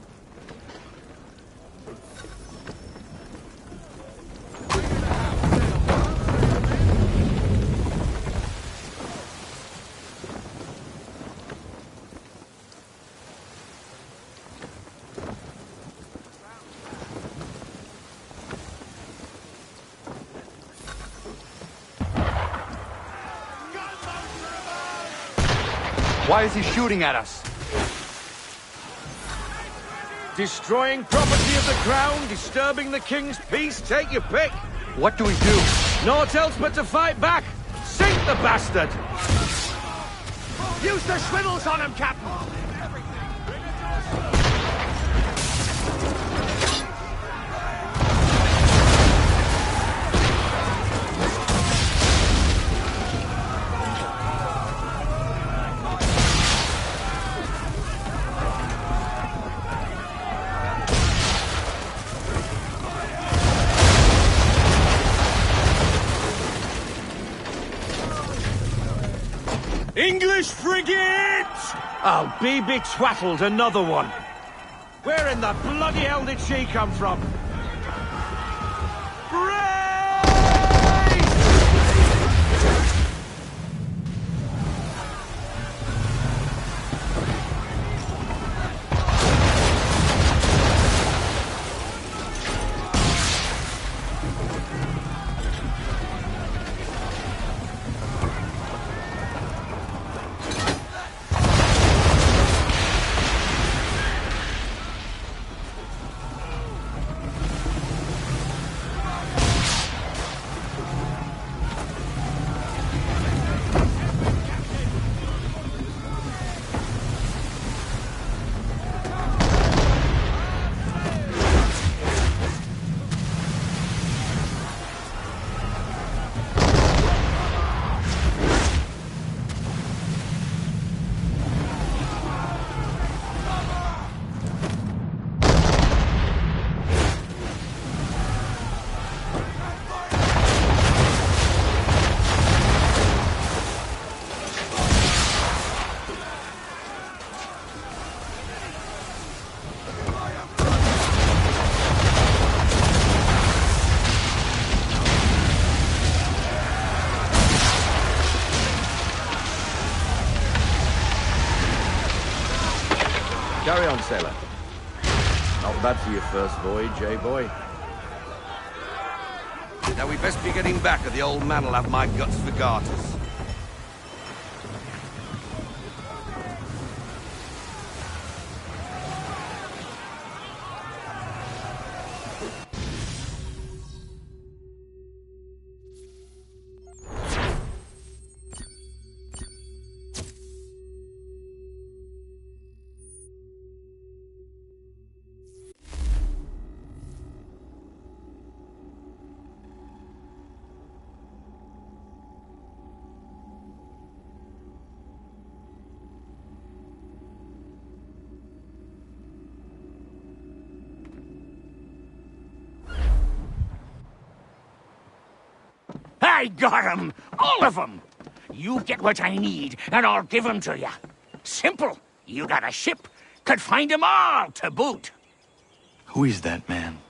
Speaker 8: Why is he shooting at us?
Speaker 10: Destroying property of the crown, disturbing the king's peace, take your pick.
Speaker 8: What do we do?
Speaker 10: Naught else but to fight back. Sink the bastard!
Speaker 7: Use the swivels on him, Captain!
Speaker 10: English frigate! I'll be betwattled, another one. Where in the bloody hell did she come from? Carry on, sailor. Not bad for your first voyage, eh, boy? Now, we'd best be getting back, or the old man will have my guts for garters.
Speaker 7: I got 'em! All of 'em! You get what I need, and I'll give 'em to you. Simple. You got a ship, could find 'em all to boot.
Speaker 8: Who is that man?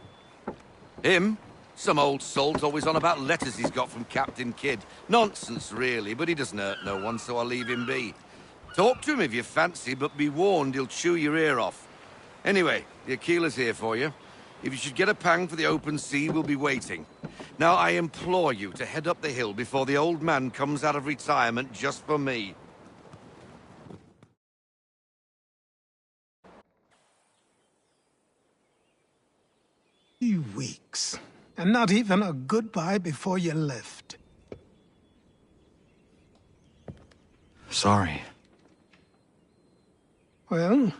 Speaker 10: Him? Some old salt always on about letters he's got from Captain Kidd. Nonsense, really, but he doesn't hurt no one, so I'll leave him be. Talk to him if you fancy, but be warned he'll chew your ear off. Anyway, the Aquila's here for you. If you should get a pang for the open sea, we'll be waiting. Now, I implore you to head up the hill before the old man comes out of retirement just for me.
Speaker 6: 3 weeks, and not even a goodbye before you left.
Speaker 8: Sorry.
Speaker 6: Well,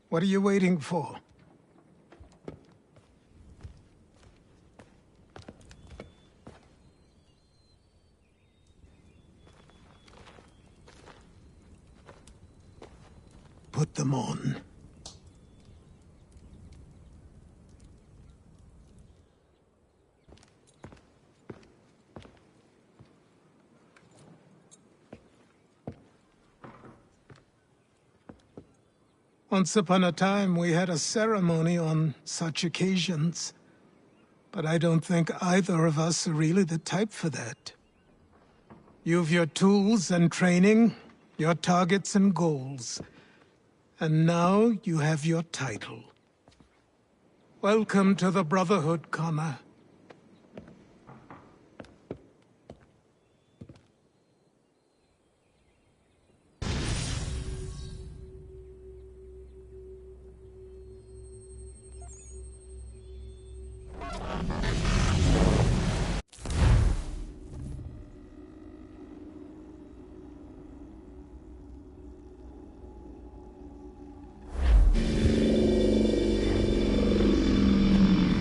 Speaker 6: what are you waiting for? put them on. Once upon a time, we had a ceremony on such occasions. But I don't think either of us are really the type for that. You've your tools and training, your targets and goals. And now you have your title. Welcome to the Brotherhood, Connor.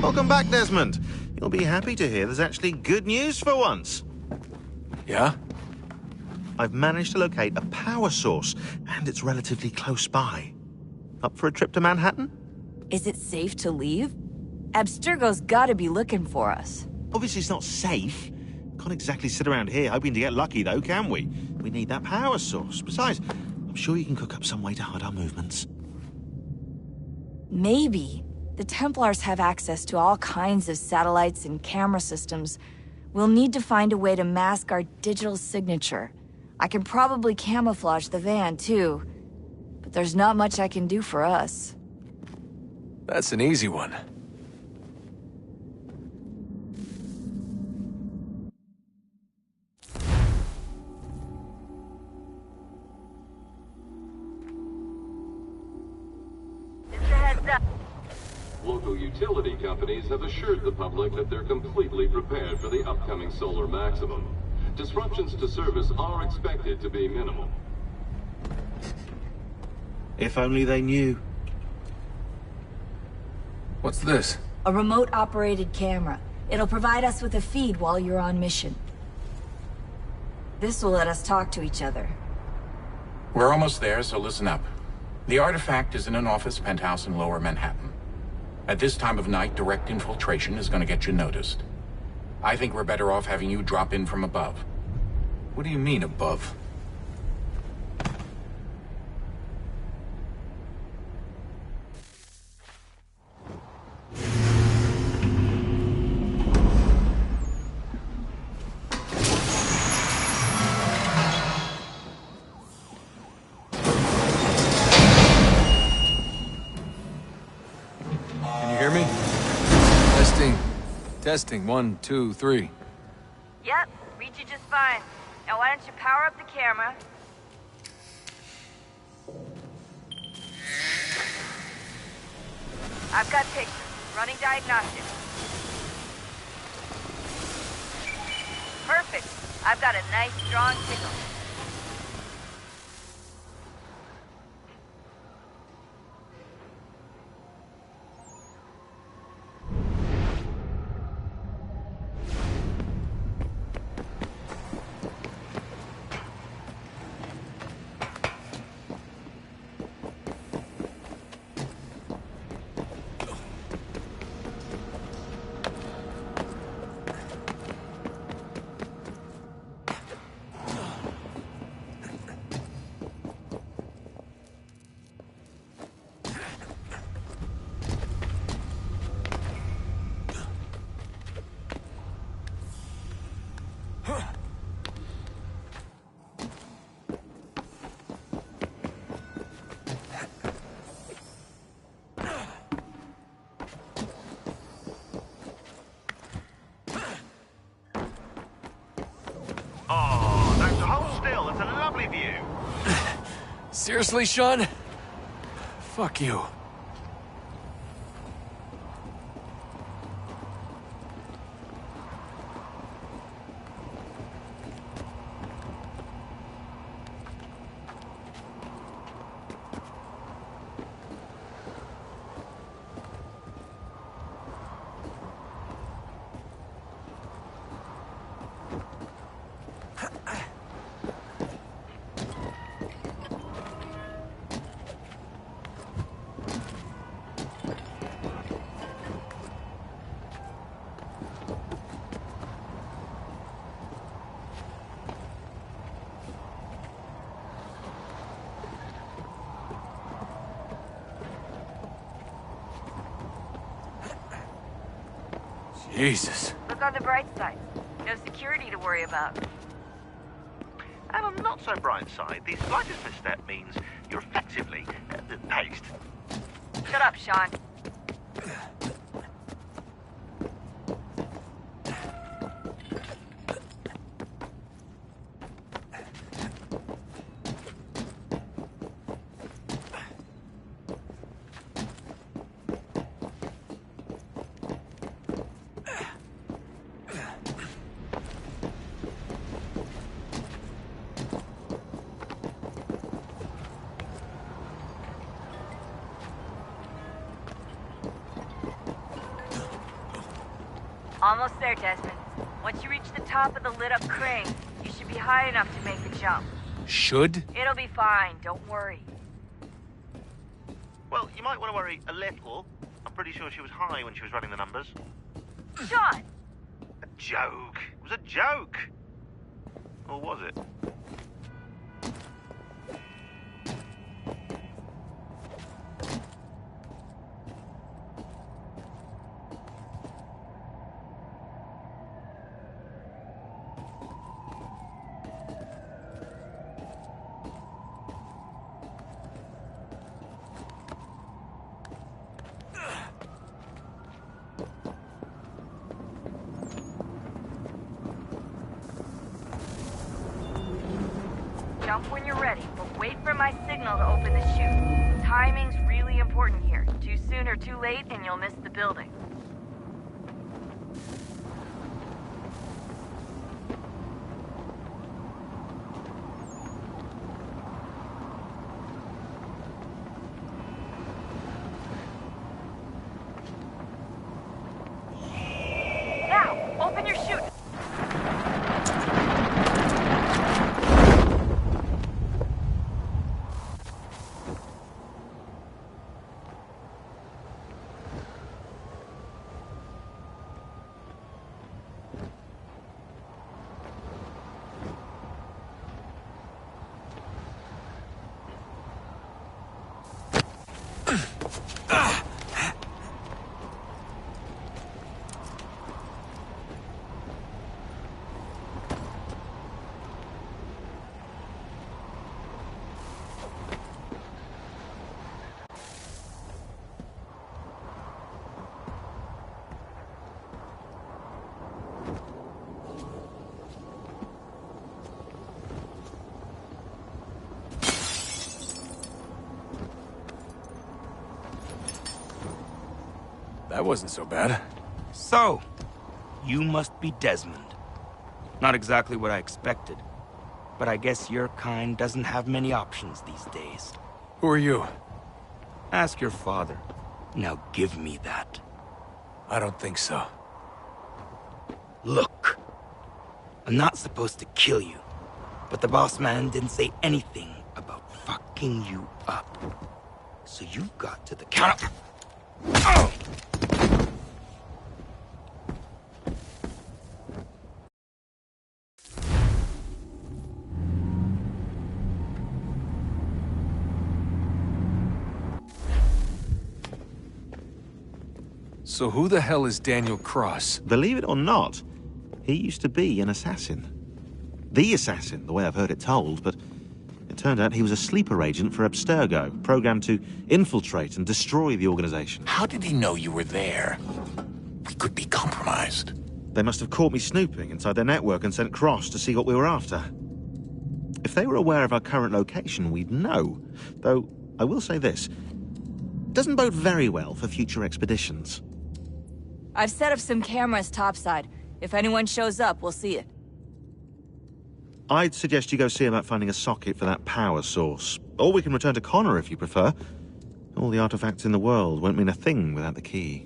Speaker 4: Welcome back, Desmond. You'll be happy to hear there's actually good news for once.
Speaker 18: Yeah?
Speaker 4: I've managed to locate a power source, and it's relatively close by. Up for a trip to Manhattan?
Speaker 12: Is it safe to leave? Abstergo's gotta be looking for us.
Speaker 4: Obviously it's not safe. Can't exactly sit around here hoping to get lucky, though, can we? We need that power source. Besides, I'm sure you can cook up some way to hide our movements.
Speaker 12: Maybe. The Templars have access to all kinds of satellites and camera systems. We'll need to find a way to mask our digital signature. I can probably camouflage the van, too. But there's not much I can do for us.
Speaker 20: That's an easy one.
Speaker 24: Local utility companies have assured the public that they're completely prepared for the upcoming solar maximum. Disruptions to service are expected to be minimal.
Speaker 4: If only they knew.
Speaker 20: What's this?
Speaker 12: A remote-operated camera. It'll provide us with a feed while you're on mission. This will let us talk to each other.
Speaker 18: We're almost there, so listen up. The artifact is in an office penthouse in Lower Manhattan. At this time of night, direct infiltration is going to get you noticed. I think we're better off having you drop in from above.
Speaker 20: What do you mean, above? Testing, 1, 2, 3.
Speaker 12: Yep, read you just fine. Now why don't you power up the camera? I've got pictures. Running diagnostics. Perfect. I've got a nice, strong signal.
Speaker 20: Seriously, Sean? Fuck you. Jesus.
Speaker 12: Look on the bright side. No security to worry about.
Speaker 4: And on the not so bright side, the slightest misstep means you're effectively paced.
Speaker 12: Shut up, Sean. Almost there, Desmond. Once you reach the top of the lit-up crane, you should be high enough to make the jump.
Speaker 20: Should?
Speaker 12: It'll be fine, don't worry.
Speaker 4: Well, you might want to worry a little. I'm pretty sure she was high when she was running the numbers.
Speaker 12: Sean!
Speaker 4: A joke. It was a joke. Or was it?
Speaker 12: Jump when you're ready, but wait for my signal to open the chute. Timing's really important here. Too soon or too late, and you'll miss the building. Now, open your chute.
Speaker 20: That wasn't so bad.
Speaker 11: So, you must be Desmond. Not exactly what I expected, but I guess your kind doesn't have many options these days.
Speaker 20: Who are you?
Speaker 11: Ask your father. Now give me that.
Speaker 20: I don't think so.
Speaker 11: Look, I'm not supposed to kill you, but the boss man didn't say anything about fucking you up. So you've got to the count up. Oh!
Speaker 20: So who the hell is Daniel Cross?
Speaker 4: Believe it or not, he used to be an assassin. The assassin, the way I've heard it told, but it turned out he was a sleeper agent for Abstergo, programmed to infiltrate and destroy the organization.
Speaker 18: How did he know you were there? We could be compromised.
Speaker 4: They must have caught me snooping inside their network and sent Cross to see what we were after. If they were aware of our current location, we'd know. Though, I will say this. Doesn't bode very well for future expeditions.
Speaker 12: I've set up some cameras topside. If anyone shows up, we'll see it.
Speaker 4: I'd suggest you go see about finding a socket for that power source. Or we can return to Connor if you prefer. All the artifacts in the world won't mean a thing without the key.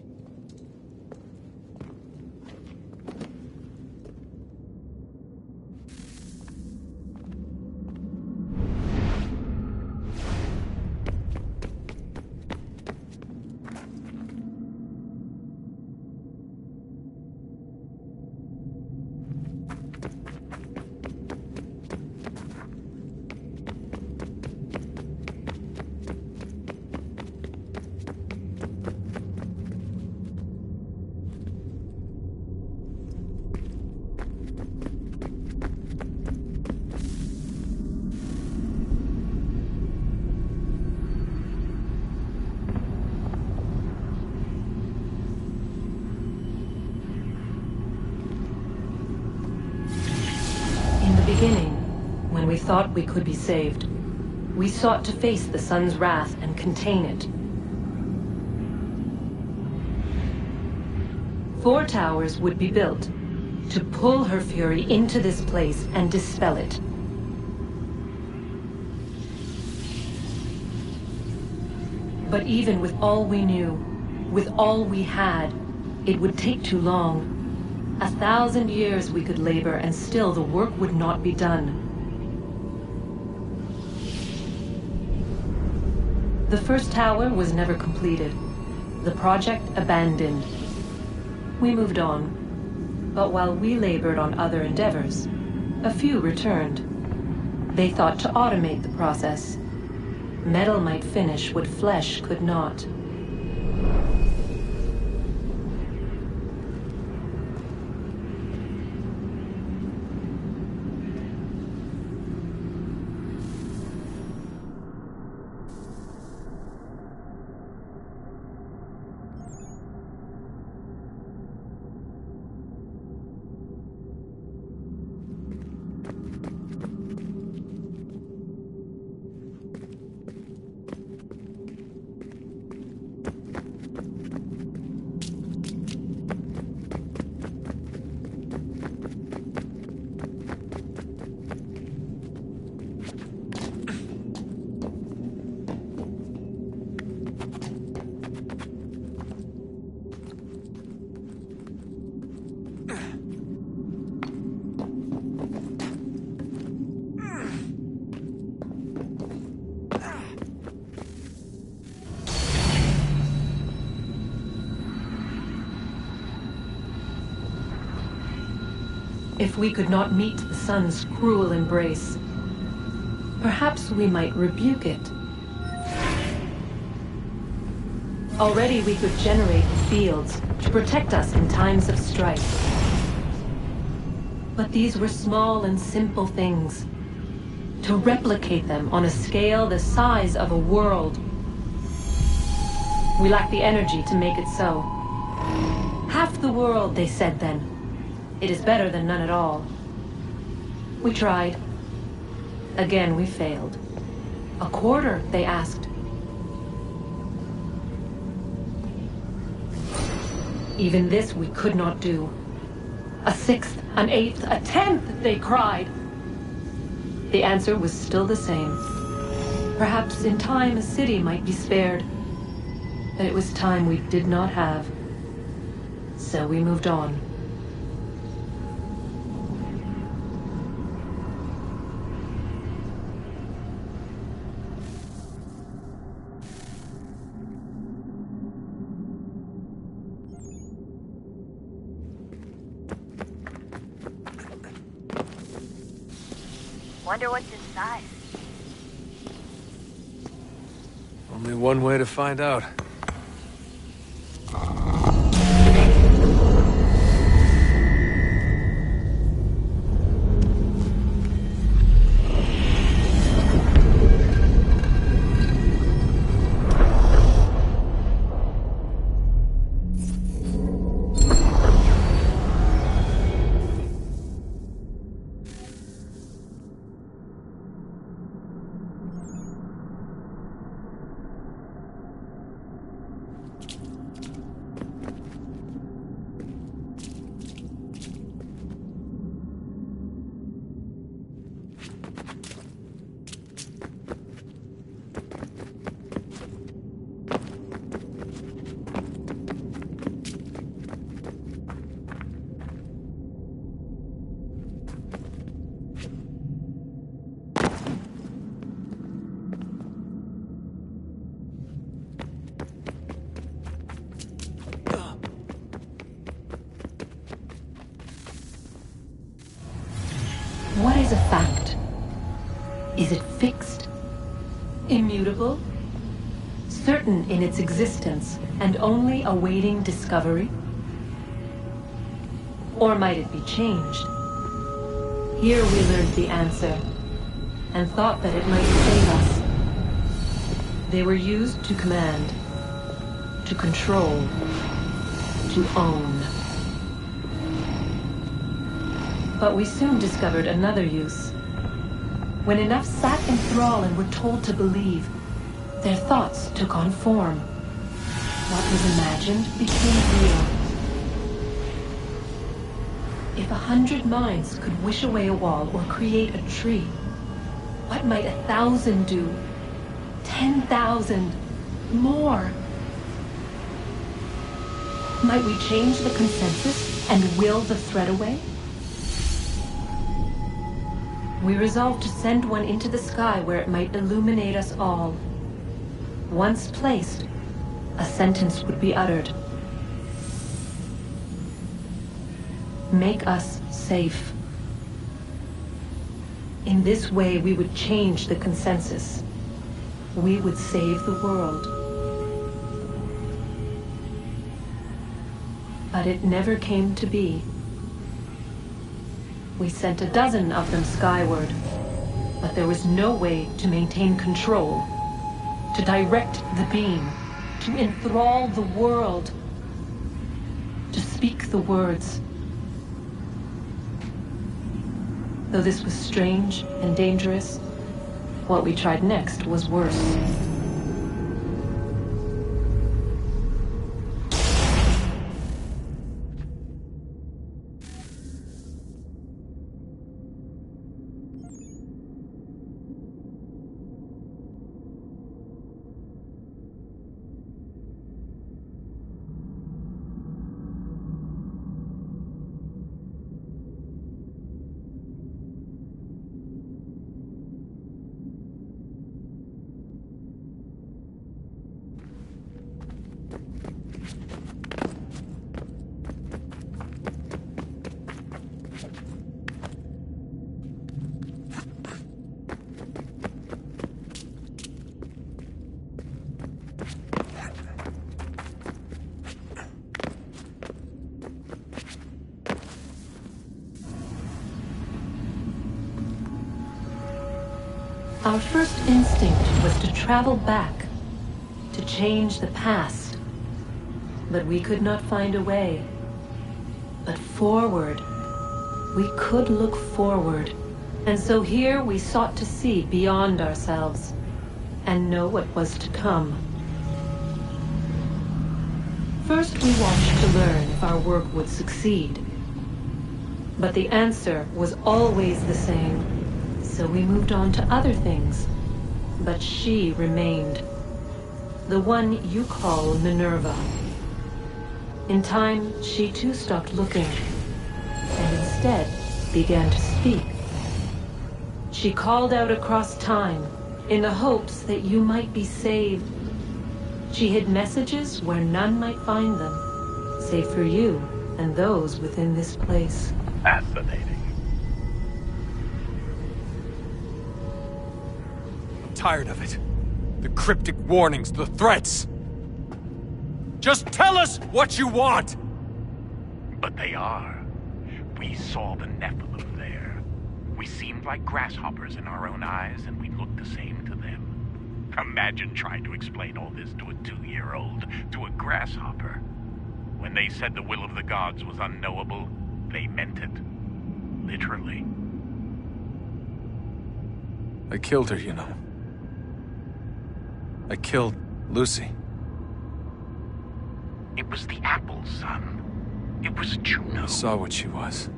Speaker 13: beginning, when we thought we could be saved, we sought to face the sun's wrath and contain it. 4 towers would be built to pull her fury into this place and dispel it. But even with all we knew, with all we had, it would take too long. 1,000 years we could labor, and still the work would not be done. The first tower was never completed. The project abandoned. We moved on. But while we labored on other endeavors, a few returned. They thought to automate the process. Metal might finish what flesh could not. If we could not meet the sun's cruel embrace, perhaps we might rebuke it. Already we could generate fields to protect us in times of strife. But these were small and simple things. To replicate them on a scale the size of a world, we lack the energy to make it so. Half the world, they said then. It is better than none at all. We tried. Again, we failed. A quarter, they asked. Even this we could not do. A 6th, an 8th, a 10th, they cried. The answer was still the same. Perhaps in time a city might be spared. But it was time we did not have. So we moved on.
Speaker 12: Wonder what's inside.
Speaker 20: Only one way to find out.
Speaker 13: What is a fact? Is it fixed? Immutable? Certain in its existence and only awaiting discovery? Or might it be changed? Here we learned the answer, and thought that it might save us. They were used to command, to control, to own. But we soon discovered another use. When enough sat in thrall and were told to believe, their thoughts took on form. What was imagined became real. If 100 minds could wish away a wall or create a tree, what might 1,000 do? 10,000? More? Might we change the consensus and will the threat away? We resolved to send one into the sky where it might illuminate us all. Once placed, a sentence would be uttered. Make us safe. In this way, we would change the consensus. We would save the world. But it never came to be. We sent a dozen of them skyward, but there was no way to maintain control, to direct the beam, to enthrall the world, to speak the words. Though this was strange and dangerous, what we tried next was worse. Our first instinct was to travel back, to change the past. But we could not find a way. But forward, we could look forward. And so here we sought to see beyond ourselves, and know what was to come. First we watched to learn if our work would succeed. But the answer was always the same. So we moved on to other things, but she remained. The one you call Minerva. In time, she too stopped looking, and instead began to speak. She called out across time, in the hopes that you might be saved. She hid messages where none might find them, save for you and those within this place.
Speaker 18: Fascinating.
Speaker 20: Tired of it. The cryptic warnings, the threats. Just tell us what you want!
Speaker 18: But they are. We saw the Nephilim there. We seemed like grasshoppers in our own eyes, and we looked the same to them. Imagine trying to explain all this to a 2-year-old, to a grasshopper. When they said the will of the gods was unknowable, they meant it. Literally.
Speaker 20: I killed her, you know. I killed Lucy.
Speaker 18: It was the apple, son. It was Juno.
Speaker 20: I saw what she was.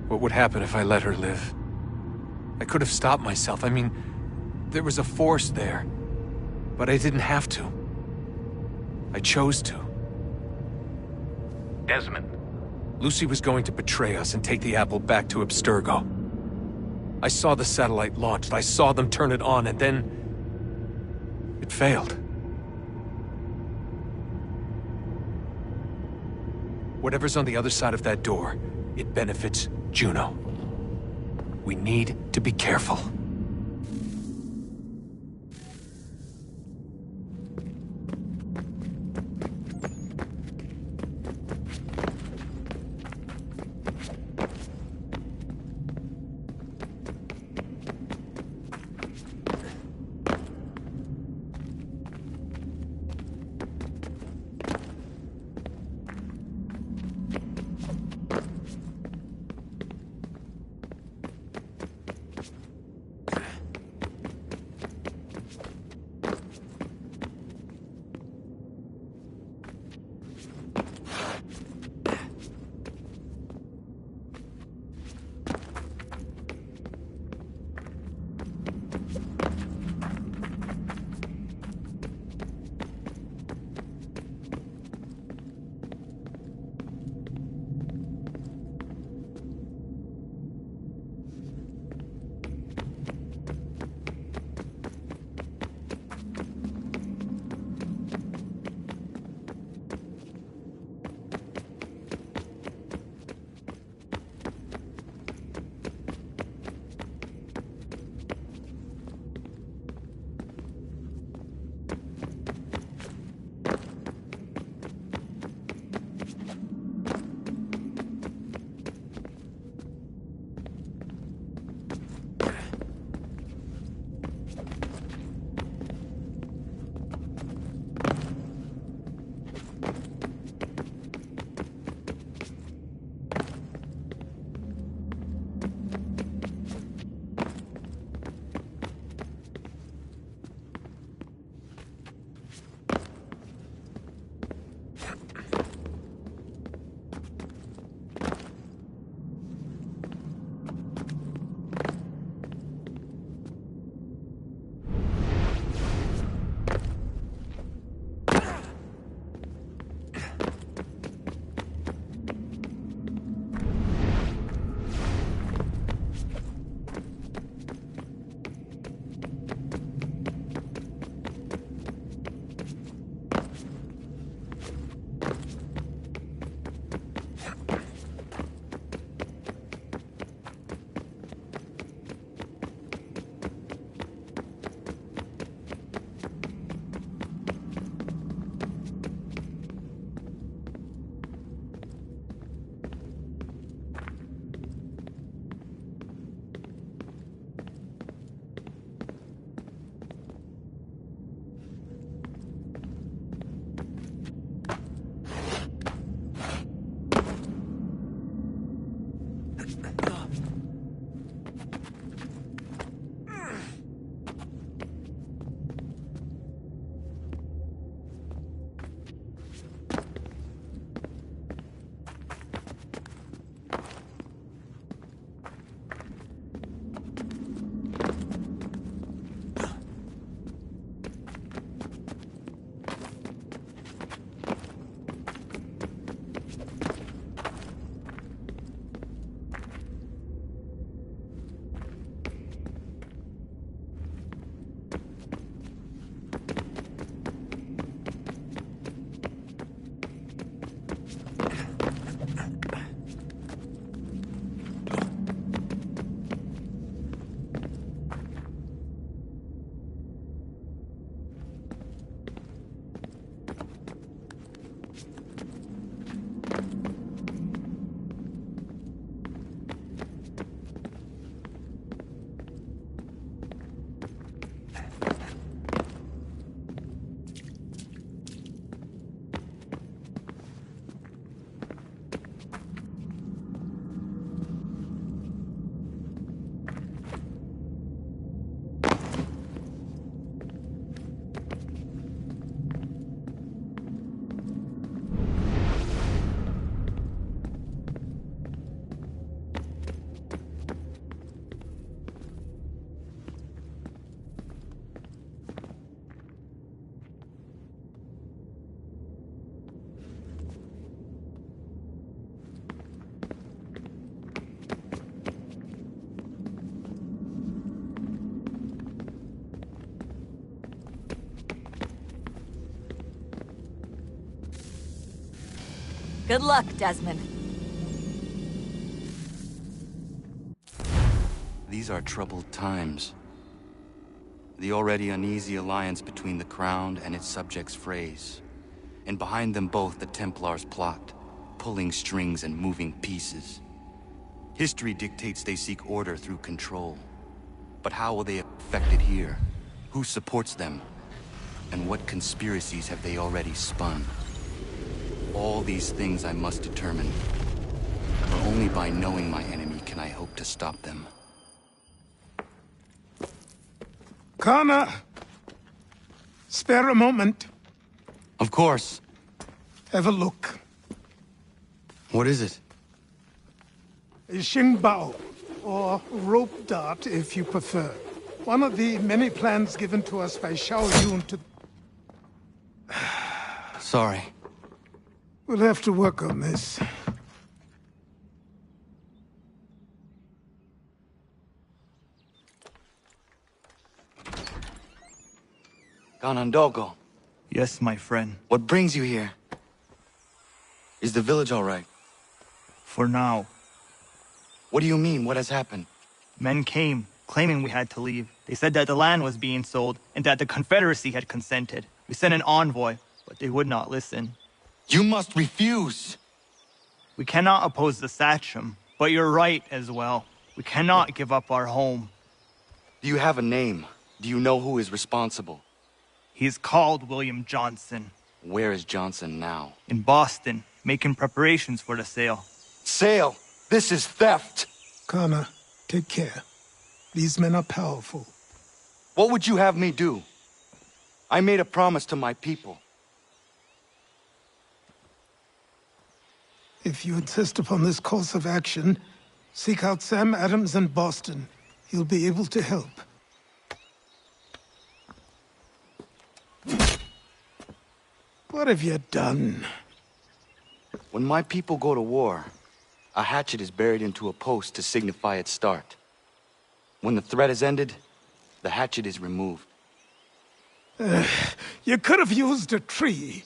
Speaker 20: What would happen if I let her live? I could have stopped myself. I mean, there was a force there. But I didn't have to. I chose to.
Speaker 18: Desmond.
Speaker 20: Lucy was going to betray us and take the apple back to Abstergo. I saw the satellite launched. I saw them turn it on, and then it failed. Whatever's on the other side of that door, it benefits Juno. We need to be careful.
Speaker 12: Good luck, Desmond.
Speaker 8: These are troubled times. The already uneasy alliance between the Crown and its subjects frays. And behind them both the Templars plot, pulling strings and moving pieces. History dictates they seek order through control. But how will they affect it here? Who supports them? And what conspiracies have they already spun? All these things I must determine. For only by knowing my enemy can I hope to stop them.
Speaker 6: Connor! Spare a moment.
Speaker 8: Of course.
Speaker 6: Have a look.
Speaker 8: What is it?
Speaker 6: A Xingbao, or rope dart if you prefer. One of the many plans given to us by Xiao Yun to...
Speaker 8: Sorry.
Speaker 6: We'll have to work on this.
Speaker 8: Ganondogo.
Speaker 14: Yes, my friend.
Speaker 8: What brings you here? Is the village all right?
Speaker 14: For now.
Speaker 8: What do you mean? What has happened?
Speaker 14: Men came, claiming we had to leave. They said that the land was being sold, and that the Confederacy had consented. We sent an envoy, but they would not listen.
Speaker 8: You must refuse!
Speaker 14: We cannot oppose the Sachem, but you're right as well. We cannot give up our home.
Speaker 8: Do you have a name? Do you know who is responsible?
Speaker 14: He's called William Johnson.
Speaker 8: Where is Johnson now?
Speaker 14: In Boston, making preparations for the sale.
Speaker 8: Sale? This is theft!
Speaker 6: Connor, take care. These men are powerful.
Speaker 8: What would you have me do? I made a promise to my people.
Speaker 6: If you insist upon this course of action, seek out Sam Adams in Boston. He'll be able to help. What have you done?
Speaker 8: When my people go to war, a hatchet is buried into a post to signify its start. When the threat is ended, the hatchet is removed.
Speaker 6: You could have used a tree.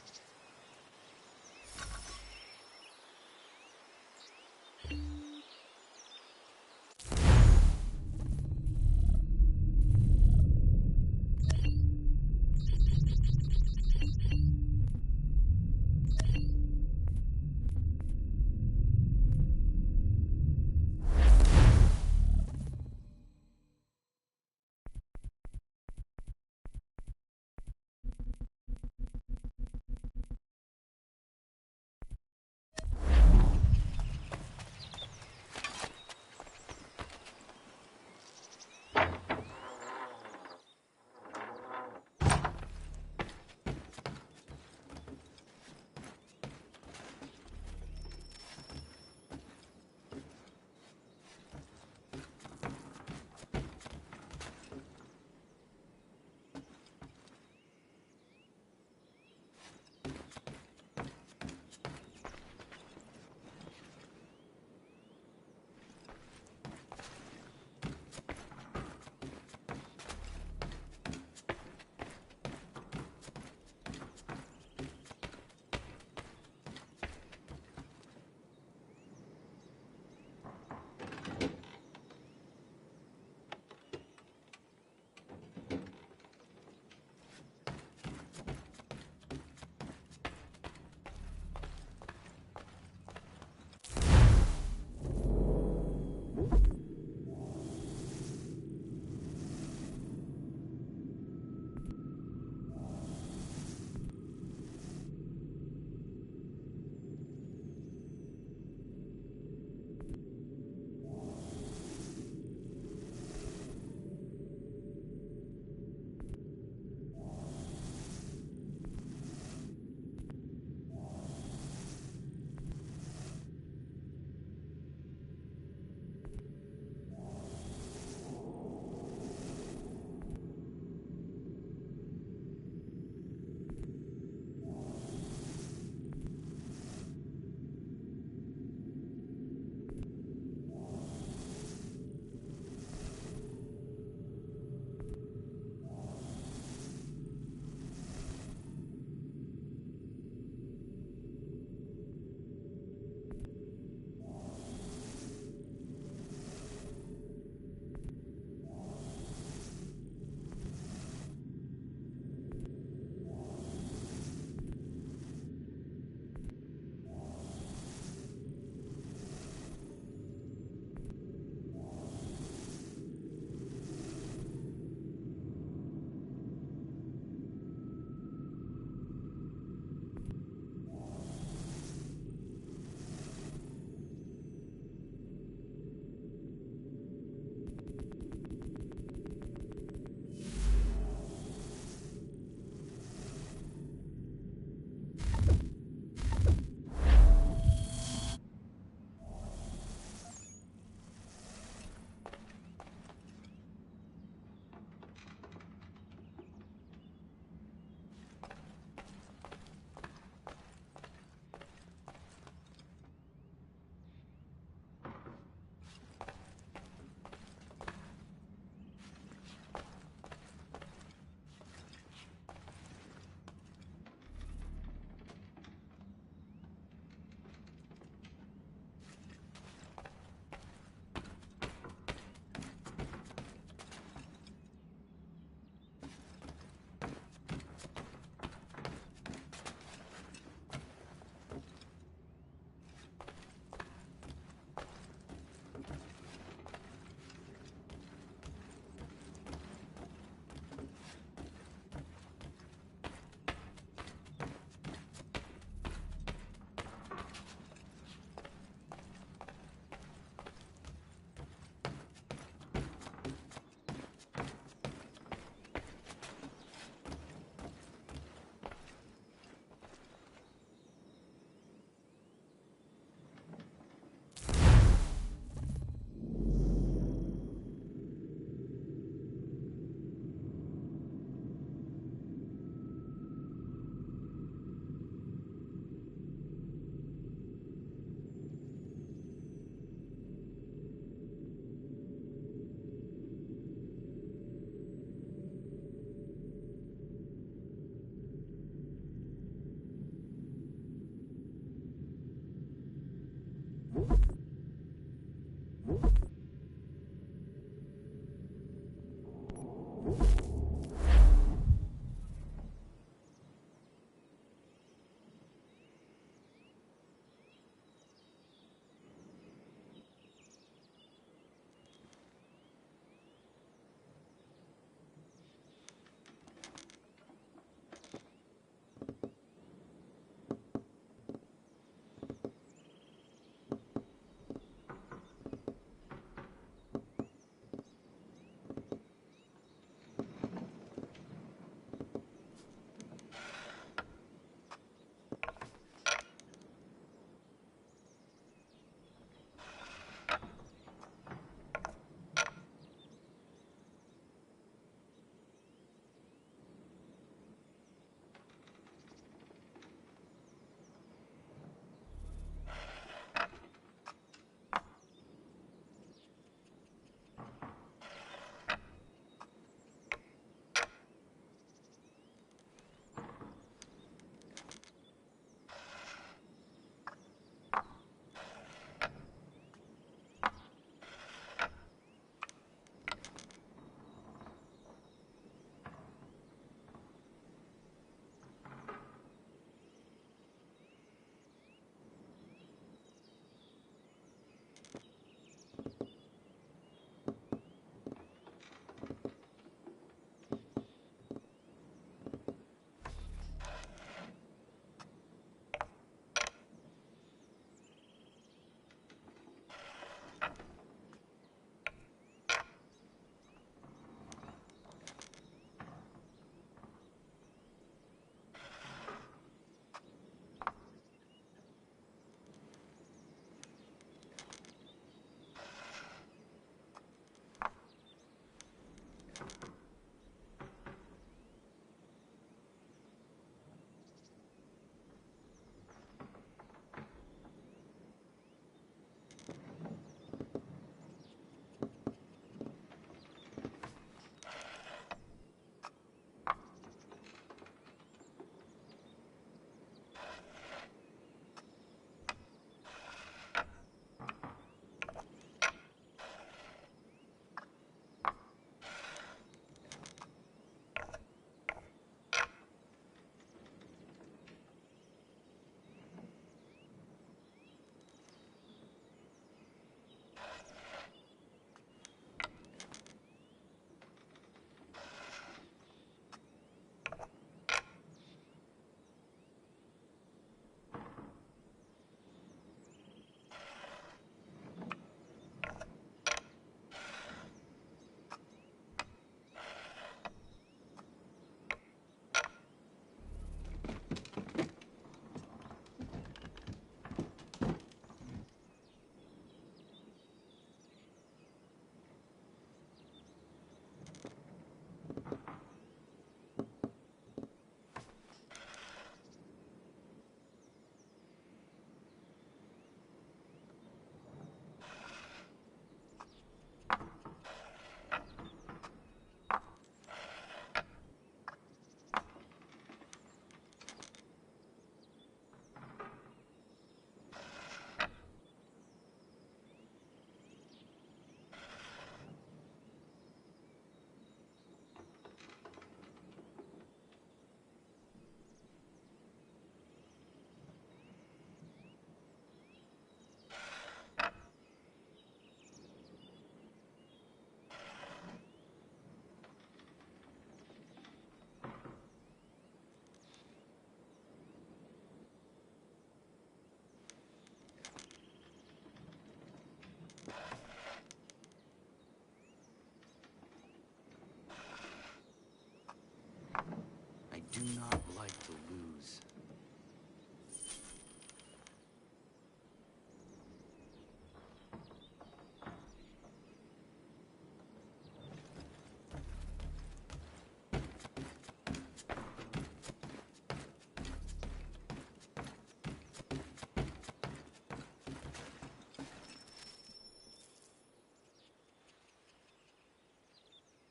Speaker 8: do not like to lose.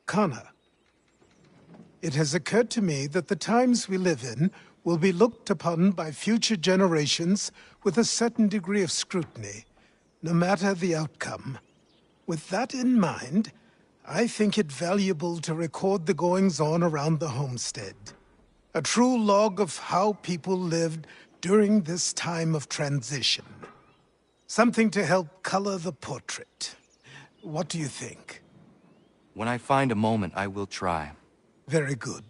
Speaker 6: Connor, it has occurred to me that the times we live in will be looked upon by future generations with a certain degree of scrutiny, no matter the outcome. With that in mind, I think it valuable to record the goings-on around the homestead. A true log of how people lived during this time of transition. Something to help color the portrait. What do you think?
Speaker 8: When I find a moment, I will try.
Speaker 6: Very good.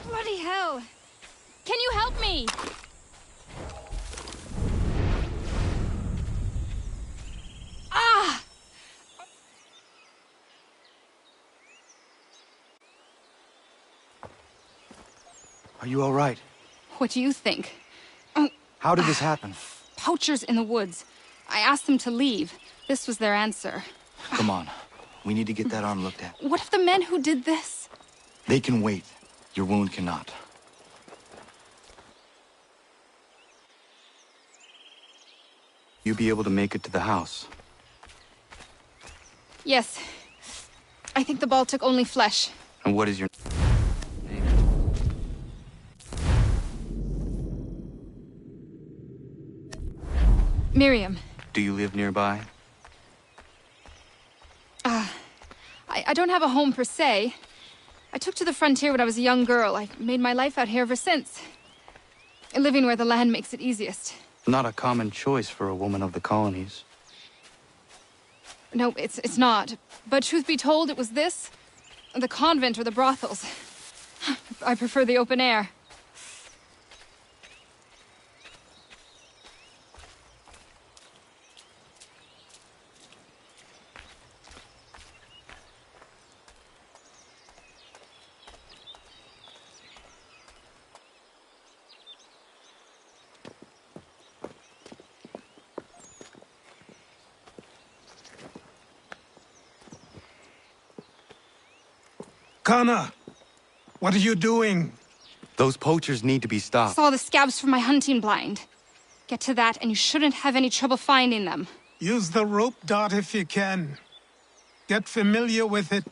Speaker 5: Bloody hell! Can you help me? Ah!
Speaker 8: Are you all right?
Speaker 5: What do you think?
Speaker 8: How did this happen?
Speaker 5: Poachers in the woods. I asked them to leave. This was their answer.
Speaker 8: Come on. We need to get that arm looked at.
Speaker 5: What if the men who did this?
Speaker 8: They can wait. Your wound cannot. You be able to make it to the house?
Speaker 5: Yes. I think the ball took only flesh.
Speaker 8: And what is your...
Speaker 5: Miriam.
Speaker 8: Do you live nearby?
Speaker 5: I don't have a home per se. I took to the frontier when I was a young girl. I've made my life out here ever since. Living where the land makes it easiest.
Speaker 8: Not a common choice for a woman of the colonies.
Speaker 5: No, it's not. But truth be told, it was this, the convent or the brothels. I prefer the open air.
Speaker 6: Kana, what are you doing?
Speaker 8: Those poachers need to be stopped.
Speaker 5: Saw the scabs from my hunting blind. Get to that and you shouldn't have any trouble finding them.
Speaker 6: Use the rope dart if you can. Get familiar with it.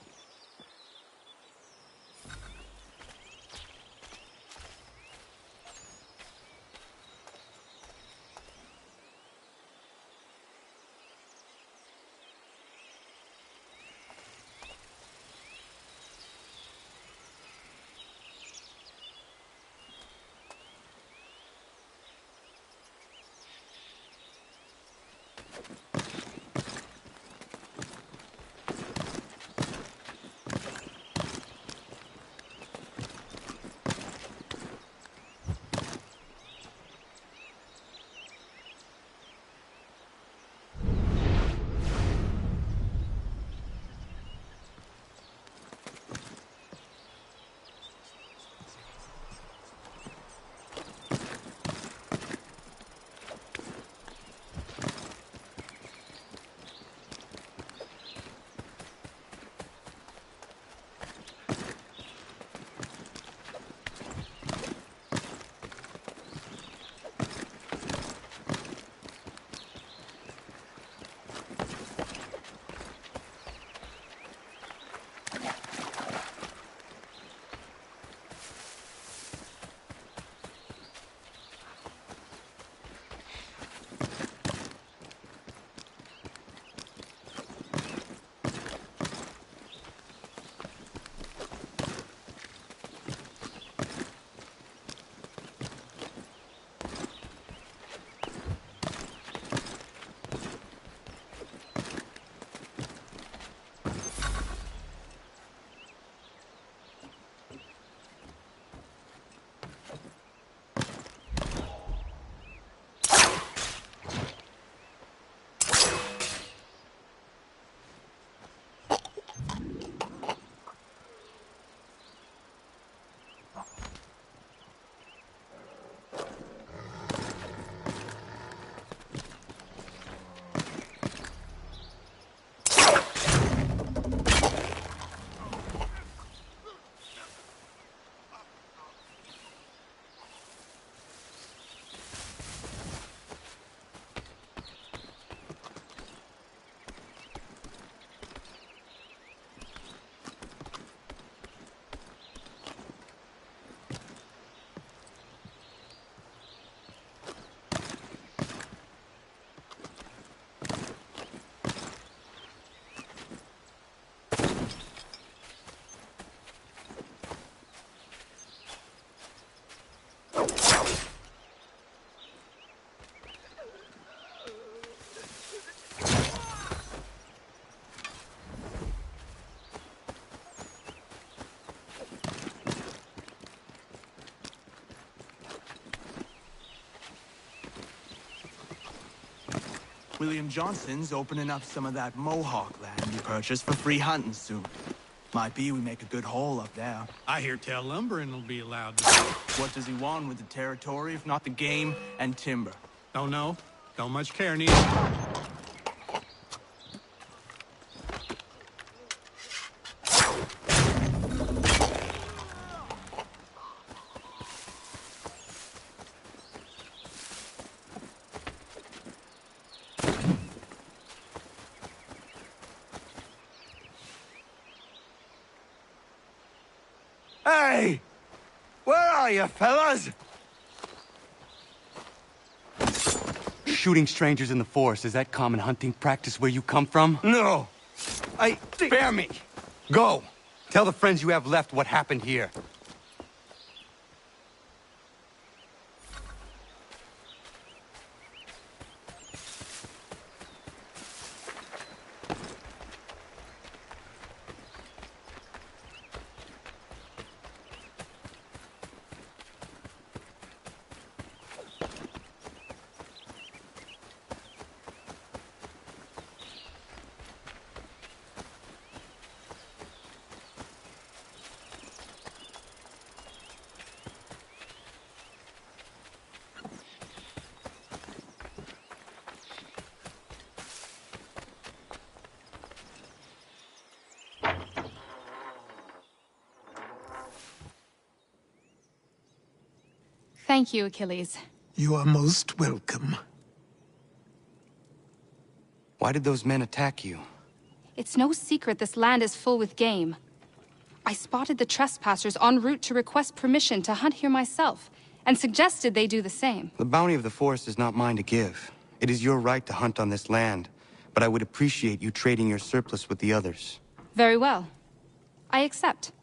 Speaker 14: William Johnson's opening up some of that Mohawk land we purchased for free hunting soon. Might be we make a good haul up there.
Speaker 3: I hear tell lumbering will be allowed to...
Speaker 14: What does he want with the territory if not the game and timber?
Speaker 3: Don't know. Don't much care, neither.
Speaker 8: Hey! Where are you, fellas? Shooting strangers in the forest, is that common hunting practice where you come from? No. Spare me. Go. Tell the friends you have left what happened here.
Speaker 5: Thank you, Achilles.
Speaker 6: You are most welcome.
Speaker 8: Why did those men attack you?
Speaker 5: It's no secret this land is full with game. I spotted the trespassers en route to request permission to hunt here myself, and suggested they do the same.
Speaker 8: The bounty of the forest is not mine to give. It is your right to hunt on this land, but I would appreciate you trading your surplus with the others.
Speaker 5: Very well. I accept.